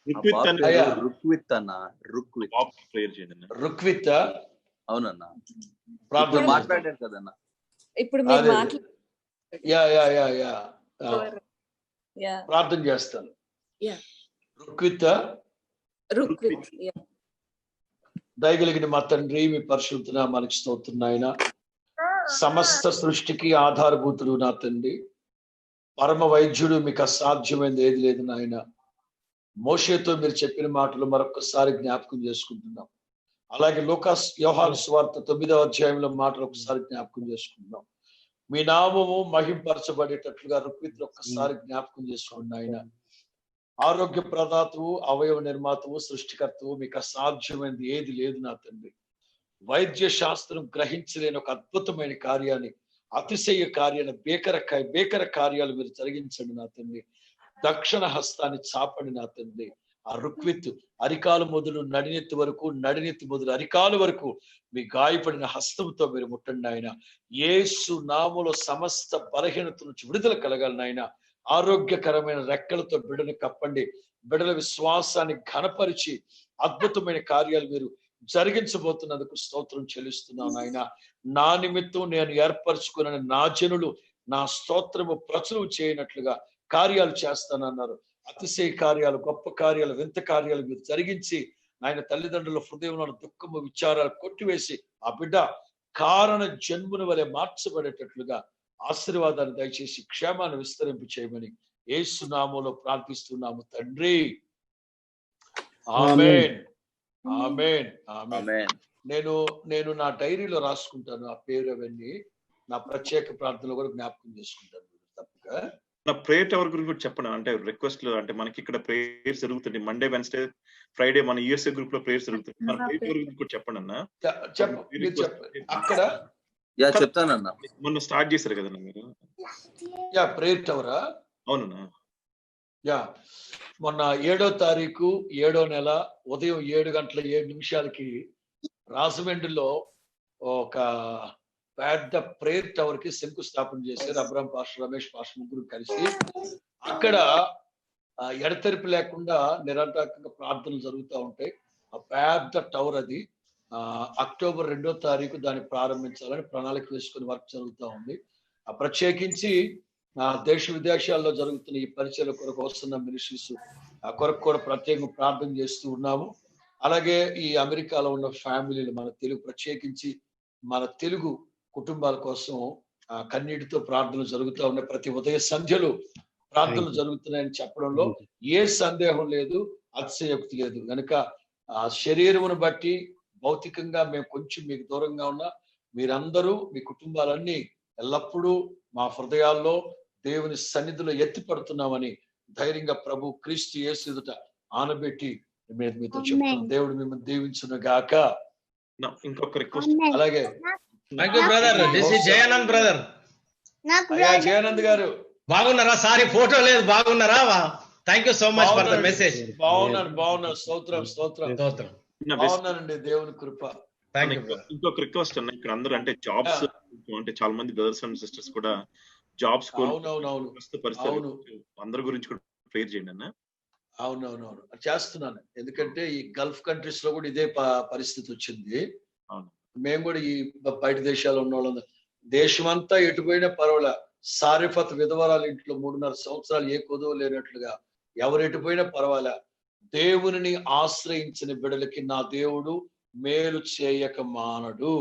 రుక్విత్ అన్న అయ్యా రుక్విత్ అన్న రుక్విత్ బాబుకి ప్రేయర్ చేయండి అన్న. రుక్విత్ అవునన్న ప్రార్థన ఇప్పుడు చేద్దాం. మాట్లాడారు కదన్న. ఇప్పుడు మీరు అదే మాట్లాడు. యా యా యా యా ఆ, Yeah. ప్రార్థన చేస్తాను. Yeah. రుక్విత్ రుక్విత్. Yeah. దయగలిగిన మా తండ్రి, మీ పరిశుద్ధ నామానికి స్తోత్రం నాయన. సమస్త సృష్టికి ఆధారభూతుడు నా తండ్రి, పరమ వైద్యుడు, మీకు అసాధ్యమైనది ఏది లేదు నాయన. మోషేతో మీరు చెప్పిన మాటలు మరొకసారి జ్ఞాపకం చేసుకుంటున్నాం. అలాగే యోహాను సువార్త 9వ అధ్యాయంలో మాటలు ఒకసారి జ్ఞాపకం చేసుకుంటున్నాం. మీ నామము మహింపరచబడేటట్లుగా రుక్విత్ ఒక్కసారి జ్ఞాపకం చేసుకోండి ఆయన. ఆరోగ్య ప్రదాతవు, అవయవ నిర్మాతవు, సృష్టికర్తవు, మీకు అసాధ్యమైనది ఏది లేదు నా తండ్రి. వైద్య శాస్త్రం గ్రహించలేని ఒక అద్భుతమైన కార్యాన్ని, అతిశయ కార్యాన్ని, భీకర కార్యాలు మీరు జరిగించండి నా తండ్రి. దక్షిణ హస్తాన్ని చాపండి నా తండ్రి. ఆ రుక్విత్ అరికాలు మొదలు నడినెత్తి వరకు, నడినెత్తి మొదలు అరికాలు వరకు మీ గాయపడిన హస్తంతో మీరు ముట్టండి ఆయన. యేసు నామములో సమస్త బలహీనత నుంచి విడుదల కలగాలి నాయన. ఆరోగ్యకరమైన రెక్కలతో బిడ్డను కప్పండి. బిడ్డల విశ్వాసాన్ని ఘనపరిచి అద్భుతమైన కార్యాలు మీరు జరిగించబోతున్నందుకు స్తోత్రం చెల్లిస్తున్నాను నాయన. నా నిమిత్తం నేను ఏర్పరచుకున్న నా జనులు నా స్తోత్రము ప్రచురం చేయనట్లుగా కార్యాలు చేస్తానన్నారు. అతిశయ కార్యాలు, గొప్ప కార్యాలు, వింత కార్యాలు మీరు జరిగించి ఆయన తల్లిదండ్రుల హృదయంలో దుఃఖము, విచారాలు కొట్టివేసి ఆ బిడ్డ కారణ జన్ముని వలె మార్చబడేటట్లుగా ఆశీర్వాదాన్ని దయచేసి క్షేమాన్ని విస్తరింపు చేయమని యేసు నామములో ప్రార్థిస్తున్నాము తండ్రి. ఆమేన్ ఆమేన్ ఆమేన్. నేను నా డైరీలో రాసుకుంటాను ఆ పేరు అవన్నీ. నా ప్రత్యేక ప్రార్థనలో కూడా జ్ఞాపకం చేసుకుంటాను తప్పగా. నా ప్రేయర్ టవర్ గురించి కూడా చెప్పండి. అంటే రిక్వెస్ట్ అంటే మనకి ఇక్కడ ప్రేయర్స్ జరుగుతుంది మండే, వెన్స్డే, ఫ్రైడే మన యూఎస్ఏ గ్రూప్ లో ప్రేయర్స్ జరుగుతుంది. మన ప్రేయర్ టవర్ గురించి కూడా చెప్పండి అన్న. అక్కడ చెప్తానన్నా. మొన్న స్టార్ట్ చేశారు కదన్నా మీరు. యా ప్రేయర్ టవరా? అవునన్నా. యా మొన్న 7వ తారీఖు 7వ నెల ఉదయం 7:07 రాజమండ్రిలో ఒక పెద్ద ప్రేయర్ టవర్ కి శంకుస్థాపన చేశారు. అబ్రాం పాస్టర్, రమేష్ పాస్టర్ ముగ్గురు కలిసి అక్కడ ఎడతెరిపి లేకుండా నిరంతరంగా ప్రార్థనలు జరుగుతూ ఉంటాయి. ఆ పెద్ద టవర్ అది. అక్టోబర్ 2వ తారీఖు దాన్ని ప్రారంభించాలని ప్రణాళిక వేసుకుని వర్క్ జరుగుతూ ఉంది. ప్రత్యేకించి దేశ విదేశాల్లో జరుగుతున్న ఈ పరిచయాల కొరకు వస్తున్న మినిస్ట్రీస్ కొరకు కూడా ప్రత్యేకంగా ప్రార్థన చేస్తూ ఉన్నాము. అలాగే ఈ అమెరికాలో ఉన్న ఫ్యామిలీలు, మన తెలుగు ప్రత్యేకించి మన తెలుగు కుటుంబాల కోసం కన్నీటితో ప్రార్థనలు జరుగుతూ ఉన్నాయి. ప్రతి ఉదయ సంధ్యలు ప్రార్థనలు జరుగుతున్నాయని చెప్పడంలో ఏ సందేహం లేదు, అతిశయోక్తి లేదు. కనుక ఆ శరీరమును బట్టి భౌతికంగా మేము కొంచెం మీకు దూరంగా ఉన్నా, మీరందరూ మీ కుటుంబాలన్నీ ఎల్లప్పుడూ మా హృదయాల్లో దేవుని సన్నిధిలో ఎత్తిపడుతున్నామని ధైర్యంగా ప్రభు క్రీస్తు యేసు ఎదుట ఆనబెట్టి మీతో చెప్తున్నాం. దేవుడు మిమ్మల్ని దీవించును గాక. ఇంకొక రిక్వెస్ట్. అలాగే జయానంద్ బ్రదర్. జయానంద్ గారు బాగున్నారా? సారీ ఫోటో లేదు, బాగున్నారా? Thank you so much for the message. బాగున్నాను. స్తోత్రం బాగున్నానండి, దేవుని కృప. ఇంకొక రిక్వెస్ట్ అన్న, ఇక్కడ అందరూ అంటే జాబ్స్, అంటే చాలా మంది బ్రదర్స్ అండ్ సిస్టర్స్ కూడా జాబ్స్ పరిస్థితులు అందరి గురించి కూడా ప్రేయర్ చేయండి అన్న. అవునవునవును చేస్తున్నాను. ఎందుకంటే ఈ గల్ఫ్ కంట్రీస్ లో కూడా ఇదే పరిస్థితి వచ్చింది. మేము కూడా ఈ బయట దేశాల్లో ఉన్న వాళ్ళం, దేశమంతా ఎటుపోయినా పర్వాలే. సారిఫత్ విధవరాల ఇంట్లో 3.5 సంవత్సరాలు ఏ కొదువు లేనట్లుగా ఎవరు ఎటుపోయినా పర్వాలే. దేవుని ఆశ్రయించిన బిడ్డలకి నా దేవుడు మేలు చేయక మానడు.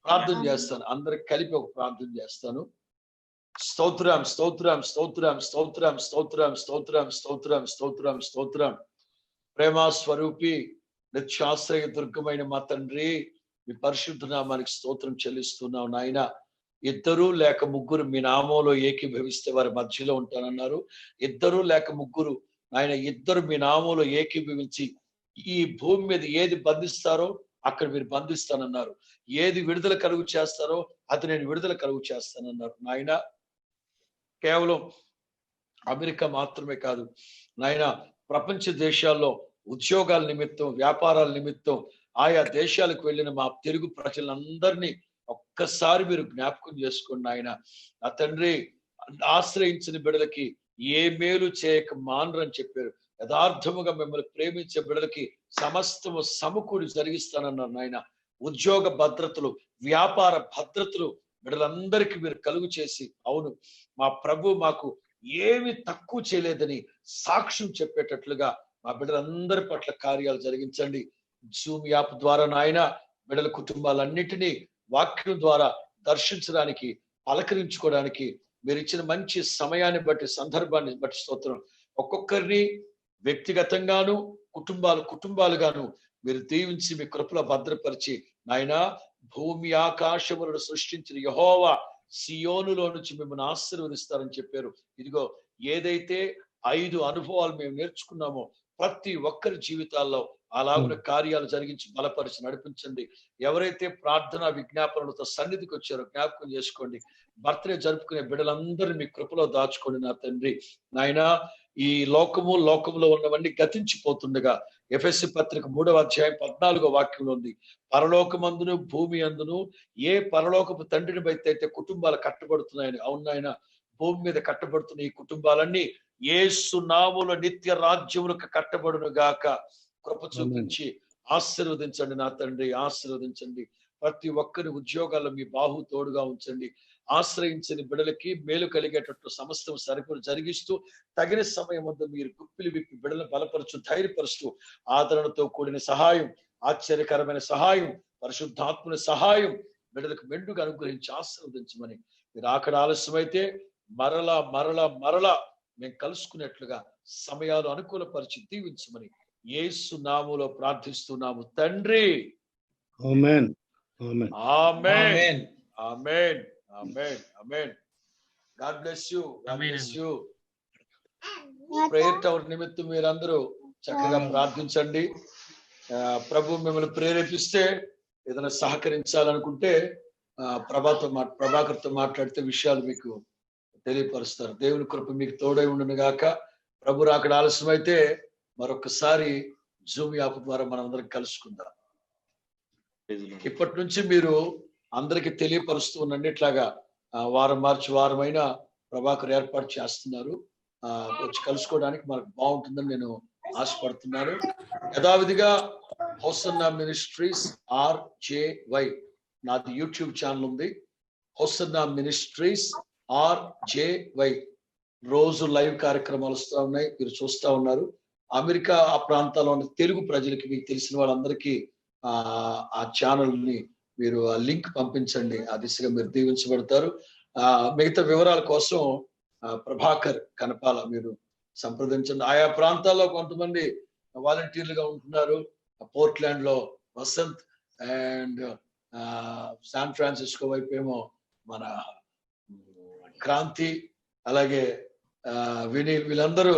ప్రార్థన చేస్తాను, అందరికి కలిపి ఒక ప్రార్థన చేస్తాను. స్తోత్రం స్తోత్రం స్తోత్రం స్తోత్రం స్తోత్రం స్తోత్రం స్తోత్రం స్తోత్రం స్తోత్రం. ప్రేమ స్వరూపి, నిత్యాశ్రయ దుర్గమైన మా తండ్రి, మీ పరిశుద్ధ నామానికి స్తోత్రం చెల్లిస్తున్నాం నాయన. 2 లేక 3 మీ నామంలో ఏకీభవిస్తే వారి మధ్యలో ఉంటానన్నారు. 2 లేక 3 ఆయన 2 మీ నామంలో ఏకీభవించి ఈ భూమి మీద ఏది బంధిస్తారో అక్కడ మీరు బంధిస్తానన్నారు. ఏది విడుదల కలుగు చేస్తారో అది నేను విడుదల కలుగు చేస్తానన్నారు. నాయన కేవలం అమెరికా మాత్రమే కాదు నాయన, ప్రపంచ దేశాల్లో ఉద్యోగాల నిమిత్తం, వ్యాపారాల నిమిత్తం ఆయా దేశాలకు వెళ్ళిన మా తెలుగు ప్రజలందరినీ ఒక్కసారి మీరు జ్ఞాపకం చేసుకోండి ఆయన. నా తండ్రి, ఆశ్రయించిన బిడ్డలకి ఏ మేలు చేయక మానరని చెప్పారు. యథార్థముగా మిమ్మల్ని ప్రేమించే బిడ్డలకి సమస్తము సమకూడి జరిగిస్తానన్నారు నాయన. ఉద్యోగ భద్రతలు, వ్యాపార భద్రతలు బిడ్డలందరికీ మీరు కలుగు చేసి, అవును మా ప్రభు మాకు ఏమి తక్కువ చేయలేదని సాక్ష్యం చెప్పేటట్లుగా మా బిడ్డలందరి పట్ల కార్యాలు జరిగించండి. జూమ్ యాప్ ద్వారా నాయన బిడ్డల కుటుంబాలన్నిటినీ వాక్యం ద్వారా దర్శించడానికి, పలకరించుకోవడానికి మీరు ఇచ్చిన మంచి సమయాన్ని బట్టి, సందర్భాన్ని బట్టి స్తోత్రం. ఒక్కొక్కరిని వ్యక్తిగతంగాను కుటుంబాలుగాను మీరు దీవించి మీ కృపలో భద్రపరిచి నాయన భూమి ఆకాశములను సృష్టించిన యెహోవా సియోనులో నుంచి మిమ్మల్ని ఆశీర్వదిస్తారని చెప్పారు. ఇదిగో ఏదైతే 5 అనుభవాలు మేము నేర్చుకున్నామో ప్రతి ఒక్కరి జీవితాల్లో అలాగున కార్యాలు జరిగించి బలపరిచి నడిపించండి. ఎవరైతే ప్రార్థన విజ్ఞాపనలతో సన్నిధికి వచ్చారో జ్ఞాపకం చేసుకోండి. బర్త్డే జరుపుకునే బిడ్డలందరూ మీ కృపలో దాచుకోండి నా తండ్రి. నాయన ఈ లోకములో ఉన్నవన్నీ గతించిపోతుండగా ఎఫెసీ పత్రిక 3వ అధ్యాయం 14వ వాక్యంలో ఉంది, పరలోకమందును భూమి అందును ఏ పరలోకపు తండ్రిని బయటైతే కుటుంబాలు కట్టబడుతున్నాయని. అవునాయన, భూమి మీద కట్టబడుతున్న ఈ కుటుంబాలన్నీ యేసు నామములో నిత్య రాజ్యములకు కట్టబడును గాక. కృప చూపించి ఆశీర్వదించండి నా తండ్రి, ఆశీర్వదించండి. ప్రతి ఒక్కరి ఉద్యోగాల్లో మీ బాహు తోడుగా ఉంచండి. ఆశ్రయించని బిడలకి మేలు కలిగేటట్టు సమస్తం సరిపడి జరిగిస్తూ తగిన సమయం వద్ద మీరు గుప్పిలు విప్పి బిడలను బలపరచు, ధైర్యపరుస్తూ ఆదరణతో కూడిన సహాయం, ఆశ్చర్యకరమైన సహాయం, పరిశుద్ధాత్మని సహాయం బిడలకు మెండుగా అనుగ్రహించి ఆశీర్వదించమని, మీరు అక్కడ ఆలస్యమైతే మరలా మేము కలుసుకునేట్లుగా సమయాలు అనుకూలపరిచి దీవించమని యేసు నామములో ప్రార్థిస్తున్నాము తండ్రి. Amen. Amen. Amen. Amen. Amen. Amen. God bless you. God bless you. Prayer tower నిమిత్తం మీరందరూ చక్కగా ప్రార్థించండి. ప్రభు మిమ్మల్ని ప్రేరేపిస్తే ఏదైనా సహకరించాలనుకుంటే ప్రభాకర్తో మాట్లాడితే విషయాలు మీకు తెలియపరుస్తారు. దేవుని కృప మీకు తోడై ఉండును గాక. ప్రభు రాకడ ఆలస్యమైతే మరొకసారి జూమ్ యాప్ ద్వారా మనం అందరం కలుసుకుందాం. ఇప్పటి నుంచి మీరు అందరికి తెలియపరుస్తూ ఉన్నట్లాగా వారం మార్చి వారమైనా ప్రభాకర్ ఏర్పాటు చేస్తున్నారు. వచ్చి కలుసుకోవడానికి మనకు బాగుంటుందని నేను ఆశపడుతున్నాను. యథావిధిగా హోసన్నా మినిస్ట్రీస్ RJY నాది యూట్యూబ్ ఛానల్ ఉంది. హోసన్నా మినిస్ట్రీస్ RJY రోజు లైవ్ కార్యక్రమాలు వస్తూ ఉన్నాయి, మీరు చూస్తూ ఉన్నారు. అమెరికా ఆ ప్రాంతాల్లో ఉన్న తెలుగు ప్రజలకి, మీకు తెలిసిన వాళ్ళందరికీ ఆ ఛానల్ ని మీరు ఆ లింక్ పంపించండి. ఆ దిశగా మీరు దీవించబడతారు. మిగతా వివరాల కోసం ప్రభాకర్ కనపాల మీరు సంప్రదించండి. ఆయా ప్రాంతాల్లో కొంతమంది వాలంటీర్లుగా ఉంటున్నారు. పోర్ట్లాండ్ లో వసంత్ అండ్ శాన్ ఫ్రాన్సిస్కో వైపు ఏమో మన క్రాంతి, అలాగే వినీల్, వీళ్ళందరూ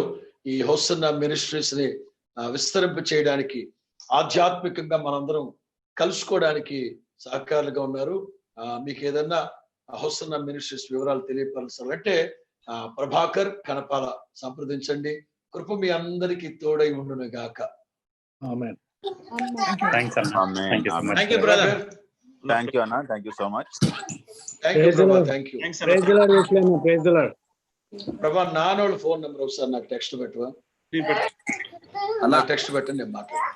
ఈ హోసన్నా మినిస్ట్రీస్ ని విస్తరింప చేయడానికి, ఆధ్యాత్మికంగా మనందరం కలుసుకోవడానికి సహకారులుగా ఉన్నారు. మీకు ఏదన్నా హోసన్నా మినిస్ట్రీస్ వివరాలు తెలియపరచాలంటే ప్రభాకర్ కనపాల సంప్రదించండి. కృప మీ అందరికీ తోడై ఉండును గాక. ఆమేన్. థాంక్స్ అన్న. Thank you so much. Thank you brother. Thank you అన్న. Thank you so much. Thank you Prabha. Thank you. Praise the Lord విశ్లేమ. Praise the Lord. ప్రభా నానోళ్ళ ఫోన్ నెంబర్ ఒకసారి నాకు టెక్స్ట్ పెట్టవా? టెక్స్ట్ పెట్టండి, నేను మాట్లాడు.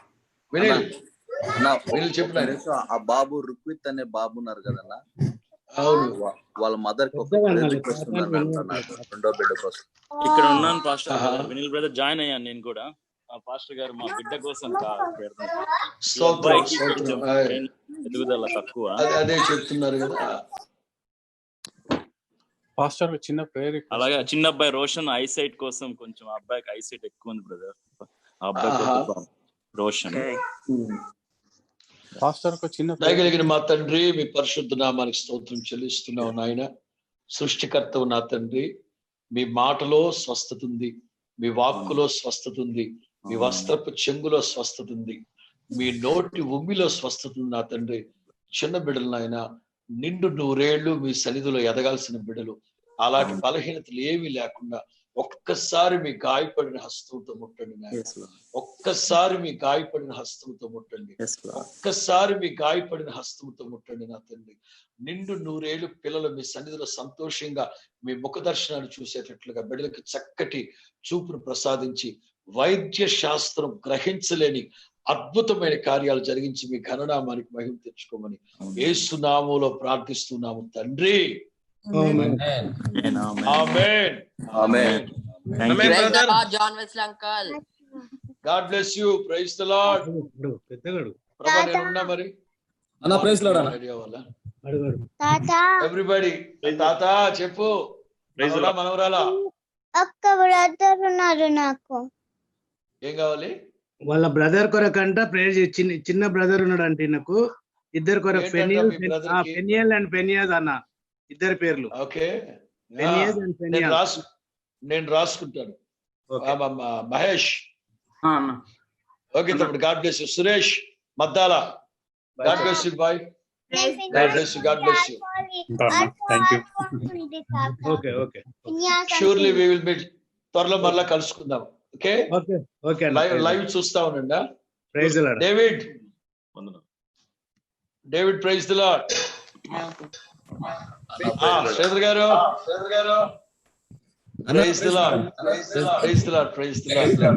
వినీల్ చెప్పినారు. ఆ బాబు రుక్విత్ అనే బాబు ఉన్నారు కదన్నా, అవును, వాళ్ళ మదర్ కి ఒక రిక్వెస్ట్ ఉందంట నాకు, రెండో బిడ్డ కోసం. ఇక్కడ ఉన్నాను పాస్టర్. వినీల్ బ్రదర్ జాయిన్ అయ్యాను నేను కూడా. పాస్టర్ గారు మా బిడ్డ కోసం ఎదుగుదల తక్కువ, అదే చెప్తున్నారు కదా పాస్టర్. చిన్న ప్రేయర్. అలాగే చిన్న అబ్బాయి రోషన్ ఐసైట్ కోసం కొంచెం, అబ్బాయికి ఐసైట్ ఎక్కువ ఉంది బ్రదర్. ఆ అబ్బాయి రోషన్. పాస్టర్ చిన్న దయగలిగిన మా తండ్రి, మీ పరిశుద్ధ నామానికి స్తోత్రం చెల్లిస్తున్నావు నాయన. సృష్టికర్తవు నా తండ్రి, మీ మాటలో స్వస్థత ఉంది, మీ వాక్కులో స్వస్థత ఉంది, మీ వస్త్రపు చెంగులో స్వస్థత ఉంది, మీ నోటి ఉమ్మిలో స్వస్థత ఉంది నా తండ్రి. చిన్న బిడ్డలు నాయన, నిండు 100 ఏళ్ళు మీ సన్నిధిలో ఎదగాల్సిన బిడ్డలు, అలాంటి బలహీనతలు ఏమీ లేకుండా ఒక్కసారి మీ గాయపడిన హస్తంతో ముట్టండి నాయన. ఒక్కసారి మీ గాయపడిన హస్తంతో ముట్టండి. ఒక్కసారి మీ గాయపడిన హస్తంతో ముట్టండి నా తండ్రి. నిండు 100 ఏళ్ళు పిల్లలు మీ సన్నిధిలో సంతోషంగా మీ ముఖ దర్శనాన్ని చూసేటట్లుగా బిడ్డలకు చక్కటి చూపును ప్రసాదించి వైద్య శాస్త్రం గ్రహించలేని అద్భుతమైన కార్యాలు జరిగించి మీ ఘననామానికి మహిమ తెచ్చుకోమని యేసు నామములో ప్రార్థిస్తున్నాము తండ్రి. Amen. Amen. Amen. Praise the Lord, John Wesley uncle. God bless you. Praise the Lord. ప్రభా నేను ఉన్నా మరి. అన్న ప్రైజ్ లార్డ్ అన్న. ఎవ్రీబడి తాత చెప్పు. మనవరాలా ఒక్క బ్రదర్ ఉన్నారు నాకు. ఏం కావాలి? వాళ్ళ బ్రదర్ కొరకంట ప్రేయర్ చిన్న బ్రదర్ ఉన్నాడు అంటే నాకు. ఇద్దరు కొరకు పెనియల్ అండ్ పెనియాజ్ అన్న, ఇద్దరు పేర్లు. ఓకే, పెనియాజ్ అండ్ పెనియాజ్. నేను రాసుకుంటాను. మహేష్. ఓకే తమ్ముడు. God bless you. Suresh Maddala. God bless you boy. God bless you. God bless you. Thank you. Okay okay. Surely we will meet. త్వరలో మళ్ళా కలుసుకుందాం. Okay okay okay. లైవ్ చూస్తా ఉండండి. Praise the Lord. David praise the Lord. Sridhar garu praise the Lord. Praise the Lord. Praise the Lord.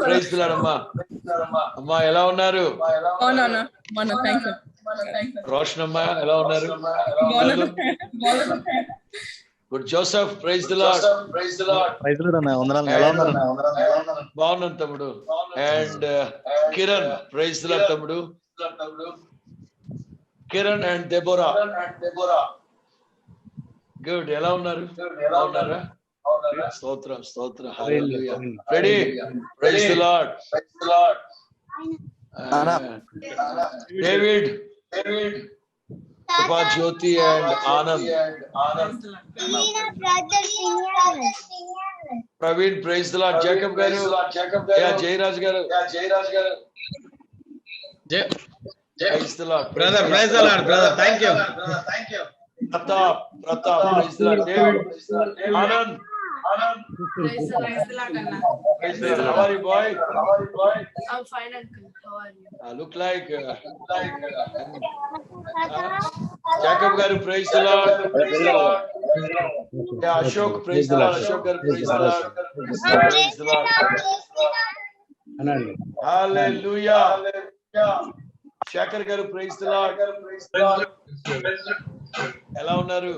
Praise the Lord. అమ్మా ఎలా ఉన్నారు? రోషన్ అమ్మా ఎలా ఉన్నారు? Good. Joseph praise the Lord. Praise the Lord. Praise Lord అన్న. వందనాలు. ఎలా ఉన్నారు? బాగున్నాను తమ్ముడు. And Kiran praise the Lord తమ్ముడు. Kiran and Deborah. గుడ్. ఎలా ఉన్నారు? బాగున్నారా? స్తోత్రం స్తోత్రం. Hallelujah. Ready. Praise the Lord. David, Jyothi and Anand. Praveen praise the Lord. Jacob garu. Jayaraj garu. Praise the Lord. Brother praise the Lord. Brother thank you. Pratap praise the Lord. David. Anand. Praise the Lord, Anna. How are you, boy? I'm fine, uncle. How are you? Look like Jacob garu. Praise the Lord. Praise the Lord. Yeah, Ashok praise the Lord. Ashok garu praise the Lord. Praise the Lord. Hallelujah. Shakar garu praise the Lord. Ela unnaru?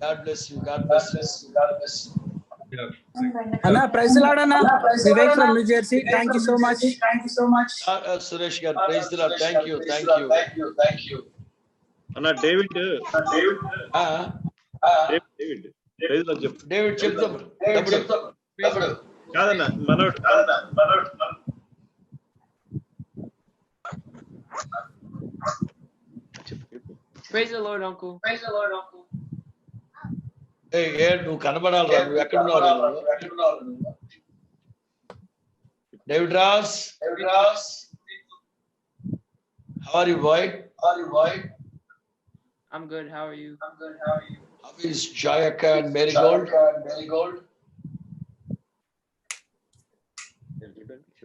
God bless you. God bless you. God bless you. Anna, praise the Lord, Anna. Vivek from New Jersey. Thank you so much. Thank you so much. Suresh garu praise the Lord. Thank you. Thank you. Thank you. Thank you. Anna, David. David. Praise the Lord. David చెప్తాం. కాదన్న మనోడ్. Praise the Lord, uncle. Praise the Lord, uncle. ఏ నువ్వు కనబడాలి. నువ్వు ఎక్కడున్నావు? David Ross. How are you, boy? I'm good. How are you? How is Jayaka and Marigold?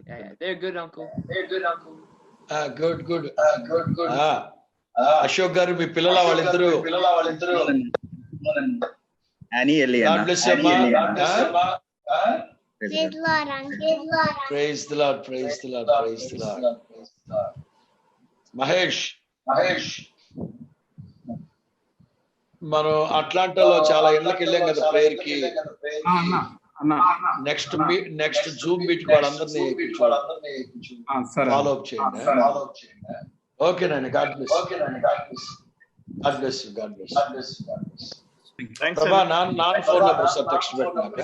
Yeah, they're good, uncle. Good. Ashok garu మీ పిల్లల వాళ్ళిద్దరు. God bless you, ma. Praise the Lord. Praise the Lord. Praise the Lord. Mahesh. మనం అట్లాంటాలో చాలా ఇళ్ళకి వెళ్ళాం కదా prayer కి. Next zoom meet వాళ్ళందరినీ follow up చేయండి. ఓకేనండి. God bless. God bless you. God bless you. Prabha నాన్ ఫోన్ నెంబర్ సార్ టెక్స్ట్ పెట్టినాక.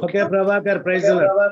Okay Prabhakar praise the lord.